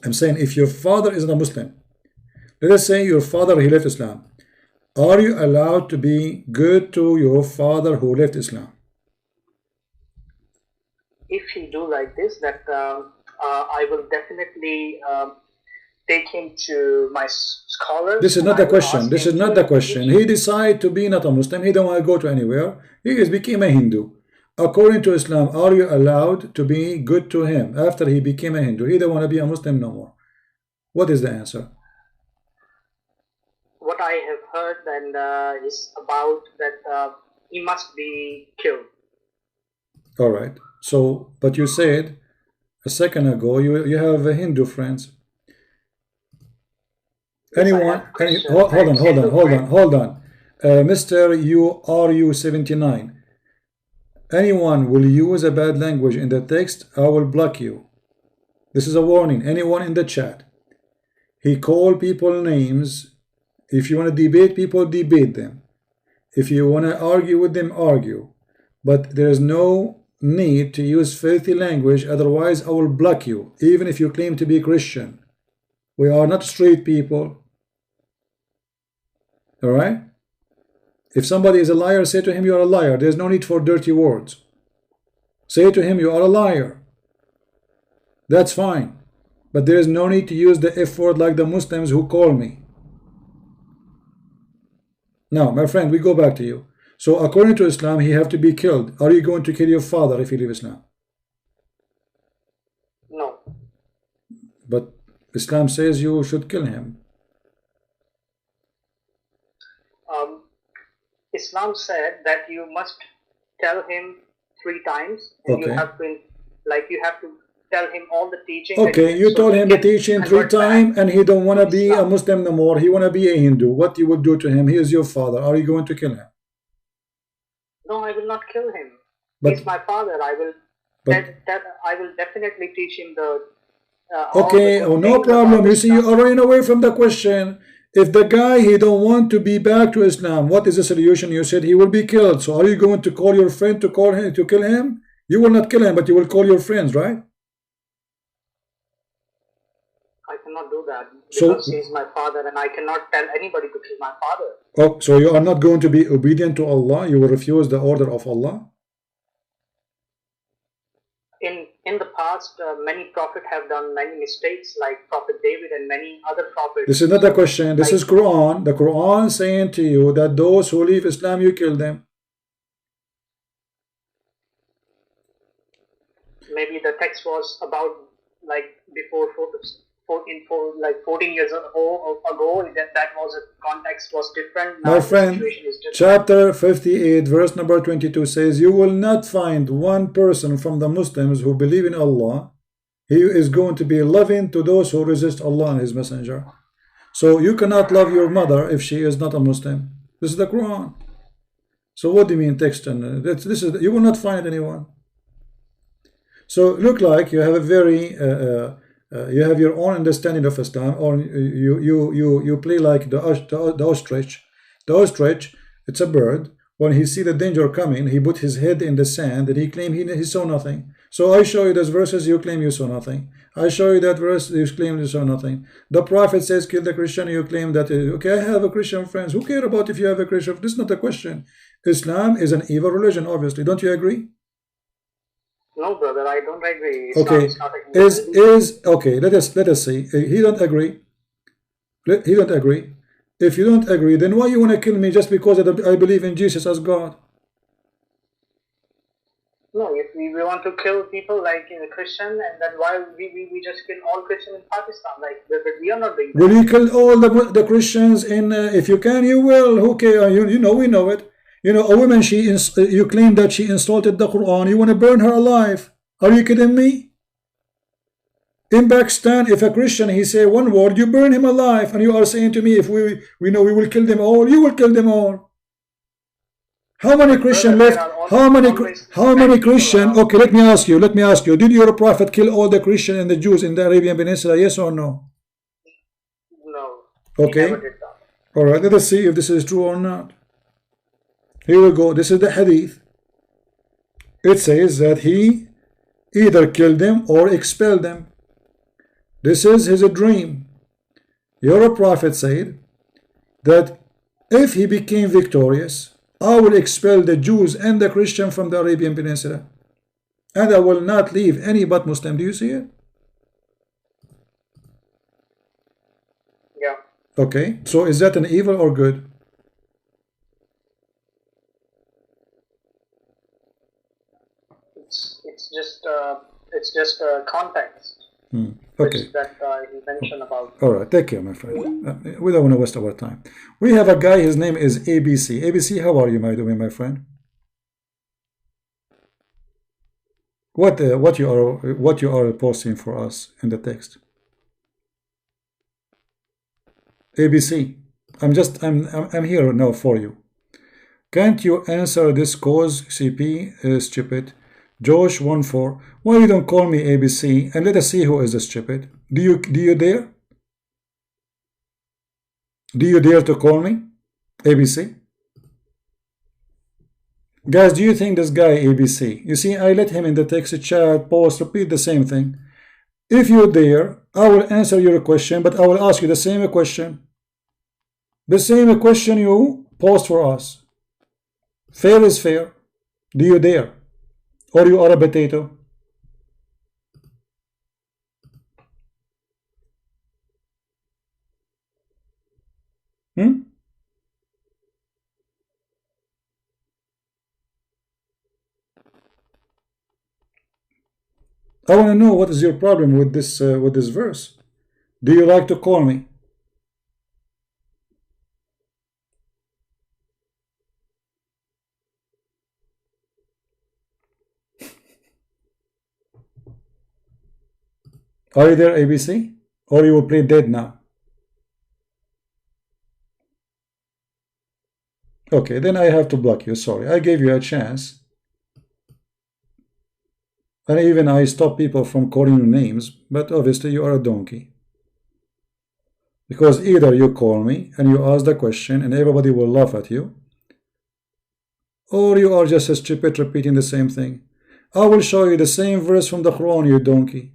I'm saying if your father isn't a Muslim, let us say your father, he left Islam. Are you allowed to be good to your father who left Islam? If he do like this, that I will definitely take him to my scholar. This is not the question. This is not the question. He decided to be not a Muslim. He don't want to go to anywhere. He became a Hindu. According to Islam, are you allowed to be good to him after he became a Hindu? He don't want to be a Muslim no more. What is the answer? What I have heard and is about that he must be killed. All right. So, but you said a second ago you have Hindu friends. Anyone? Hold on. Mr. URU79. Anyone will use a bad language in the text, I will block you. This is a warning. Anyone in the chat. He called people names. If you want to debate people, debate them. If you want to argue with them, argue. But there is no need to use filthy language, otherwise I will block you, even if you claim to be Christian. We are not street people. Alright? If somebody is a liar, say to him you are a liar. There is no need for dirty words. Say to him you are a liar. That's fine. But there is no need to use the F word like the Muslims who call me. Now, my friend, we go back to you. So, according to Islam, he have to be killed. Are you going to kill your father if you leave Islam? No. But Islam says you should kill him. Islam said that you must tell him 3 times, and you have to tell him all the teaching. Okay, you told him the teaching 3 times, and he don't want to be a Muslim no more. He want to be a Hindu. What you will do to him? He is your father. Are you going to kill him? No, I will not kill him. He's my father. I will definitely teach him the. Okay, no problem. You see, you are running away from the question. If the guy he don't want to be back to Islam, what is the solution? You said he will be killed. So are you going to call your friend to kill him? You will not kill him, but you will call your friends, right? I cannot do that because he's my father, and I cannot tell anybody to kill my father. Oh, so you are not going to be obedient to Allah? You will refuse the order of Allah? In the past, many prophets have done many mistakes, like Prophet David and many other prophets. This is not the question. This is Quran. The Quran saying to you that those who leave Islam, you kill them. Maybe the text was about like before 14 years ago. That was a context was different. Now my friend, chapter 58 verse number 22 says, you will not find one person from the Muslims who believe in Allah. He is going to be loving to those who resist Allah and His Messenger. So you cannot love your mother if she is not a Muslim. This is the Quran. So what do you mean text? And this is, you will not find anyone. So look like you have a very you have your own understanding of Islam, or you play like the ostrich. The ostrich, it's a bird. When he see the danger coming, he put his head in the sand and he claim he saw nothing. So I show you those verses, you claim you saw nothing. I show you that verse, you claim you saw nothing. The Prophet says kill the Christian, you claim that okay, I have a Christian friends. Who care about if you have a Christian? This is not a question. Islam is an evil religion, obviously. Don't you agree? No, brother, I don't agree. Okay, okay. Let us see. He don't agree. He don't agree. If you don't agree, then why you want to kill me just because I believe in Jesus as God? No, if we want to kill people like in a Christian, and then why we just kill all Christians in Pakistan? Like, but we are not doing that. Will you kill all the Christians in? If you can, you will. Who care? You know, we know it. You know, a woman, you claim that she insulted the Qur'an. You want to burn her alive? Are you kidding me? In Pakistan, if a Christian, he say one word, you burn him alive. And you are saying to me, if we know we will kill them all, you will kill them all. How many Christian left? How many Christian? Okay, let me ask you. Did your Prophet kill all the Christian and the Jews in the Arabian Peninsula? Yes or no? No. Okay. All right. Let us see if this is true or not. Here we go. This is the hadith. It says that he either killed them or expelled them. This is his dream. Your Prophet said that if he became victorious, I will expel the Jews and the Christian from the Arabian Peninsula, and I will not leave any but Muslim. Do you see it? Yeah. Okay. So is that an evil or good? It's just context. Okay. That he mentioned about. All right. Take care, my friend. We don't want to waste our time. We have a guy. His name is ABC. ABC, how are you, my friend? What you are posting for us in the text? ABC. I'm here now for you. Can't you answer this cause? CP is stupid. Josh 14. Why you don't call me ABC and let us see who is the stupid? Do you dare? Do you dare to call me ABC? Guys, do you think this guy ABC? You see, I let him in the text chat, post, repeat the same thing. If you dare, I will answer your question, but I will ask you the same question. The same question you post for us. Fair is fair. Do you dare? Or you are a potato? I want to know what is your problem with this verse. Do you like to call me? Are you there, ABC? Or you will play dead now? Okay, then I have to block you. Sorry, I gave you a chance. And even I stop people from calling you names, but obviously you are a donkey. Because either you call me and you ask the question and everybody will laugh at you, or you are just a stupid repeating the same thing. I will show you the same verse from the Qur'an, you donkey.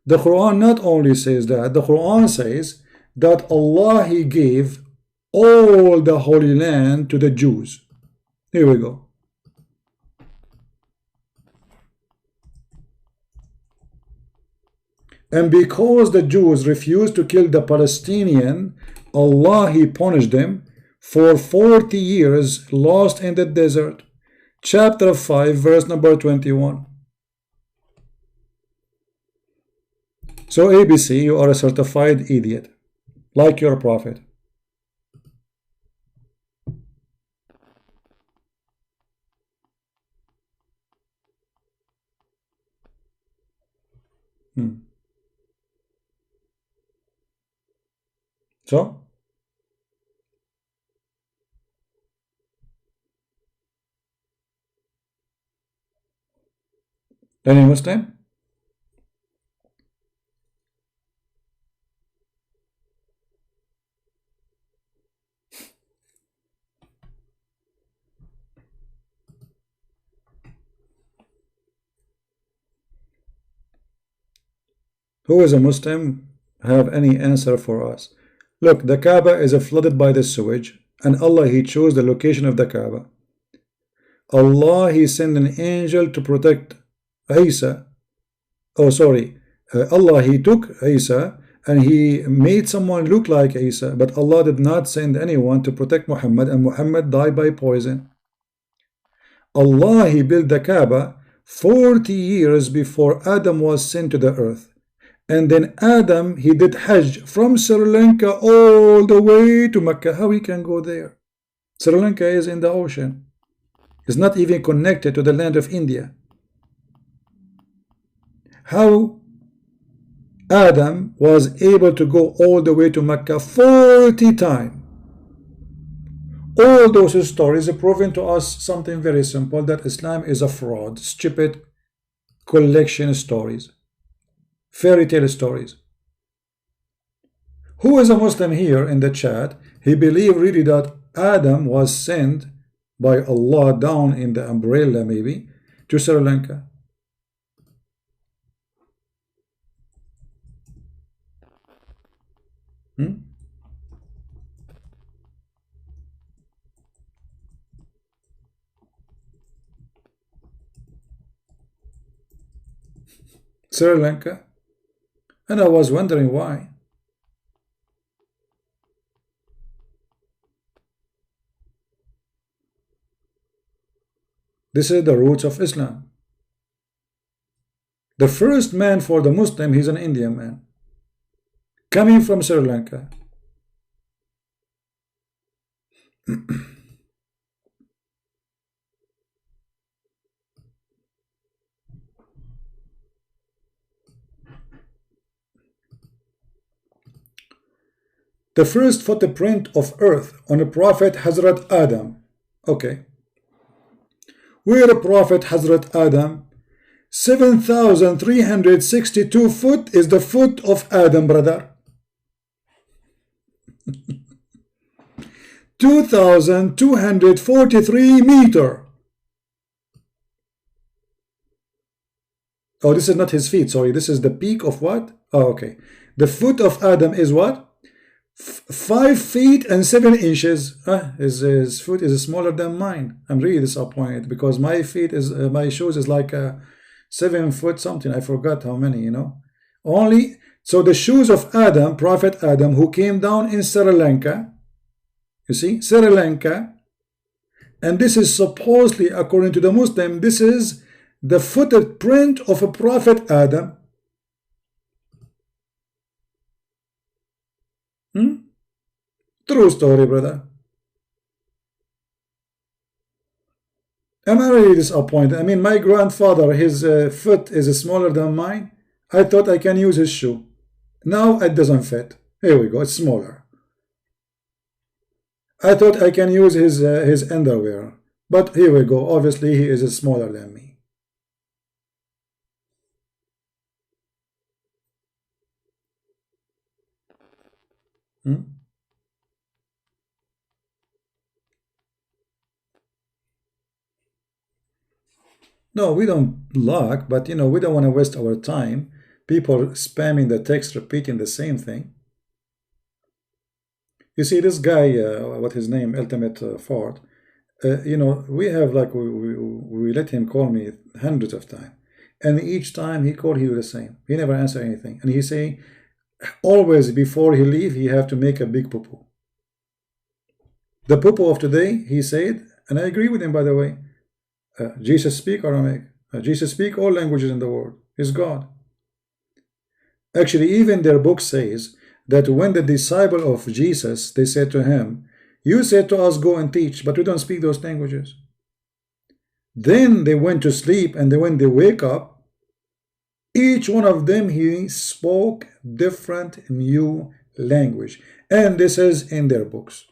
The Qur'an not only says that, the Qur'an says that Allah, He gave all the Holy Land to the Jews. Here we go. And because the Jews refused to kill the Palestinian, Allah, He punished them for 40 years lost in the desert. Chapter 5, verse number 21. So ABC, you are a certified idiot, like your prophet. So Any Muslim? Who is a Muslim? Have any answer for us? Look, the Kaaba is flooded by the sewage, and Allah, He chose the location of the Kaaba. Allah, He sent an angel to protect Isa. Oh, sorry. Allah, He took Isa and He made someone look like Isa, but Allah did not send anyone to protect Muhammad, and Muhammad died by poison. Allah, He built the Kaaba 40 years before Adam was sent to the earth. And then Adam, he did Hajj from Sri Lanka all the way to Mecca. How he can go there? Sri Lanka is in the ocean. It's not even connected to the land of India. How Adam was able to go all the way to Mecca 40 times? All those stories are proving to us something very simple, that Islam is a fraud, stupid collection of stories. Fairy tale stories. Who is a Muslim here in the chat? He believed really that Adam was sent by Allah down in the umbrella maybe to Sri Lanka. Sri Lanka? And I was wondering why. This is the roots of Islam. The first man for the Muslim, he's an Indian man, coming from Sri Lanka. The first footprint of earth on a prophet Hazrat Adam. Okay. Where a prophet Hazrat Adam, 7,362 foot is the foot of Adam, brother. 2,243 meter. Oh, this is not his feet, sorry. This is the peak of what? Oh, okay. The foot of Adam is what? 5 feet and 7 inches. His foot is smaller than mine. I'm really disappointed because my feet is my shoes is like 7 foot something. I forgot how many, you know. Only so the shoes of Adam, Prophet Adam, who came down in Sri Lanka. You see, Sri Lanka, and this is supposedly, according to the Muslim, this is the footprint of a Prophet Adam. True story, brother. Am I really disappointed? I mean, my grandfather, his foot is smaller than mine. I thought I can use his shoe. Now it doesn't fit. Here we go, it's smaller. I thought I can use his underwear. But here we go, obviously he is smaller than me. No, we don't lack, but you know, we don't want to waste our time. People spamming the text, repeating the same thing. You see, this guy, what his name, Ultimate Ford, you know, we have like, we let him call me hundreds of times. And each time he called, he do the same. He never answer anything. And he say, always before he leave, he have to make a big poo-poo. The poo-poo of today, he said, and I agree with him, by the way, Jesus speak Aramaic. Jesus speak all languages in the world. He's God. Actually, even their book says that when the disciple of Jesus, they said to him, you said to us, go and teach, but we don't speak those languages. Then they went to sleep, and when they wake up, each one of them, he spoke different new language. And this is in their books.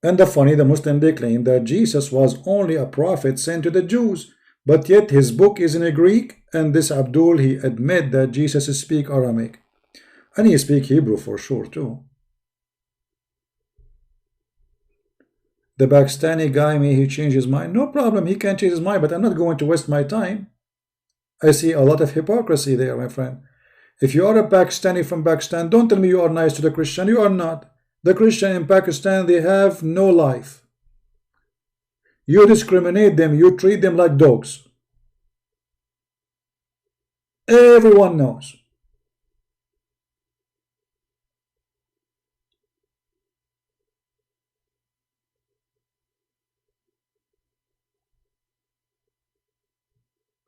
And the funny, the Muslim, they claim that Jesus was only a prophet sent to the Jews, but yet his book is in a Greek, and this Abdul, he admit that Jesus speak Aramaic. And he speak Hebrew for sure too. The Pakistani guy, may he change his mind? No problem, he can change his mind, but I'm not going to waste my time. I see a lot of hypocrisy there, my friend. If you are a Pakistani from Pakistan, don't tell me you are nice to the Christian. You are not. The Christian in Pakistan, they have no life. You discriminate them, you treat them like dogs. Everyone knows.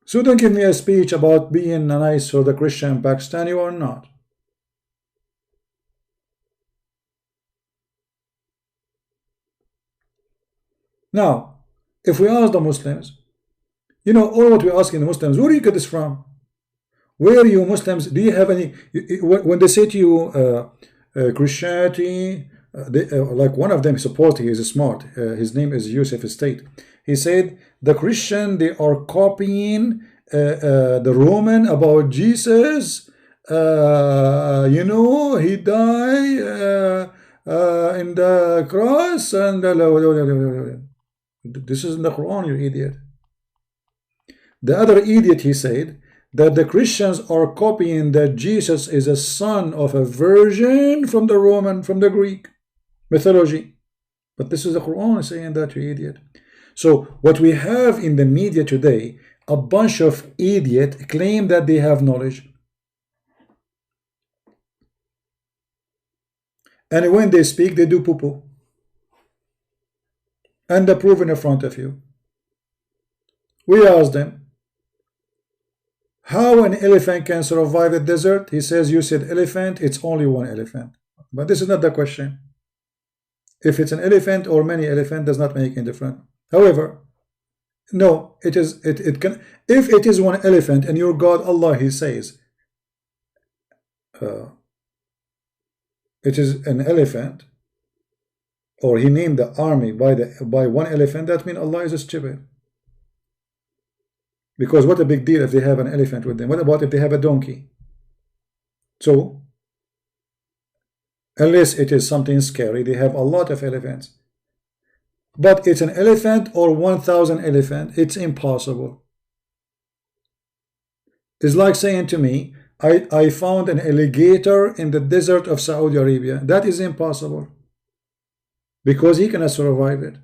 So don't give me a speech about being nice for the Christian in Pakistan. You are not. Now, if we ask the Muslims, you know, all what we're asking the Muslims, where do you get this from? Where are you Muslims? Do you have any, when they say to you Christianity, like one of them, supposedly he is smart, his name is Yusuf Estate. He said the Christian, they are copying the Roman about Jesus. You know, he died in the cross, and this is in the Quran, you idiot. The other idiot, he said that the Christians are copying that Jesus is a son of a virgin from the Roman, from the Greek mythology. But this is the Quran saying that, you idiot. So what we have in the media today, a bunch of idiots claim that they have knowledge. And when they speak, they do poo-poo. And they prove in front of you. We asked them, how an elephant can survive the desert? He says, you said elephant, it's only one elephant. But this is not the question. If it's an elephant or many elephants, does not make any difference. However, no, it can, if it is one elephant and your God Allah, he says, it is an elephant, or he named the army by one elephant, that means Allah is stupid. Because what a big deal if they have an elephant with them. What about if they have a donkey? So, unless it is something scary, they have a lot of elephants. But it's an elephant or 1,000 elephant, it's impossible. It's like saying to me, I found an alligator in the desert of Saudi Arabia. That is impossible. Because he cannot survive it.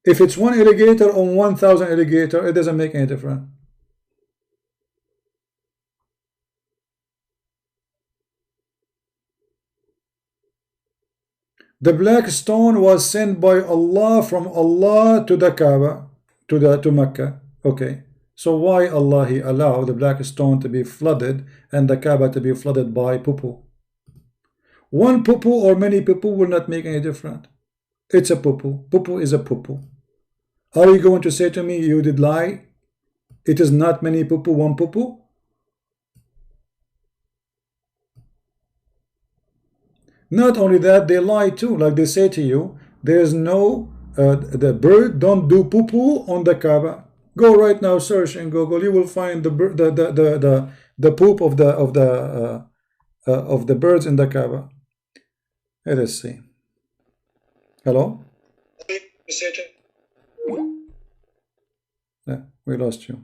If it's one alligator or 1,000 alligator, it doesn't make any difference. The black stone was sent by Allah from Allah to the Kaaba, to Mecca. Okay, so why Allah he allowed the black stone to be flooded and the Kaaba to be flooded by poo-poo? One poo-poo or many poo-poo will not make any difference. It's a poo-poo. Poo-poo is a poo-poo. Are you going to say to me you did lie? It is not many poo-poo, one poo-poo? Not only that, they lie too. Like they say to you, there's no, the bird don't do poo-poo on the Kaaba. Go right now, search in Google. You will find the poop of the birds in the Kaaba. Let us see. Hello? Yeah, we lost you.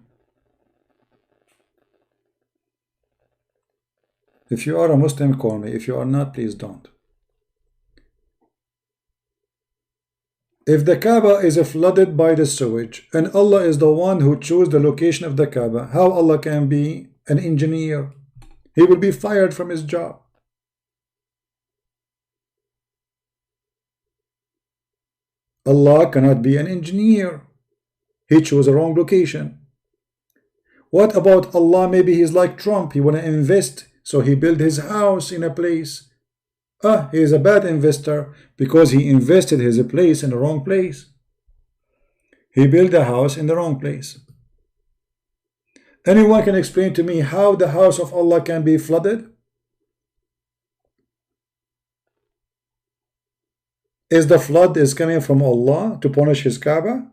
If you are a Muslim, call me. If you are not, please don't. If the Kaaba is flooded by the sewage and Allah is the one who chose the location of the Kaaba, how Allah can be an engineer? He will be fired from his job. Allah cannot be an engineer. He chose a wrong location. What about Allah? Maybe he's like Trump. He want to invest, so he built his house in a place. He is a bad investor because he invested his place in the wrong place. He built a house in the wrong place. Anyone can explain to me how the house of Allah can be flooded? Is the flood is coming from Allah to punish his Kaaba?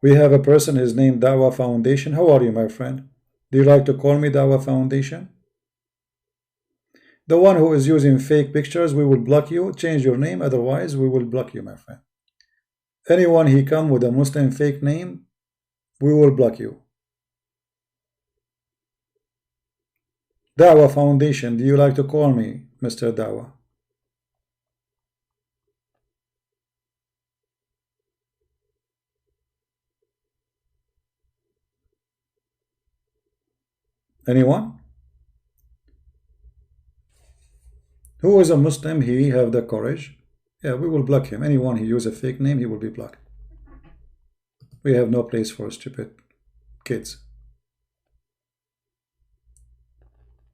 We have a person, his name Dawah Foundation. How are you, my friend? Do you like to call me Dawah Foundation? The one who is using fake pictures, we will block you. Change your name, otherwise we will block you, my friend. Anyone he come with a Muslim fake name, we will block you. Dawah Foundation, do you like to call me Mr. Dawah? Anyone? Who is a Muslim? He have the courage. Yeah, we will block him. Anyone who use a fake name, he will be blocked. We have no place for stupid kids.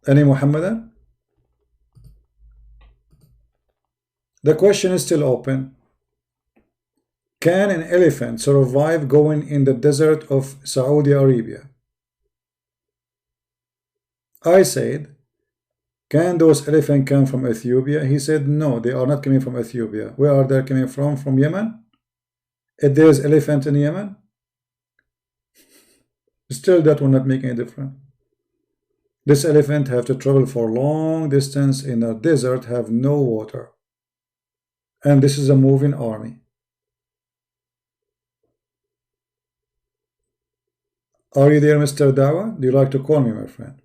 Any Muhammadan? The question is still open. Can an elephant survive going in the desert of Saudi Arabia? I said, can those elephants come from Ethiopia? He said, no, they are not coming from Ethiopia. Where are they coming from? From Yemen? If there is elephant in Yemen? Still, that will not make any difference. This elephant have to travel for long distance in a desert, have no water. And this is a moving army. Are you there, Mr. Dawah? Do you like to call me, my friend?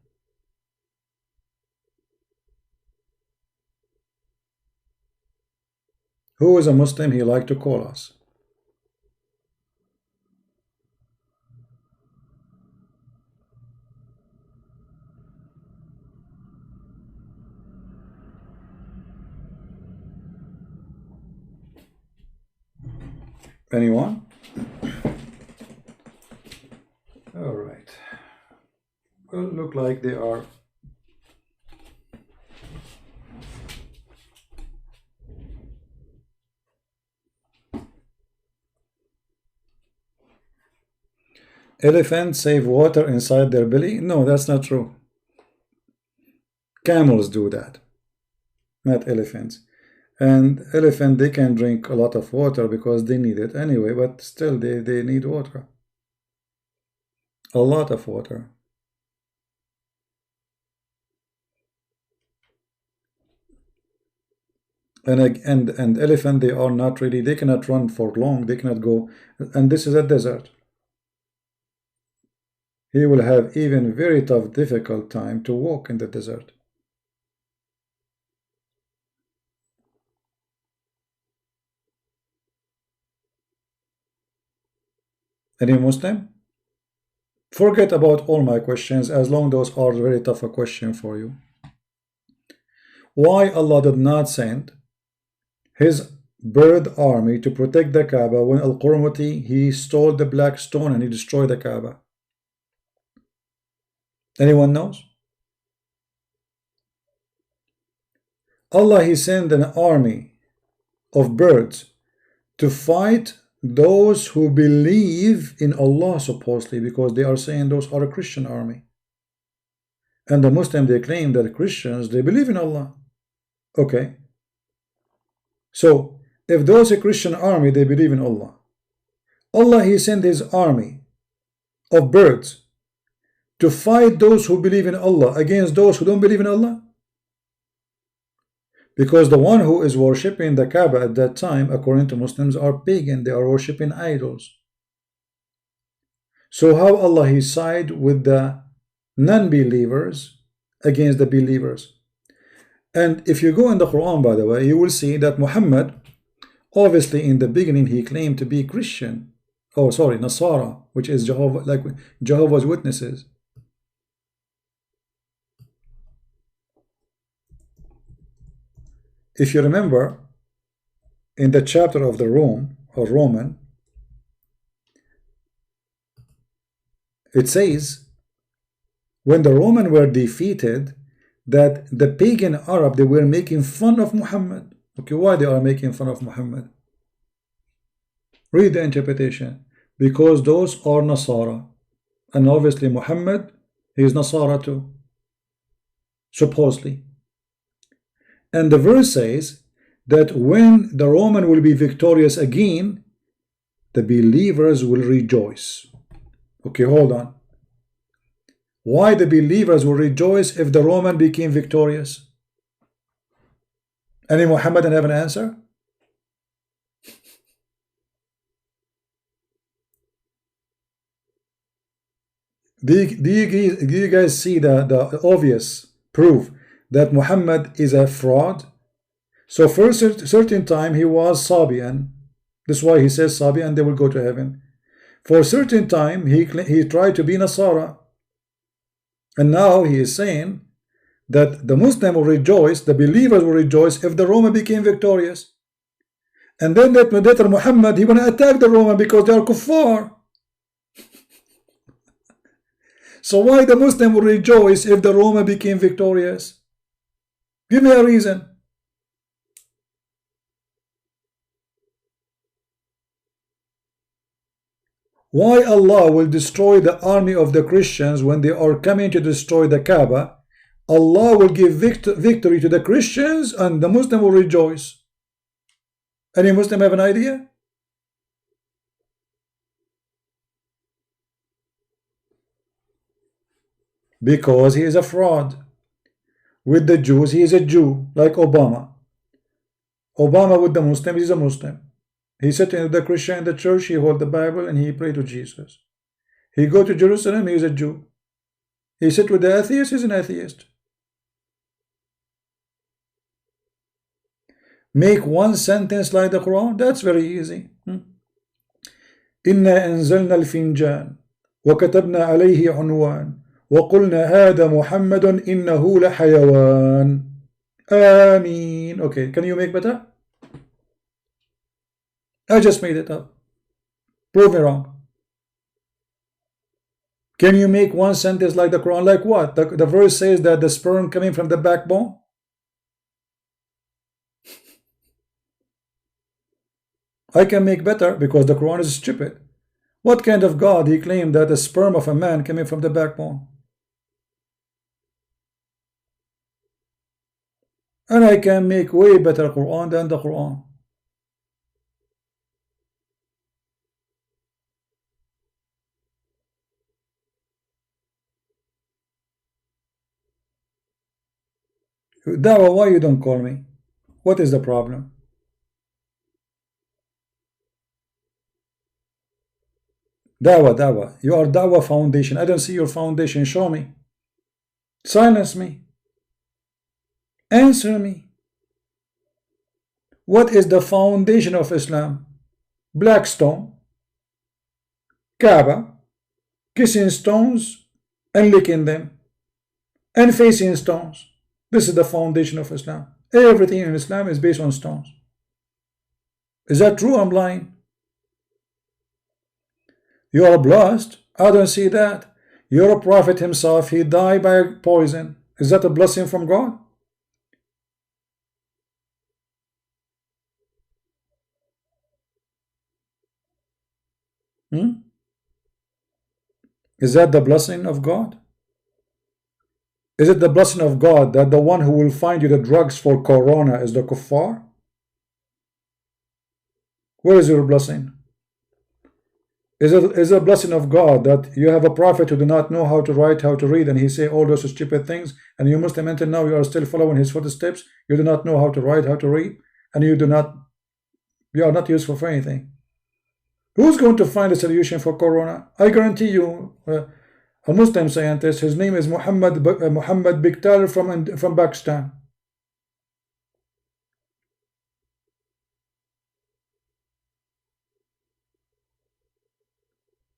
Who is a Muslim he like to call us? Anyone? All right. Well, look like they are. Elephants save water inside their belly? No, that's not true. Camels do that, not elephants. And elephant, they can drink a lot of water because they need it anyway, but still they need water. A lot of water. And elephant, they are not really, they cannot run for long, they cannot go, and this is a desert. He will have even very tough, difficult time to walk in the desert. Any Muslim? Forget about all my questions, as long those are very tough a question for you. Why Allah did not send his bird army to protect the Kaaba when Al-Qurmuti, he stole the black stone and he destroyed the Kaaba? Anyone knows? Allah, he sent an army of birds to fight those who believe in Allah, supposedly, because they are saying those are a Christian army. And the Muslims, they claim that Christians, they believe in Allah. Okay. So, if those a Christian army, they believe in Allah. Allah, he sent his army of birds to fight those who believe in Allah against those who don't believe in Allah. Because the one who is worshipping the Kaaba at that time, according to Muslims, are pagan. They are worshipping idols. So how Allah he side with the non-believers against the believers? And if you go in the Quran, by the way, you will see that Muhammad, obviously in the beginning, he claimed to be Christian. Oh, sorry, Nasara, which is Jehovah's Witnesses. If you remember, in the chapter of the Roman, it says, when the Romans were defeated, that the pagan Arab, they were making fun of Muhammad. Okay, why they are making fun of Muhammad? Read the interpretation. because those are Nasara. And obviously Muhammad, he is Nasara too, supposedly. And the verse says that when the Roman will be victorious again, the believers will rejoice. Okay, hold on. Why the believers will rejoice if the Roman became victorious? Any Muhammadan have an answer? Do you guys see the obvious proof that Muhammad is a fraud? So for a certain time he was Sabian. That's why he says Sabian, they will go to heaven. For a certain time he tried to be Nasara. And now he is saying that the Muslim will rejoice, the believers will rejoice if the Roman became victorious. And then that Muhammad, he will attack the Roman because they are kuffar. So why the Muslim will rejoice if the Roman became victorious? Give me a reason. Why Allah will destroy the army of the Christians when they are coming to destroy the Kaaba? Allah will give victory to the Christians and the Muslim will rejoice. Any Muslim have an idea? Because he is a fraud. With the Jews, he is a Jew, like Obama. Obama with the Muslims, he is a Muslim. He sat in the Christian in the church, he hold the Bible and he pray to Jesus. He go to Jerusalem, he is a Jew. He sit with the atheist, he is an atheist. Make one sentence like the Quran, that's very easy. إنا أنزلنا الفنجان وكتبنا عليه عنوان وقلنا هذا محمد إنه لحيوان آمين. Okay, can you make better? I just made it up. Prove me wrong. Can you make one sentence like the Quran? Like what? The verse says that the sperm coming from the backbone. I can make better because the Quran is stupid. What kind of God he claimed that the sperm of a man coming from the backbone? And I can make way better Quran than the Quran. Dawa, why you don't call me? What is the problem? Dawa, you are Dawa Foundation. I don't see your foundation. Show me. Silence me. Answer me. What is the foundation of Islam? Black stone, Kaaba, kissing stones and licking them, and facing stones. This is the foundation of Islam. Everything in Islam is based on stones. Is that true? I'm lying. You are blessed. I don't see that. Your prophet himself, he died by poison. Is that a blessing from God? Is that the blessing of God? Is it the blessing of God that the one who will find you the drugs for corona is the kuffar? Where is your blessing? Is it a blessing of God that you have a prophet who do not know how to write, how to read, and he say all those stupid things, and you Muslim until now you are still following his footsteps? You do not know how to write, how to read, and you are not useful for anything. Who's going to find a solution for corona? I guarantee you, a Muslim scientist, his name is Muhammad Biktar from Pakistan.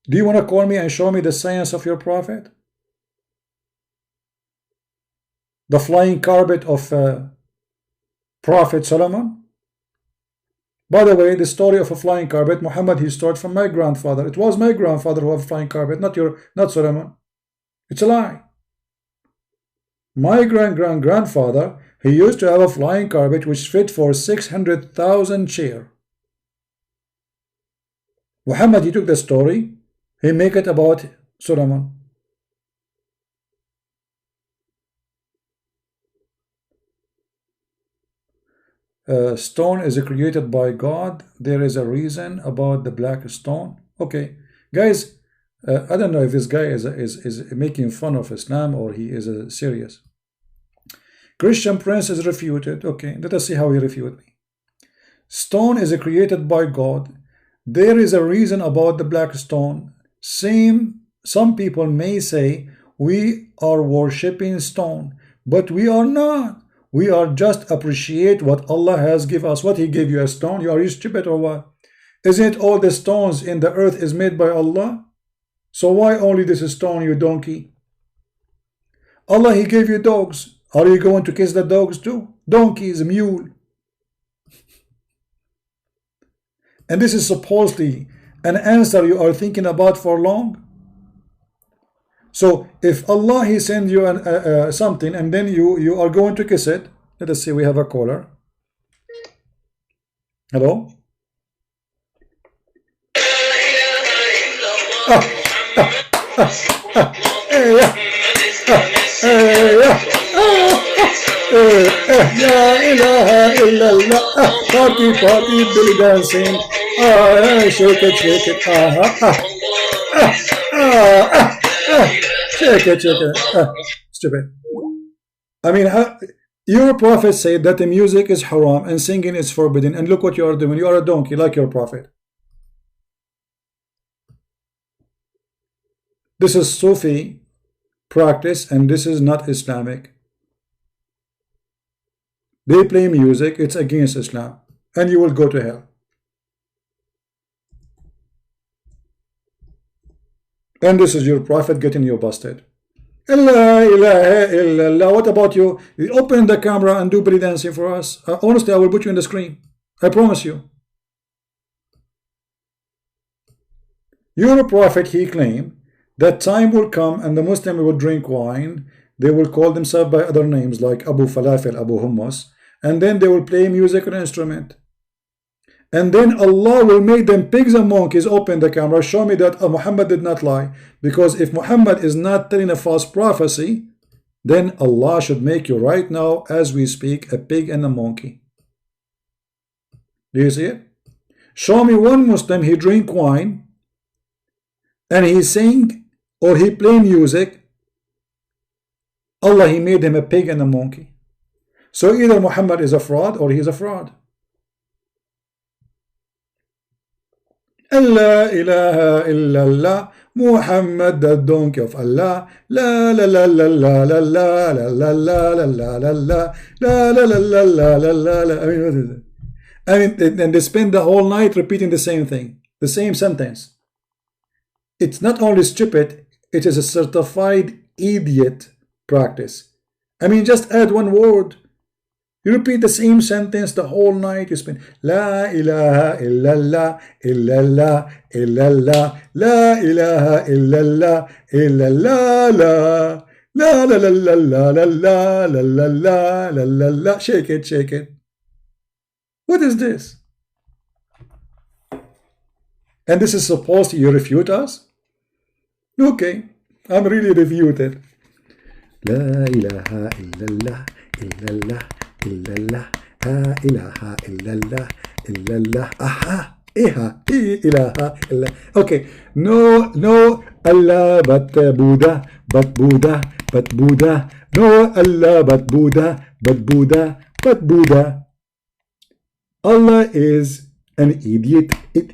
Do you want to call me and show me the science of your prophet? The flying carpet of Prophet Solomon? By the way, the story of a flying carpet, Muhammad, he started from my grandfather. It was my grandfather who had a flying carpet, not Solomon. It's a lie. My grandfather, he used to have a flying carpet which fit for 600,000 chairs. Muhammad, he took the story, he make it about Solomon. Stone is created by God. There is a reason about the black stone. Okay, guys, I don't know if this guy is making fun of Islam or he is serious. Christian Prince is refuted. Okay, let us see how he refuted me. Stone is created by God. There is a reason about the black stone. Some people may say we are worshipping stone, but we are not. We are just appreciate what Allah has given us. What He gave you, a stone? Are you stupid or what? Isn't all the stones in the earth is made by Allah? So why only this stone, you donkey? Allah, He gave you dogs. Are you going to kiss the dogs too? Donkeys, mule. And this is supposedly an answer you are thinking about for long. So if Allah, He sends you something and then you are going to kiss it. Let us see, we have a caller. Hello? La ilaha illallah. Party, belly dancing. Shake it. Shake it. Stupid. I mean, your prophet said that the music is haram and singing is forbidden, and look what you are doing. You are a donkey like your prophet. This is Sufi practice and this is not Islamic. They play music, it's against Islam, and you will go to hell. And this is your prophet getting you busted. La ilaha illallah. What about you? You open the camera and do belly dancing for us. Honestly, I will put you in the screen. I promise you. Your prophet, he claimed that time will come and the Muslim will drink wine. They will call themselves by other names like Abu Falafel, Abu Hummus, and then they will play music or instrument. And then Allah will make them pigs and monkeys. Open the camera, show me that Muhammad did not lie. Because if Muhammad is not telling a false prophecy, then Allah should make you right now, as we speak, a pig and a monkey. Do you see it? Show me one Muslim, he drink wine, and he sing, or he play music. Allah, he made him a pig and a monkey. So either Muhammad is a fraud, or he is a fraud. La ilaha illallah, Muhammad the donkey of Allah. La la la la la la la la la la la la la la la la la la. I mean, what is it? I mean, and they spend the whole night repeating the same thing, the same sentence. It's not only stupid, it is a certified idiot practice. I mean, just add one word. You repeat the same sentence the whole night. You spend La ilaha illallah, illallah, illallah, La ilaha illallah, illallah, la la la la la la la la la la la la la. Shake it, shake it. What is this? And this is supposed to, you refute us? Okay, I'm really refuted. La ilaha illallah, illallah, illallah, la ilaha illallah, illallah, aha, iha, ilaha illallah. Okay, no Allah but Buddha, but Buddha, but Buddha. No Allah but Buddha, but Buddha, but Buddha. Allah is an idiot, an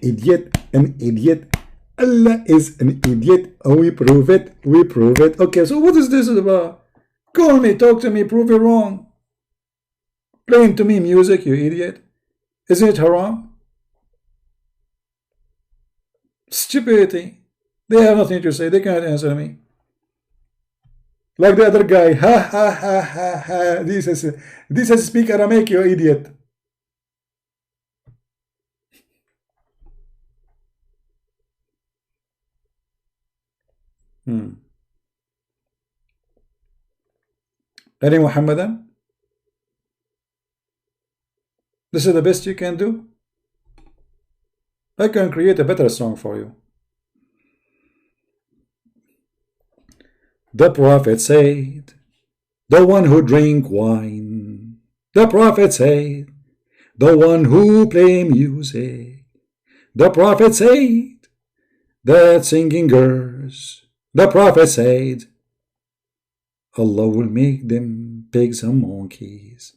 idiot. Allah is an idiot. Oh, we prove it. Okay, so what is this about? Call me, talk to me, prove it wrong. Playing to me music, you idiot. Isn't it haram? Stupidity. They have nothing to say. They cannot answer me. Like the other guy. Ha ha ha ha ha. This is speak Aramaic, you idiot. Any Muhammadan? This is the best you can do? I can create a better song for you. The Prophet said, the one who drink wine. The Prophet said, the one who play music. The Prophet said, that singing girls. The Prophet said, Allah will make them pigs and monkeys.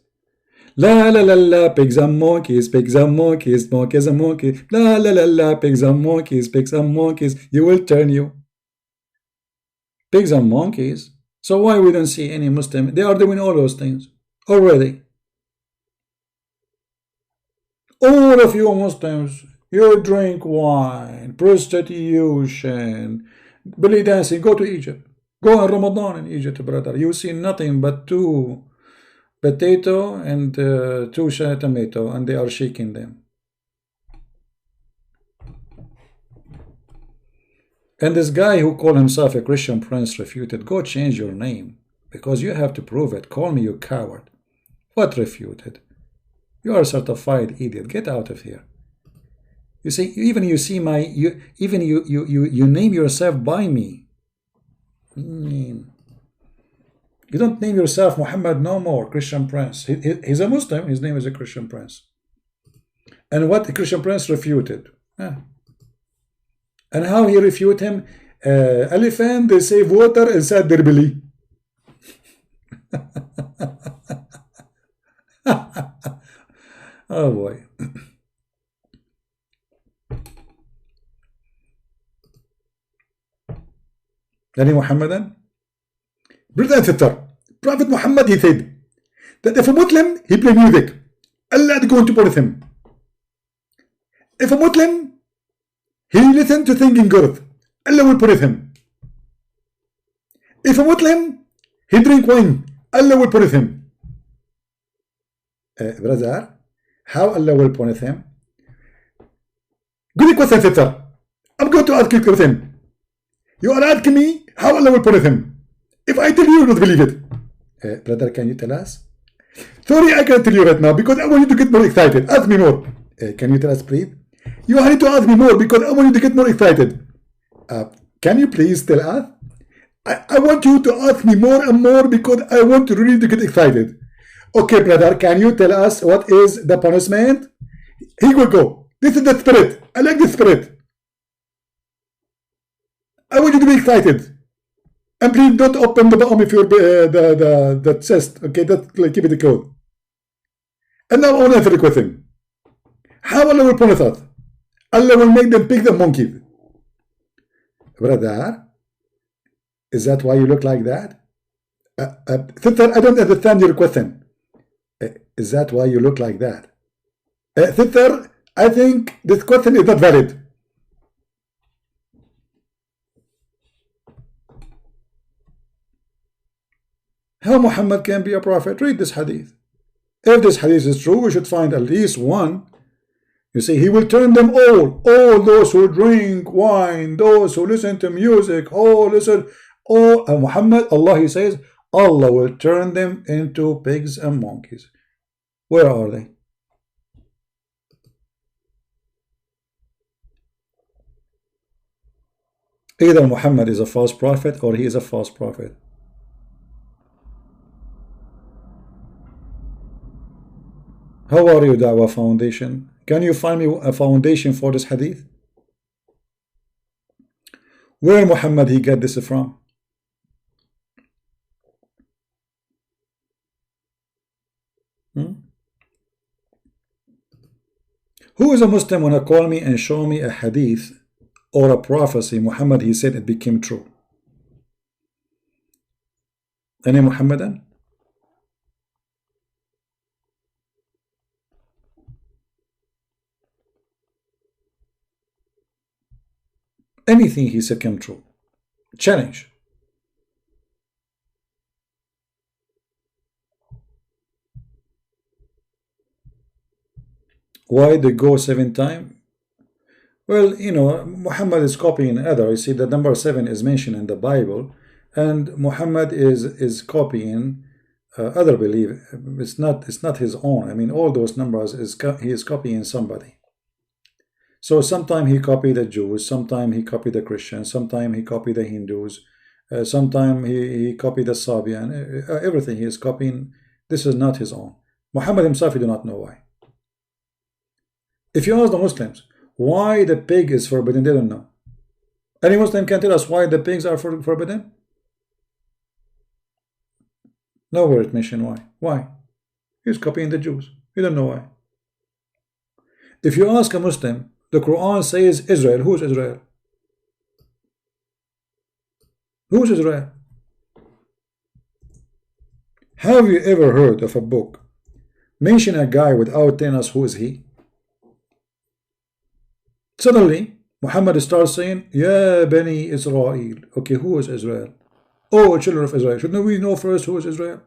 La la la la, pigs and monkeys, monkeys and monkeys. La la la la, pigs and monkeys, you will turn you. Pigs and monkeys. So why we don't see any Muslim? They are doing all those things already. All of you Muslims, you drink wine, prostitution, belly dancing. Go to Egypt. Go on Ramadan in Egypt, brother. You see nothing but 2 potato and 2 tomato, and they are shaking them. And this guy who called himself a Christian prince refuted. Go change your name, because you have to prove it. Call me, you coward. What refuted? You are a certified idiot. Get out of here. You see, even you see my, you name yourself by me. You don't name yourself Muhammad no more, Christian prince. He's a Muslim. His name is a Christian prince. And what the Christian prince refuted? And how he refute him? Elephant, they save water inside their belly. Oh boy. Any Muhammadan? Brother and sister, Prophet Muhammad, he said that if a Muslim, he play music, Allah is going to punish him. If a Muslim, he listen to singing girls, Allah will punish him. If a Muslim, he drink wine, Allah will punish him. Brother, how Allah will punish him? Good question, sister. I'm going to ask you a question. You are asking me how Allah will punish him. If I tell you, you will not believe it. Brother, can you tell us? Sorry, I can't tell you right now because I want you to get more excited. Ask me more. Can you tell us, please? You need to ask me more because I want you to get more excited. Can you please tell us? I want you to ask me more and more because I want you really to get excited. Okay, brother, can you tell us what is the punishment? Here we go. This is the spirit. I like the spirit. I want you to be excited. And please don't open the bottom of your the chest. Okay, keep it closed. And now I want to answer the question. How Allah will punish us? Allah will make them pigs and monkeys. Brother, is that why you look like that? Sister, I don't understand your question. Is that why you look like that? Sister, I think this question is not valid. How Muhammad can be a prophet? Read this hadith. If this hadith is true, we should find at least one. You see, he will turn them all those who drink wine, those who listen to music, Muhammad, Allah, he says, Allah will turn them into pigs and monkeys. Where are they? Either Muhammad is a false prophet or he is a false prophet. How are you, Dawah Foundation? Can you find me a foundation for this hadith? Where Muhammad he get this from? Who is a Muslim when I call me and show me a hadith or a prophecy Muhammad he said it became true? Any Muhammadan? Anything he said came true. Challenge. Why they go 7 times? Well, you know, Muhammad is copying other. You see, the number 7 is mentioned in the Bible, and Muhammad is copying other belief. It's not his own. I mean, all those numbers he is copying somebody. So sometime he copied the Jews, sometime he copied the Christians, sometime he copied the Hindus, sometime he copied the Sabian, everything he is copying. This is not his own. Muhammad himself, he do not know why. If you ask the Muslims why the pig is forbidden, they don't know. Any Muslim can tell us why the pigs are forbidden? Nowhere it mentioned why. Why? He's copying the Jews. You don't know why. If you ask a Muslim, the Quran says Israel. Who is Israel? Who is Israel? Have you ever heard of a book mention a guy without telling us who is he? Suddenly, Muhammad starts saying, Ya Bani Israel. Okay, who is Israel? Oh, children of Israel. Shouldn't we know first who is Israel?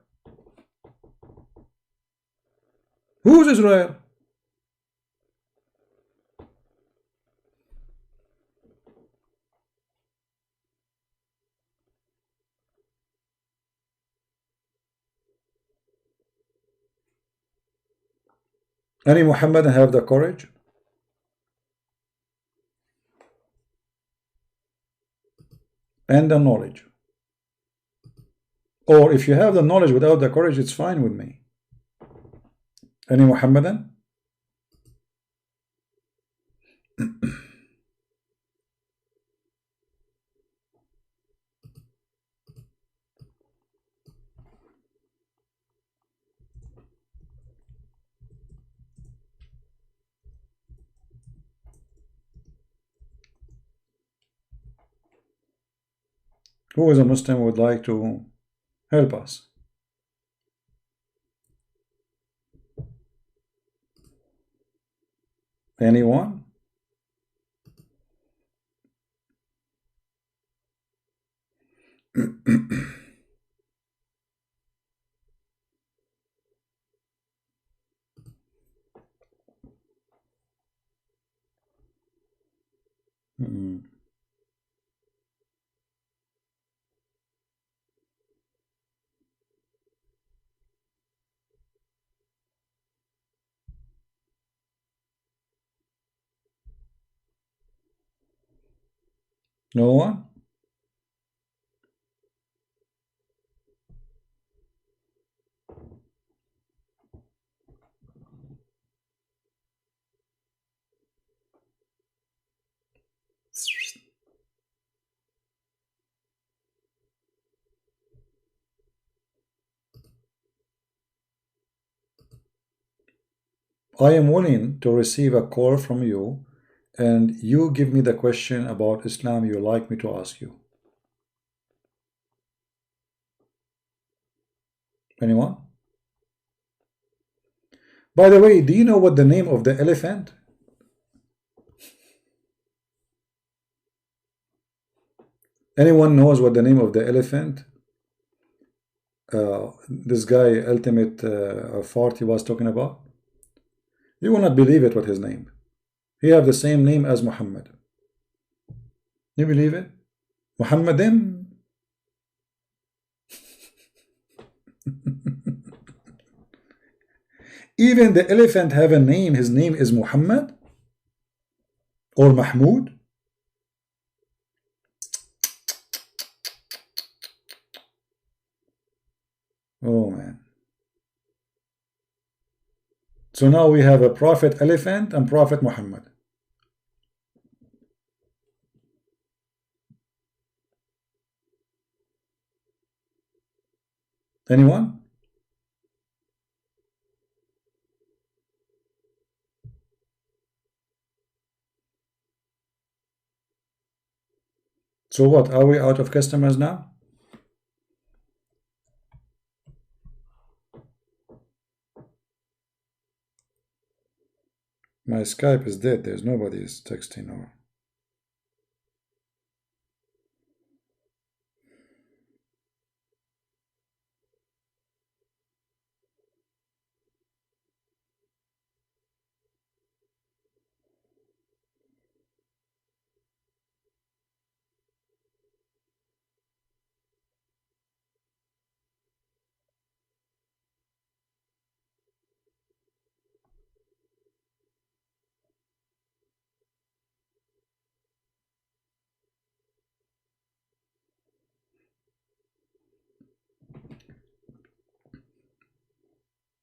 Who is Israel? Any Muhammadan have the courage? And the knowledge. Or if you have the knowledge without the courage, it's fine with me. Any Muhammadan? Who is a Muslim would like to help us? Anyone? No one? I am willing to receive a call from you and you give me the question about Islam you like me to ask you. Anyone? By the way, do you know what the name of the elephant? Anyone knows what the name of the elephant? This guy, Ultimate 40, was talking about? You will not believe it, what his name. He have the same name as Muhammad. You believe it? Muhammadin? Even the elephant have a name. His name is Muhammad or Mahmud. Oh man. So now we have a Prophet Elephant and Prophet Muhammad. Anyone? So what? Are we out of customers now? My Skype is dead. There's nobody is texting or.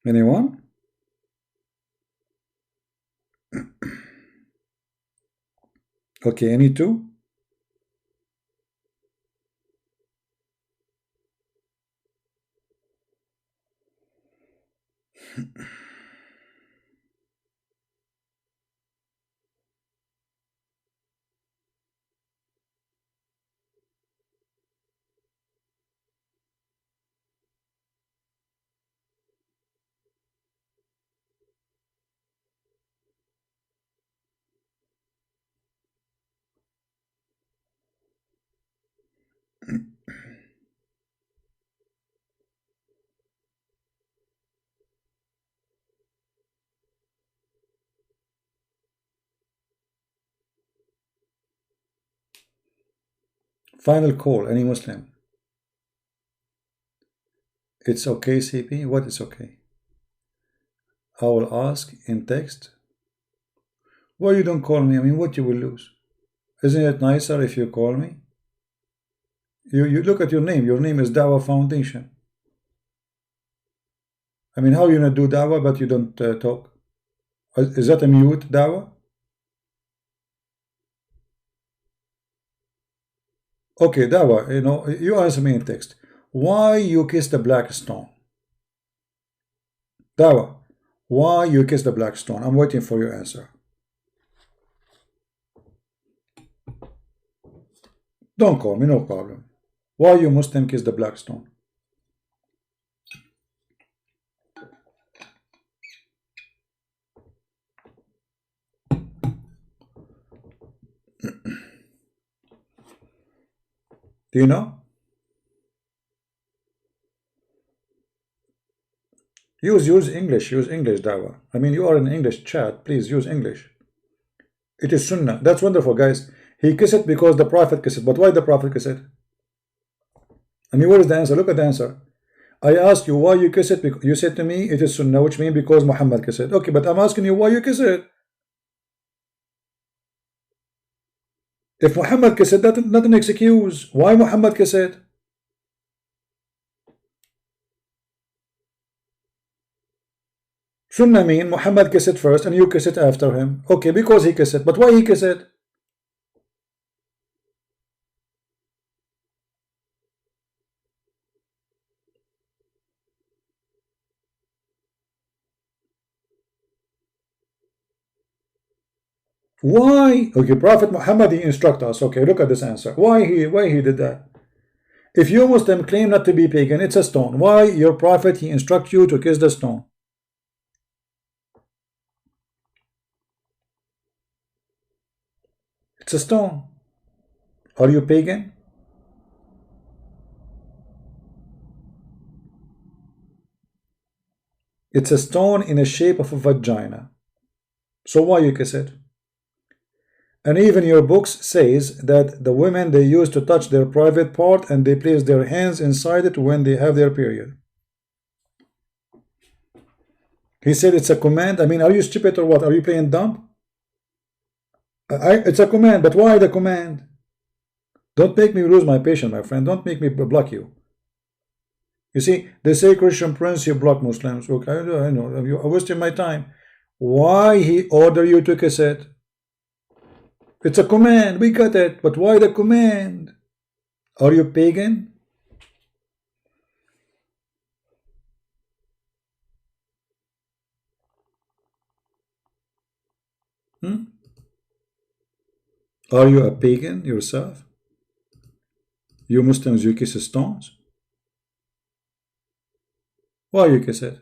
Anyone? Okay, any two? Final call, any Muslim? It's okay, CP? What is okay? I will ask in text. Why you don't call me? I mean, what you will lose? Isn't it nicer if you call me? You look at your name. Your name is Dawah Foundation. I mean, how you not do Dawah but you don't talk? Is that a mute Dawah? Okay, Dawah, you know, you answer me in text. Why you kiss the black stone? Dawah, why you kiss the black stone? I'm waiting for your answer. Don't call me, no problem. Why you Muslim kiss the black stone? Do you know? Use English, Dawah. I mean, you are in English chat, please use English. It is Sunnah. That's wonderful, guys. He kissed it because the Prophet kissed it. But why the Prophet kissed it? I mean, what is the answer? Look at the answer. I asked you why you kiss it. You said to me, it is Sunnah, which means because Muhammad kissed it. Okay, but I'm asking you why you kiss it. If Muhammad kissed it, that's not an excuse. Why Muhammad kissed it? Sunnah mean Muhammad kissed it first and you kiss it after him. Okay, because he kissed it. But why he kissed it? Why? Okay, Prophet Muhammad, he instruct us. Okay, look at this answer. Why he did that? If you Muslim claim not to be pagan, it's a stone. Why your Prophet, he instruct you to kiss the stone? It's a stone. Are you pagan? It's a stone in the shape of a vagina. So why you kiss it? And even your books says that the women, they used to touch their private part and they place their hands inside it when they have their period. He said it's a command. I mean, are you stupid or what? Are you playing dumb? It's a command, but why the command? Don't make me lose my patience, my friend. Don't make me block you. You see, they say Christian Prince, you block Muslims. Okay, I know. You're wasting my time. Why he order you to kiss it? It's a command. We got it. But why the command? Are you pagan? Are you a pagan yourself? You Muslims, you kiss stones? Why you kiss it?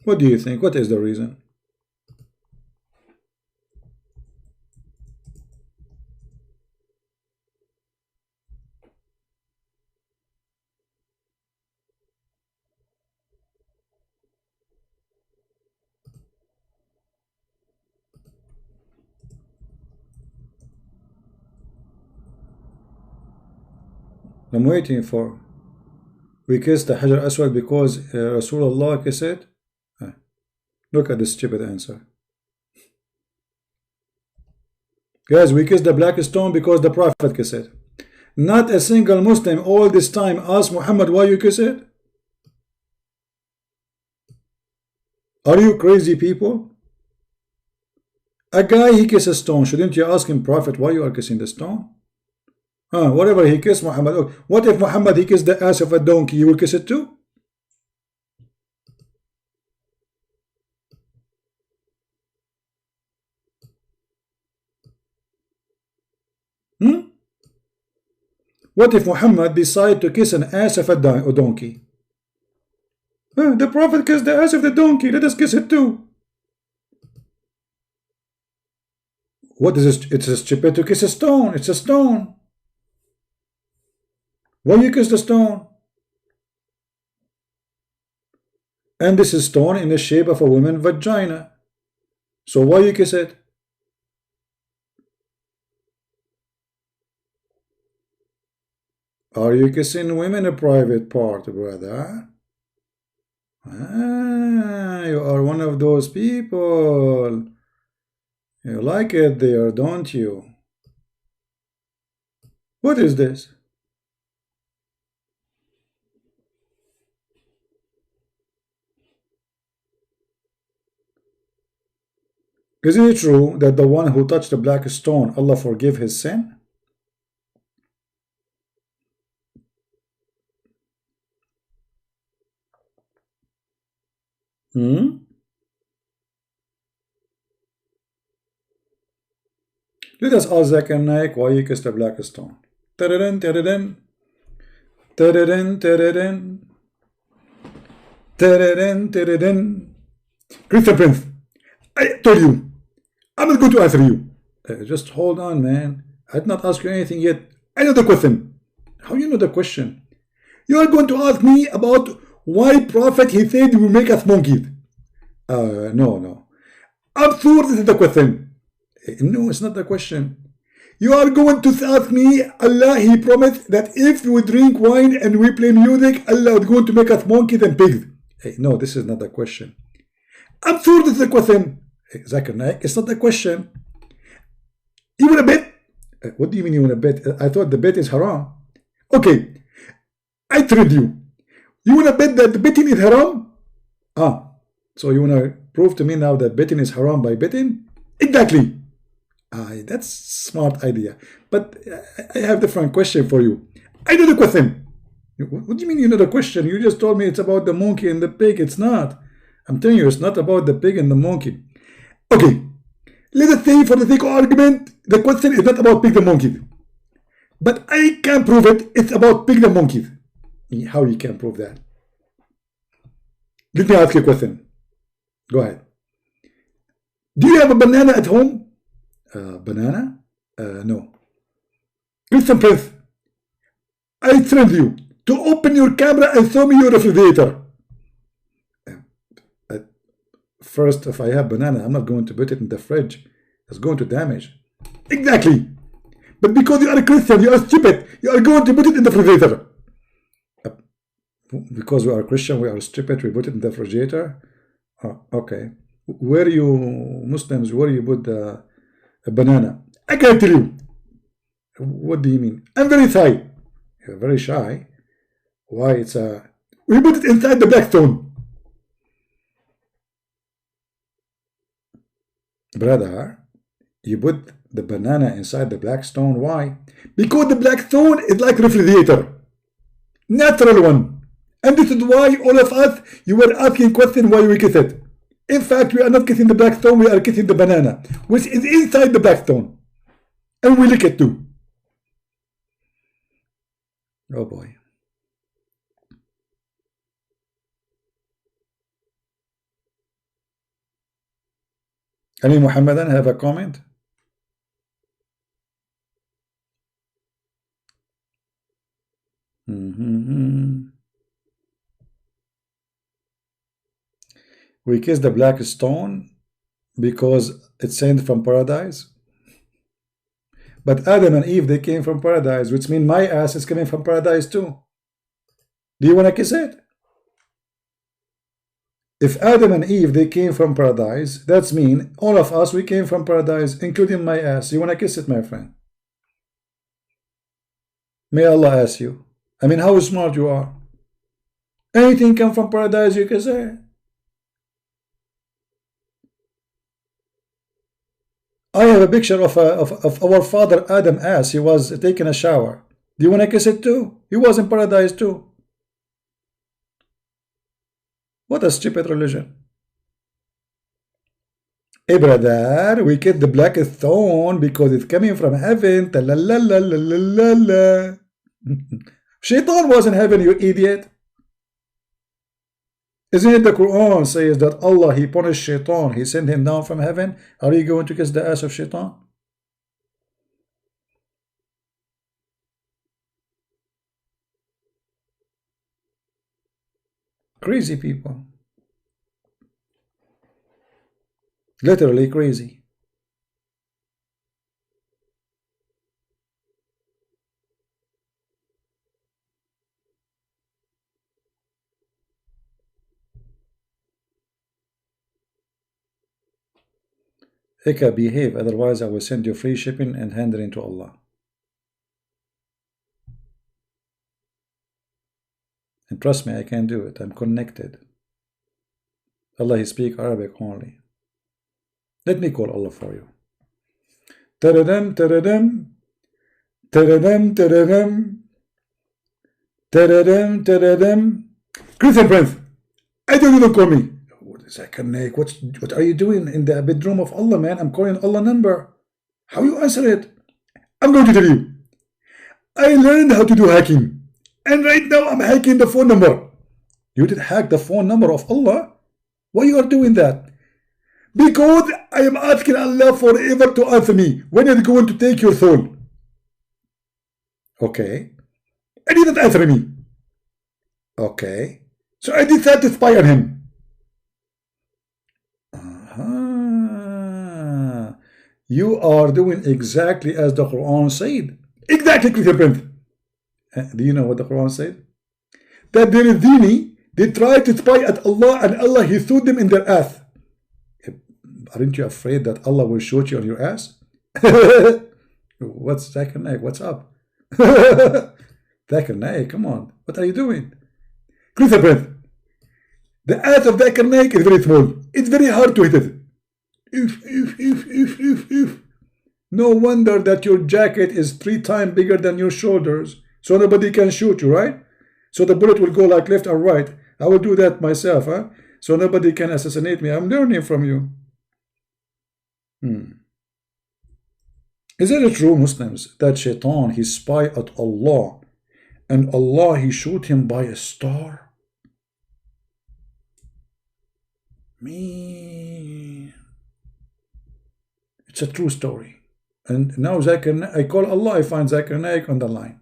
What do you think? What is the reason? I'm waiting for. We kiss the Hajar Aswad because Rasulullah kissed it. Look at this stupid answer. Guys, we kiss the black stone because the Prophet kissed it. Not a single Muslim all this time asked Muhammad why you kiss it. Are you crazy people? A guy, he kisses a stone. Shouldn't you ask him, Prophet, why you are kissing the stone? Whatever he kissed Muhammad. Oh, what if Muhammad, he kissed the ass of a donkey? You will kiss it too? What if Muhammad decide to kiss an ass of a donkey? The Prophet kissed the ass of the donkey. Let us kiss it too. What is this? It's stupid to kiss a stone. It's a stone. Why you kiss the stone? And this is stone in the shape of a woman's vagina. So why you kiss it? Are you kissing women a private part, brother? You are one of those people. You like it there, don't you? What is this? Is it true that the one who touched the black stone, Allah forgive his sin? Let us ask Zakir Naik why he kissed the black stone. Tadadin, tadadin. Tadadin, tadadin. Tadadin, tadadin. Christian Prince, I told you, I'm not going to answer you. Just hold on, man. I did not ask you anything yet. I know the question. How you know the question? You are going to ask me about why Prophet, he said he will make us monkeys. No. Absurd, this is the question. No, it's not the question. You are going to ask me, Allah, he promised that if we drink wine and we play music, Allah is going to make us monkeys and pigs. No, this is not the question. Absurd is the question. Zakir Naik, it's not the question. You want to bet? What do you mean you want to bet? I thought the bet is haram. Okay, I tricked you. You want to bet that the betting is haram? So you want to prove to me now that betting is haram by betting? Exactly. That's smart idea. But I have different question for you. I know the question. What do you mean you know the question? You just told me it's about the monkey and the pig. It's not. I'm telling you, it's not about the pig and the monkey. Okay. Let us say for the sake of argument, the question is not about pig and monkey. But I can prove it. It's about pig and monkey. How you can prove that? Let me ask you a question. Go ahead. Do you have a banana at home? Banana? No. Christian Prince, I threaten you to open your camera and show me your refrigerator. First, if I have banana, I'm not going to put it in the fridge. It's going to damage. Exactly. But because you are a Christian, you are stupid. You are going to put it in the refrigerator. Because we are Christian, we are stupid, we put it in the refrigerator. Okay. Where you Muslims, where you put a banana? I can't tell you. What do you mean? I'm very shy. You're very shy. Why? It's a... We put it inside the black stone. Brother, you put the banana inside the black stone. Why? Because the black stone is like refrigerator. Natural one. And this is why all of us, you were asking question why we kiss it. In fact, we are not kissing the black stone, we are kissing the banana, which is inside the black stone. And we lick it too. Oh boy. Any Muhammadan have a comment? We kiss the black stone because it's sent from paradise. But Adam and Eve, they came from paradise, which means my ass is coming from paradise too. Do you want to kiss it? If Adam and Eve, they came from paradise, that's mean all of us, we came from paradise, including my ass. You want to kiss it, my friend? May Allah ask you. I mean, how smart you are. Anything come from paradise, you can say. I have a picture of our father Adam as he was taking a shower. Do you want to kiss it too? He was in paradise too. What a stupid religion. Hey brother, we get the black stone because it's coming from heaven. Shaitan was in heaven, you idiot. Isn't it the Quran says that Allah, he punished Shaitan, he sent him down from heaven? Are you going to kiss the ass of Shaitan? Crazy people. Literally crazy. Eka, behave, otherwise I will send you free shipping and hand it into Allah. And trust me, I can do it. I'm connected. Allah, he speak Arabic only. Let me call Allah for you. Taradam, taradam, taradam, taradam, taradam, taradam. Christian Prince, I don't even call me. Zakir, what are you doing in the bedroom of Allah, man? I'm calling Allah number. How you answer it? I'm going to tell you. I learned how to do hacking. And right now I'm hacking the phone number. You did hack the phone number of Allah? Why you are doing that? Because I am asking Allah forever to answer me. When are you going to take your soul? Okay. And he didn't answer me. Okay. So I decided to spy on him. You are doing exactly as the Quran said. Exactly, Christian Prince. Do you know what the Quran said? That the Dini, they tried to spy at Allah and Allah, he threw them in their ass. Aren't you afraid that Allah will shoot you on your ass? What's Zakir Naik? What's up? Zakir Naik, come on. What are you doing? Christian Prince. The ass of Zakir Naik is very small. It's very hard to hit it. No wonder that your jacket is 3 times bigger than your shoulders. So nobody can shoot you, right? So the bullet will go like left or right. I will do that myself, huh? So nobody can assassinate me. I'm learning from you. Is it true, Muslims, that Shaitan, he spy at Allah and Allah, he shoot him by a star? Me. It's a true story. And now Zakir, I call Allah, I find Zakir Naik on the line.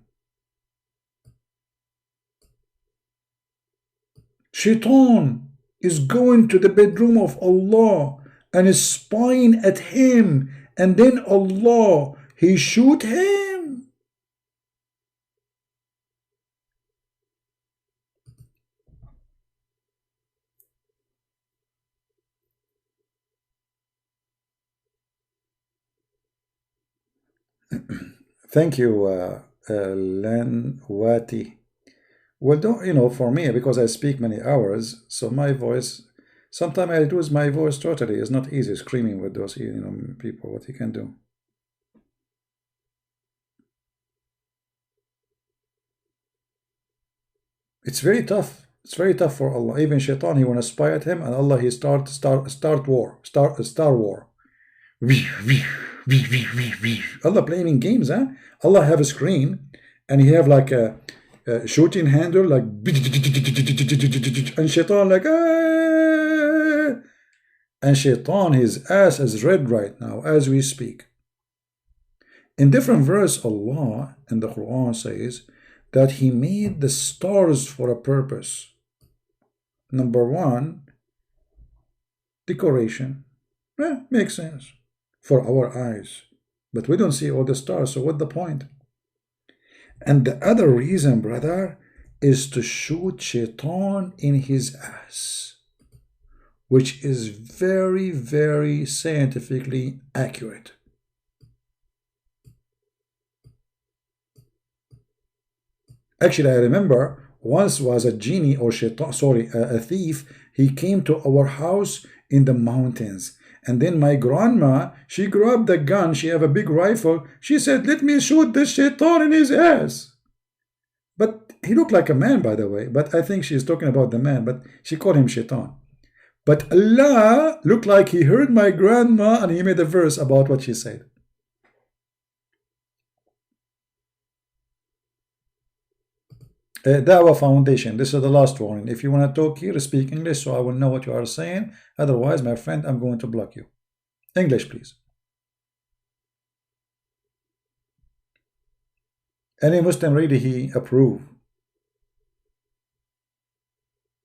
Shaitan is going to the bedroom of Allah and is spying at him, and then Allah, he shoot him. Thank you, Lanwati. Well, don't, you know, for me, because I speak many hours, so my voice, sometimes I lose my voice totally. It's not easy screaming with those, you know, people, what you can do. It's very tough. It's very tough for Allah. Even Shaitan, he want to spy at him, and Allah, he start war. Allah playing games, huh? Allah have a screen, and he have like a shooting handle, like, and Shaitan like, ah! And Shaitan, his ass is red right now as we speak. In different verse, Allah in the Quran says that he made the stars for a purpose. Number 1, decoration. Makes sense for our eyes, but we don't see all the stars, so what's the point? And the other reason, brother, is to shoot Shaitan in his ass, which is very, very scientifically accurate. Actually, I remember once was a genie or shaitan, sorry, a thief. He came to our house in the mountains. And then my grandma, she grabbed the gun. She have a big rifle. She said, let me shoot this shaitan in his ass. But he looked like a man, by the way. But I think she's talking about the man. But she called him shaitan. But Allah looked like he heard my grandma and he made a verse about what she said. Dawah Foundation, this is the last warning. If you want to talk here, speak English so I will know what you are saying. Otherwise, my friend, I'm going to block you. English, please. Any Muslim really he approve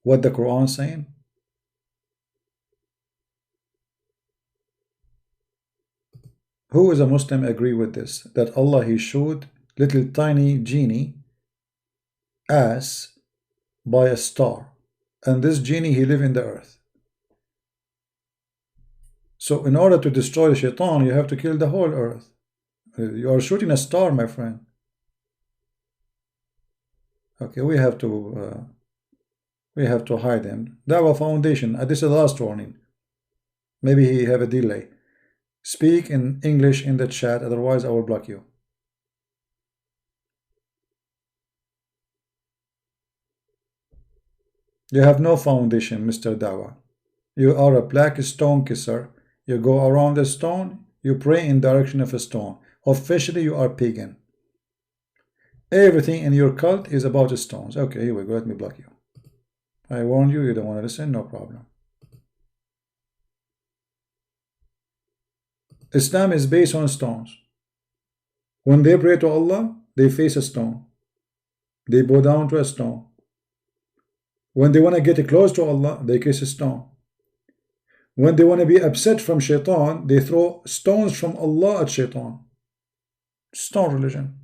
what the Quran is saying? Who is a Muslim agree with this? That Allah he showed little tiny genie ass by a star, and this genie he live in the earth. So in order to destroy the shaitan, you have to kill the whole earth. You are shooting a star, my friend. Okay, we have to hide him. Dawah Foundation, this is the last warning. Maybe he have a delay. Speak in English in the chat, otherwise I will block you. You have no foundation, Mr. Dawah. You are a black stone kisser. You go around the stone, you pray in direction of a stone. Officially, you are pagan. Everything in your cult is about stones. Okay, here we go. Let me block you. I warned you. You don't want to listen. No problem. Islam is based on stones. When they pray to Allah, they face a stone. They bow down to a stone. When they want to get close to Allah, they kiss a stone. When they want to be upset from shaitan, they throw stones from Allah at shaitan. Stone religion.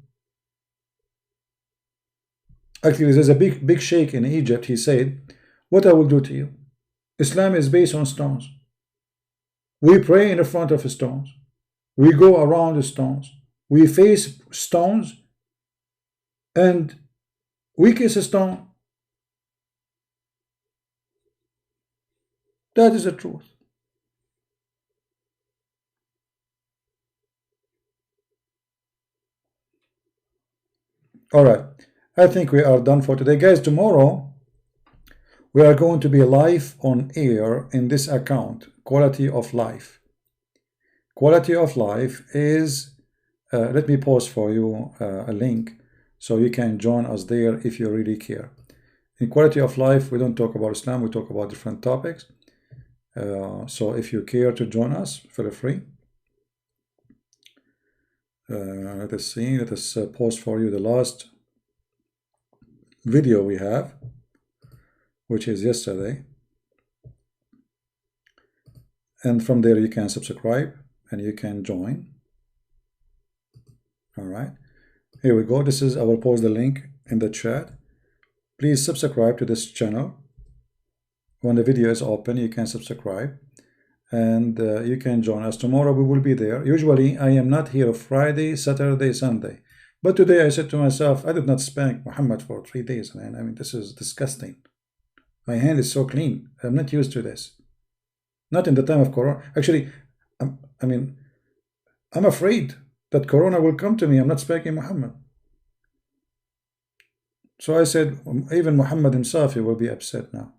Actually, there's a big sheikh in Egypt. He said, what I will do to you? Islam is based on stones. We pray in front of stones. We go around the stones. We face stones. And we kiss a stone. That is the truth. All right. I think we are done for today. Guys, tomorrow we are going to be live on air in this account, Quality of Life. Quality of Life is, let me post for you a link so you can join us there if you really care. In Quality of Life, we don't talk about Islam, we talk about different topics. So if you care to join us, feel free. Let us see, let us post for you the last video we have, which is yesterday. And from there you can subscribe and you can join. All right, here we go. This is, I will post the link in the chat. Please subscribe to this channel. When the video is open, you can subscribe and you can join us. Tomorrow we will be there. Usually I am not here Friday, Saturday, Sunday. But today I said to myself, I did not spank Muhammad for 3 days. Man. I mean, this is disgusting. My hand is so clean. I'm not used to this. Not in the time of Corona. Actually, I mean, I'm afraid that Corona will come to me. I'm not spanking Muhammad. So I said, even Muhammad himself, he will be upset now.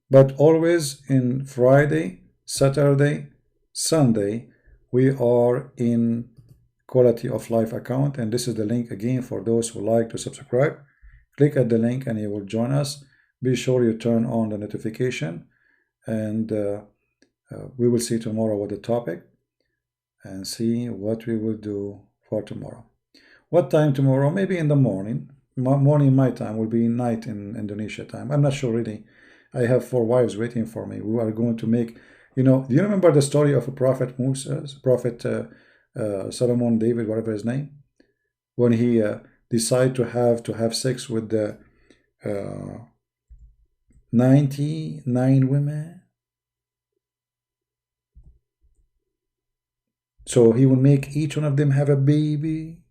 But always in Friday, Saturday, Sunday, we are in Quality of Life account. And this is the link again for those who like to subscribe. Click at the link and you will join us. Be sure you turn on the notification. And we will see tomorrow what the topic. And see what we will do for tomorrow. What time tomorrow? Maybe in the morning. Morning my time will be night in Indonesia time. I'm not sure really. I have 4 wives waiting for me. We are going to make, you know, do you remember the story of a Prophet Musa, Prophet Solomon, David, whatever his name? When he decided to have sex with the 99 women. So he will make each one of them have a baby.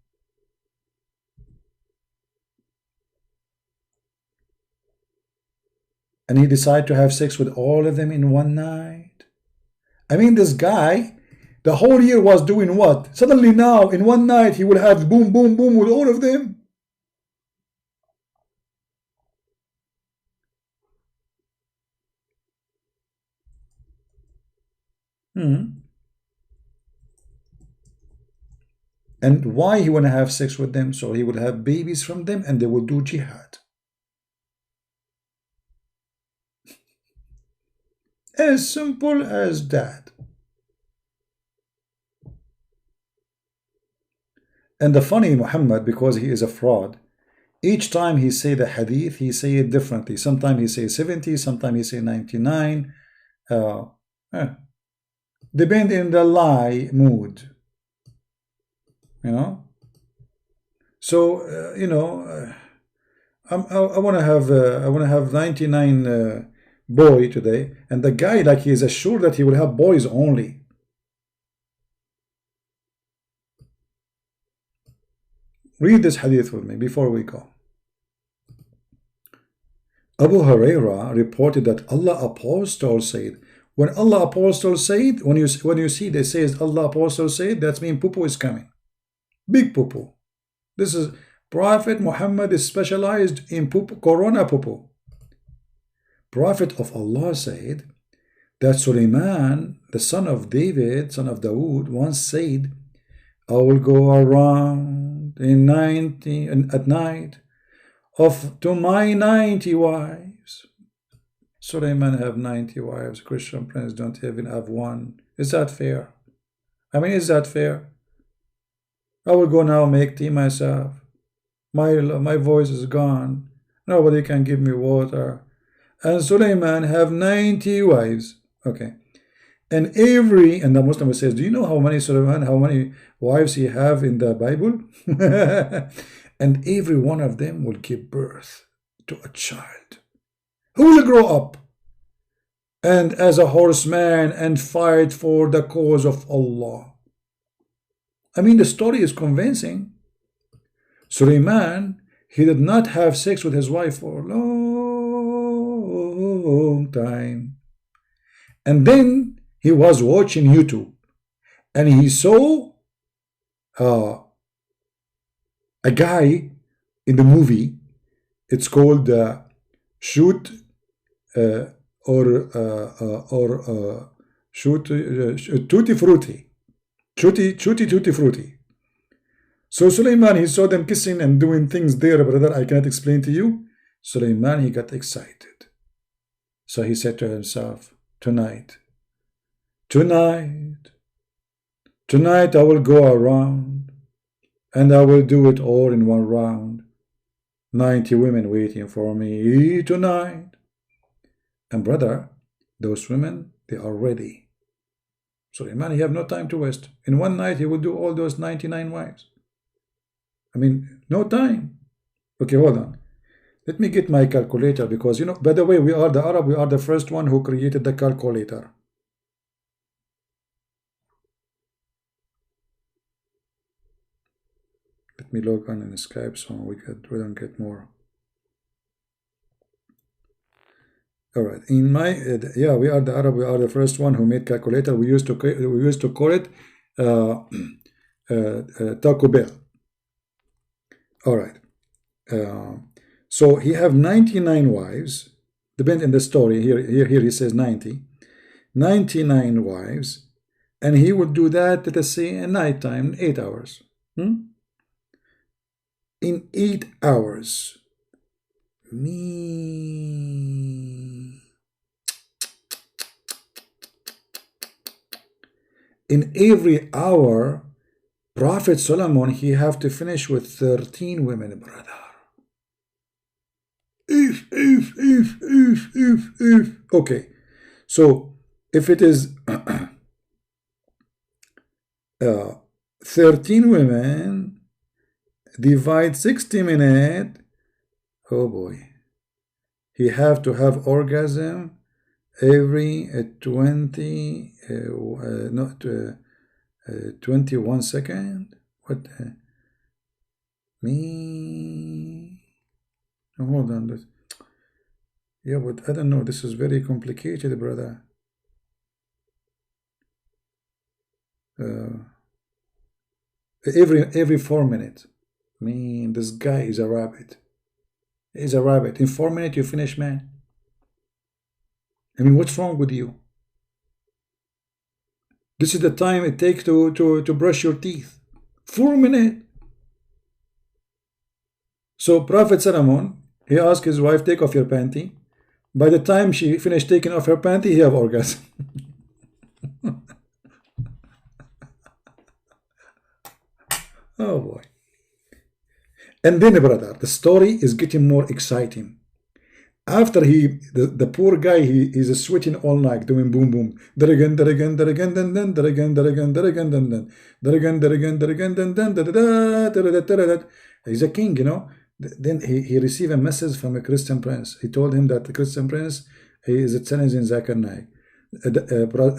and he decided to have sex with all of them in one night. I mean, this guy, the whole year was doing what? Suddenly now, in one night, he will have boom, boom, boom with all of them. And why he want to have sex with them? So he would have babies from them and they would do jihad. As simple as that. And the funny Muhammad, because he is a fraud, each time he say the hadith, he say it differently. Sometimes he say 70, sometimes he say 99. Depend in the lie mood. You know? So, you know, I want to have 99 boy today, and the guy, like, he is assured that he will have boys only. Read this hadith with me before we go. Abu Huraira reported that Allah Apostle said, when Allah Apostle said, when you see they says Allah Apostle said, that means poo-poo is coming. Big poo-poo. This is Prophet Muhammad is specialized in poo-poo, corona poo-poo. Prophet of Allah said that Sulaiman, the son of David, son of Dawood, once said, I will go around in 90 at night to my 90 wives. Sulaiman have 90 wives. Christian prince don't even have one. Is that fair? I mean, is that fair? I will go now make tea myself. My voice is gone. Nobody can give me water. And Sulaiman have 90 wives. Okay. And the Muslim says, do you know how many wives he have in the Bible? And every one of them will give birth to a child who will grow up and as a horseman and fight for the cause of Allah. I mean, the story is convincing. Sulaiman, he did not have sex with his wife for a long time. And then he was watching YouTube and he saw a guy in the movie. It's called Shoot Tutti Frutti. Tutti Frutti. So Sulaiman, he saw them kissing and doing things there, brother, I cannot explain to you. Sulaiman, he got excited. So he said to himself, tonight I will go around and I will do it all in one round. 90 women waiting for me tonight. And brother, those women, they are ready. Sulaiman, he have no time to waste. In one night, he will do all those 99 wives. I mean, no time. Okay, hold on. Let me get my calculator because, you know, by the way, we are the Arab. We are the first one who created the calculator. Let me log on in Skype so we don't get more. All right. In my yeah, we are the Arab. We are the first one who made calculator. We used to call it Taco Bell. All right. So he have 99 wives. Depend in the story here he says 99 wives, and he would do that, let us say, at night time, 8 hours. In 8 hours. In every hour, Prophet Solomon, he have to finish with 13 women, brother. If. Okay. So, if it is 13 women, divide 60 minutes, oh boy. He have to have orgasm every 21 second. What? Hold on. Yeah, but I don't know. This is very complicated, brother. Every 4 minutes. I mean, this guy is a rabbit. He's a rabbit. In 4 minutes, you finish, man. I mean, what's wrong with you? This is the time it takes to brush your teeth. 4 minutes. So Prophet Solomon, he asked his wife, take off your panty. By the time she finished taking off her panty, he have orgasm. Oh boy. And then, brother, the story is getting more exciting. After the poor guy, he's sweating all night, doing boom boom, there again, there again, there again, then there again, there again, there again, then there again, there again, there again, then he's a king, you know. Then he received a message from a Christian prince. He told him that the Christian prince, he is a challenge in Zakarnai.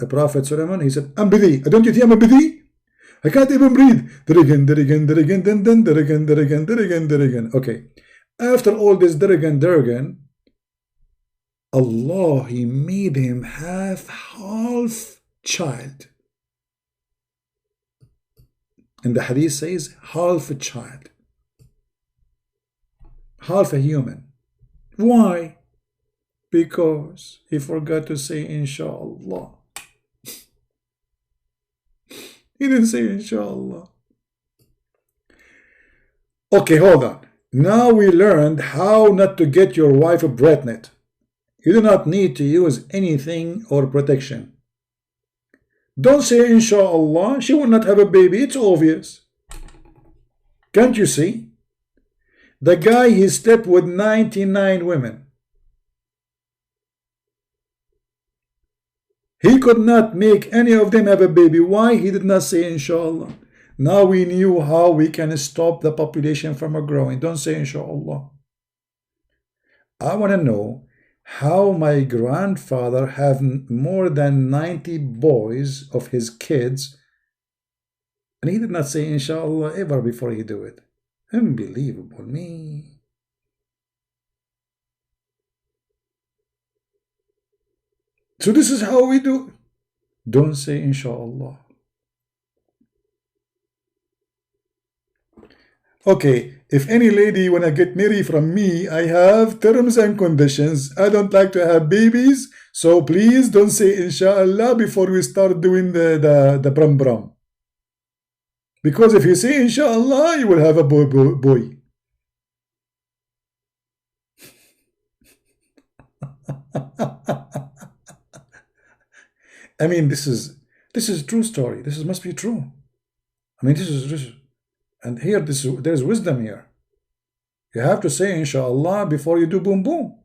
Prophet Solomon, he said, I'm busy. Don't you think I'm busy? I can't even breathe. There again, there again, there again, then there again, there again, there again, there again. Okay. After all this there again, Allah, he made him half child. And the hadith says half a child. Half a human. Why? Because he forgot to say inshallah. He didn't say inshallah. Okay, hold on. Now we learned how not to get your wife pregnant. You do not need to use anything or protection. Don't say inshallah, she will not have a baby. It's obvious. Can't you see? The guy, he slept with 99 women. He could not make any of them have a baby. Why? He did not say inshallah. Now we knew how we can stop the population from growing. Don't say inshallah. I want to know how my grandfather have more than 90 boys of his kids, and he did not say inshallah ever before he do it. Unbelievable me. So this is how we do. Don't say inshallah. Okay, if any lady wanna get married from me, I have terms and conditions. I don't like to have babies, so please don't say inshallah before we start doing the brum brum. Because if you say inshallah, you will have a boy. I mean, this is a true story. This must be true. I mean, this is and here there's wisdom here. You have to say inshallah before you do boom boom.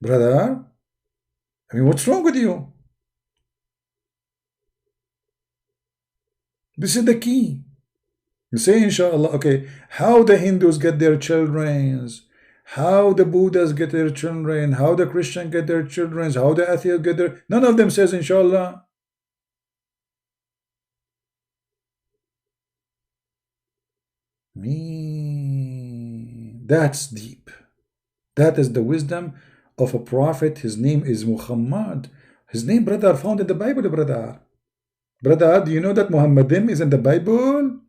Brother, I mean, what's wrong with you? This is the key. You say inshallah. Okay, how the Hindus get their children, how the Buddhas get their children, how the Christians get their children, how the atheists get their... None of them says inshallah. That's deep. That is the wisdom of a prophet. His name is Muhammad. His name, brother, found in the Bible, brother. Brother, do you know that Muhammadim is in the Bible?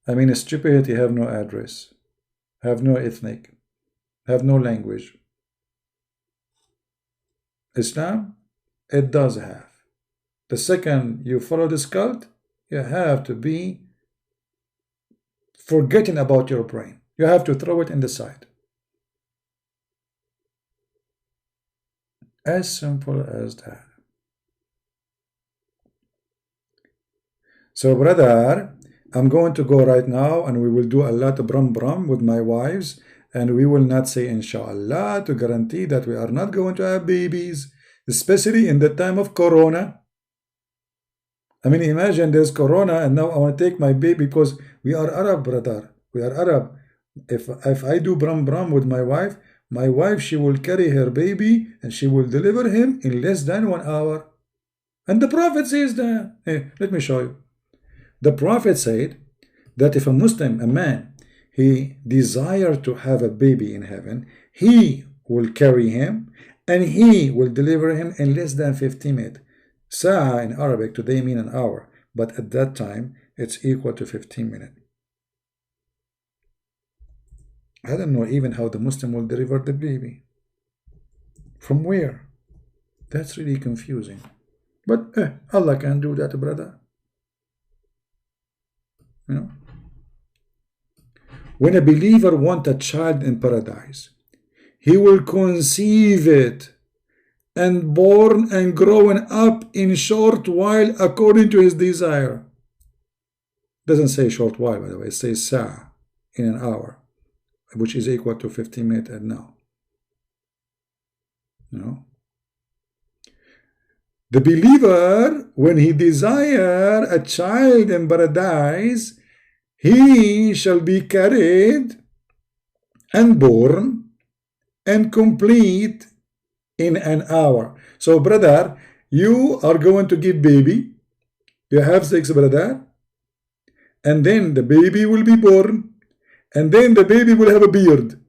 I mean, stupidity have no address, have no ethnic, have no language. Islam, it does have. The second you follow this cult, you have to be forgetting about your brain. You have to throw it in the side. As simple as that. So, brother, I'm going to go right now and we will do a lot of brum brum with my wives, and we will not say inshallah to guarantee that we are not going to have babies, especially in the time of Corona. I mean, imagine there's Corona and now I want to take my baby because we are Arab, brother. We are Arab. If I do brum brum with my wife, she will carry her baby and she will deliver him in less than 1 hour. And the Prophet says that. Hey, let me show you. The Prophet said that if a Muslim, a man, he desired to have a baby in heaven, he will carry him and he will deliver him in less than 15 minutes. Sa'a in Arabic today mean an hour, but at that time it's equal to 15 minutes. I don't know even how the Muslim will deliver the baby. From where? That's really confusing. But Allah can do that, brother. You know? When a believer wants a child in paradise, he will conceive it and born and growing up in short while according to his desire. Doesn't say short while, by the way. It says sa'a, in an hour, which is equal to 15 minutes and now. You know? The believer, when he desire a child in paradise, he shall be carried and born and complete in an hour. So, brother, you are going to give baby. You have sex, brother. And then the baby will be born. And then the baby will have a beard.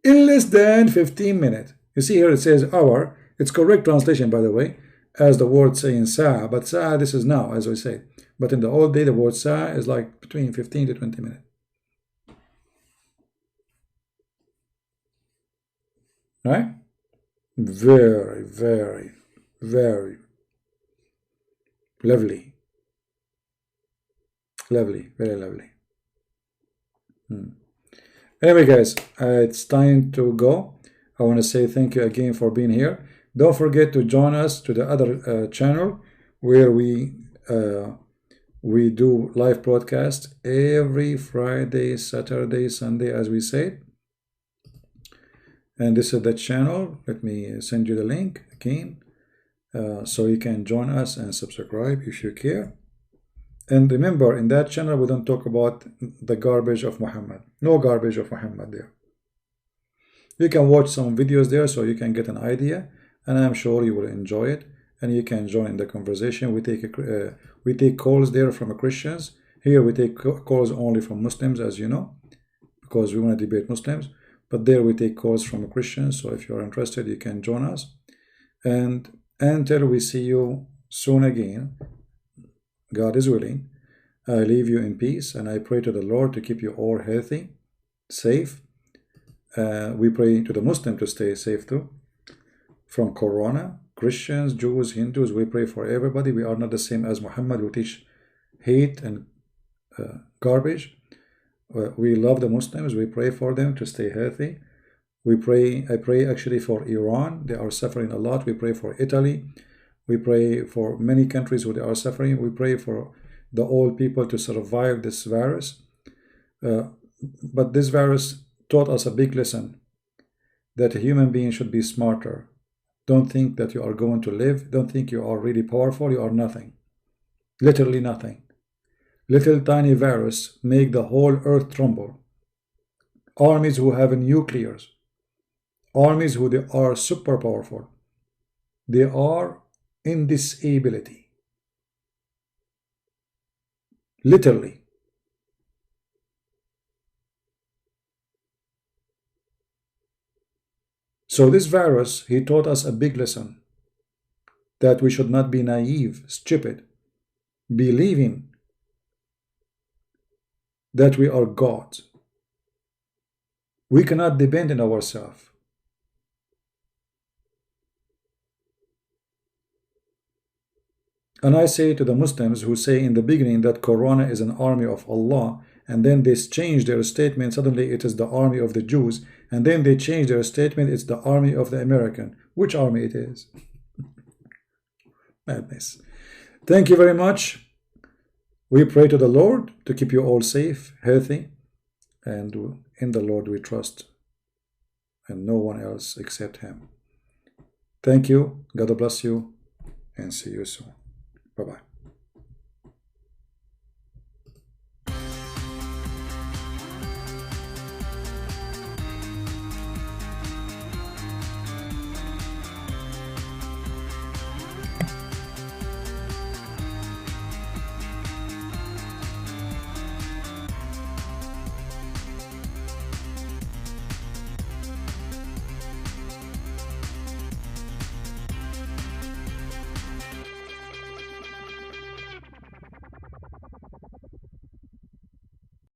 In less than 15 minutes. You see here it says hour. It's correct translation, by the way, as the word saying sa'a. But sa'a, this is now, as I say. But in the old day, the word sa'a is like between 15 to 20 minutes. Right? Very, very, very lovely. Lovely, very lovely. Anyway, guys, it's time to go. I want to say thank you again for being here. Don't forget to join us to the other channel where we do live broadcast every Friday, Saturday, Sunday, as we say. And this is the channel. Let me send you the link again, so you can join us and subscribe if you care. And remember, in that channel, we don't talk about the garbage of Muhammad. No garbage of Muhammad there. You can watch some videos there so you can get an idea, and I'm sure you will enjoy it, and you can join the conversation. We take calls there from Christians. Here we take calls only from Muslims, as you know, because we want to debate Muslims. But there we take calls from Christians, so if you're interested, you can join us. And until we see you soon again, God is willing, I leave you in peace, and I pray to the Lord to keep you all healthy, safe. We pray to the Muslim to stay safe too, from Corona. Christians, Jews, Hindus, we pray for everybody. We are not the same as Muhammad, who teach hate and garbage. We love the Muslims. We pray for them to stay healthy. I pray actually for Iran. They are suffering a lot. We pray for Italy. We pray for many countries who they are suffering. We pray for the old people to survive this virus. But this virus taught us a big lesson, that a human being should be smarter. Don't think that you are going to live. Don't think you are really powerful. You are nothing. Literally nothing. Little tiny virus make the whole earth tremble. Armies who have nuclears. Armies who they are super powerful. They are in disability. Literally. So this virus, he taught us a big lesson, that we should not be naive, stupid, believing that we are God. We cannot depend on ourselves. And I say to the Muslims who say in the beginning that Corona is an army of Allah, and then they change their statement, suddenly it is the army of the Jews, and then they change their statement, it's the army of the American. Which army it is? Madness. Thank you very much. We pray to the Lord to keep you all safe, healthy, and in the Lord we trust, and no one else except Him. Thank you. God bless you, and see you soon. Bye-bye.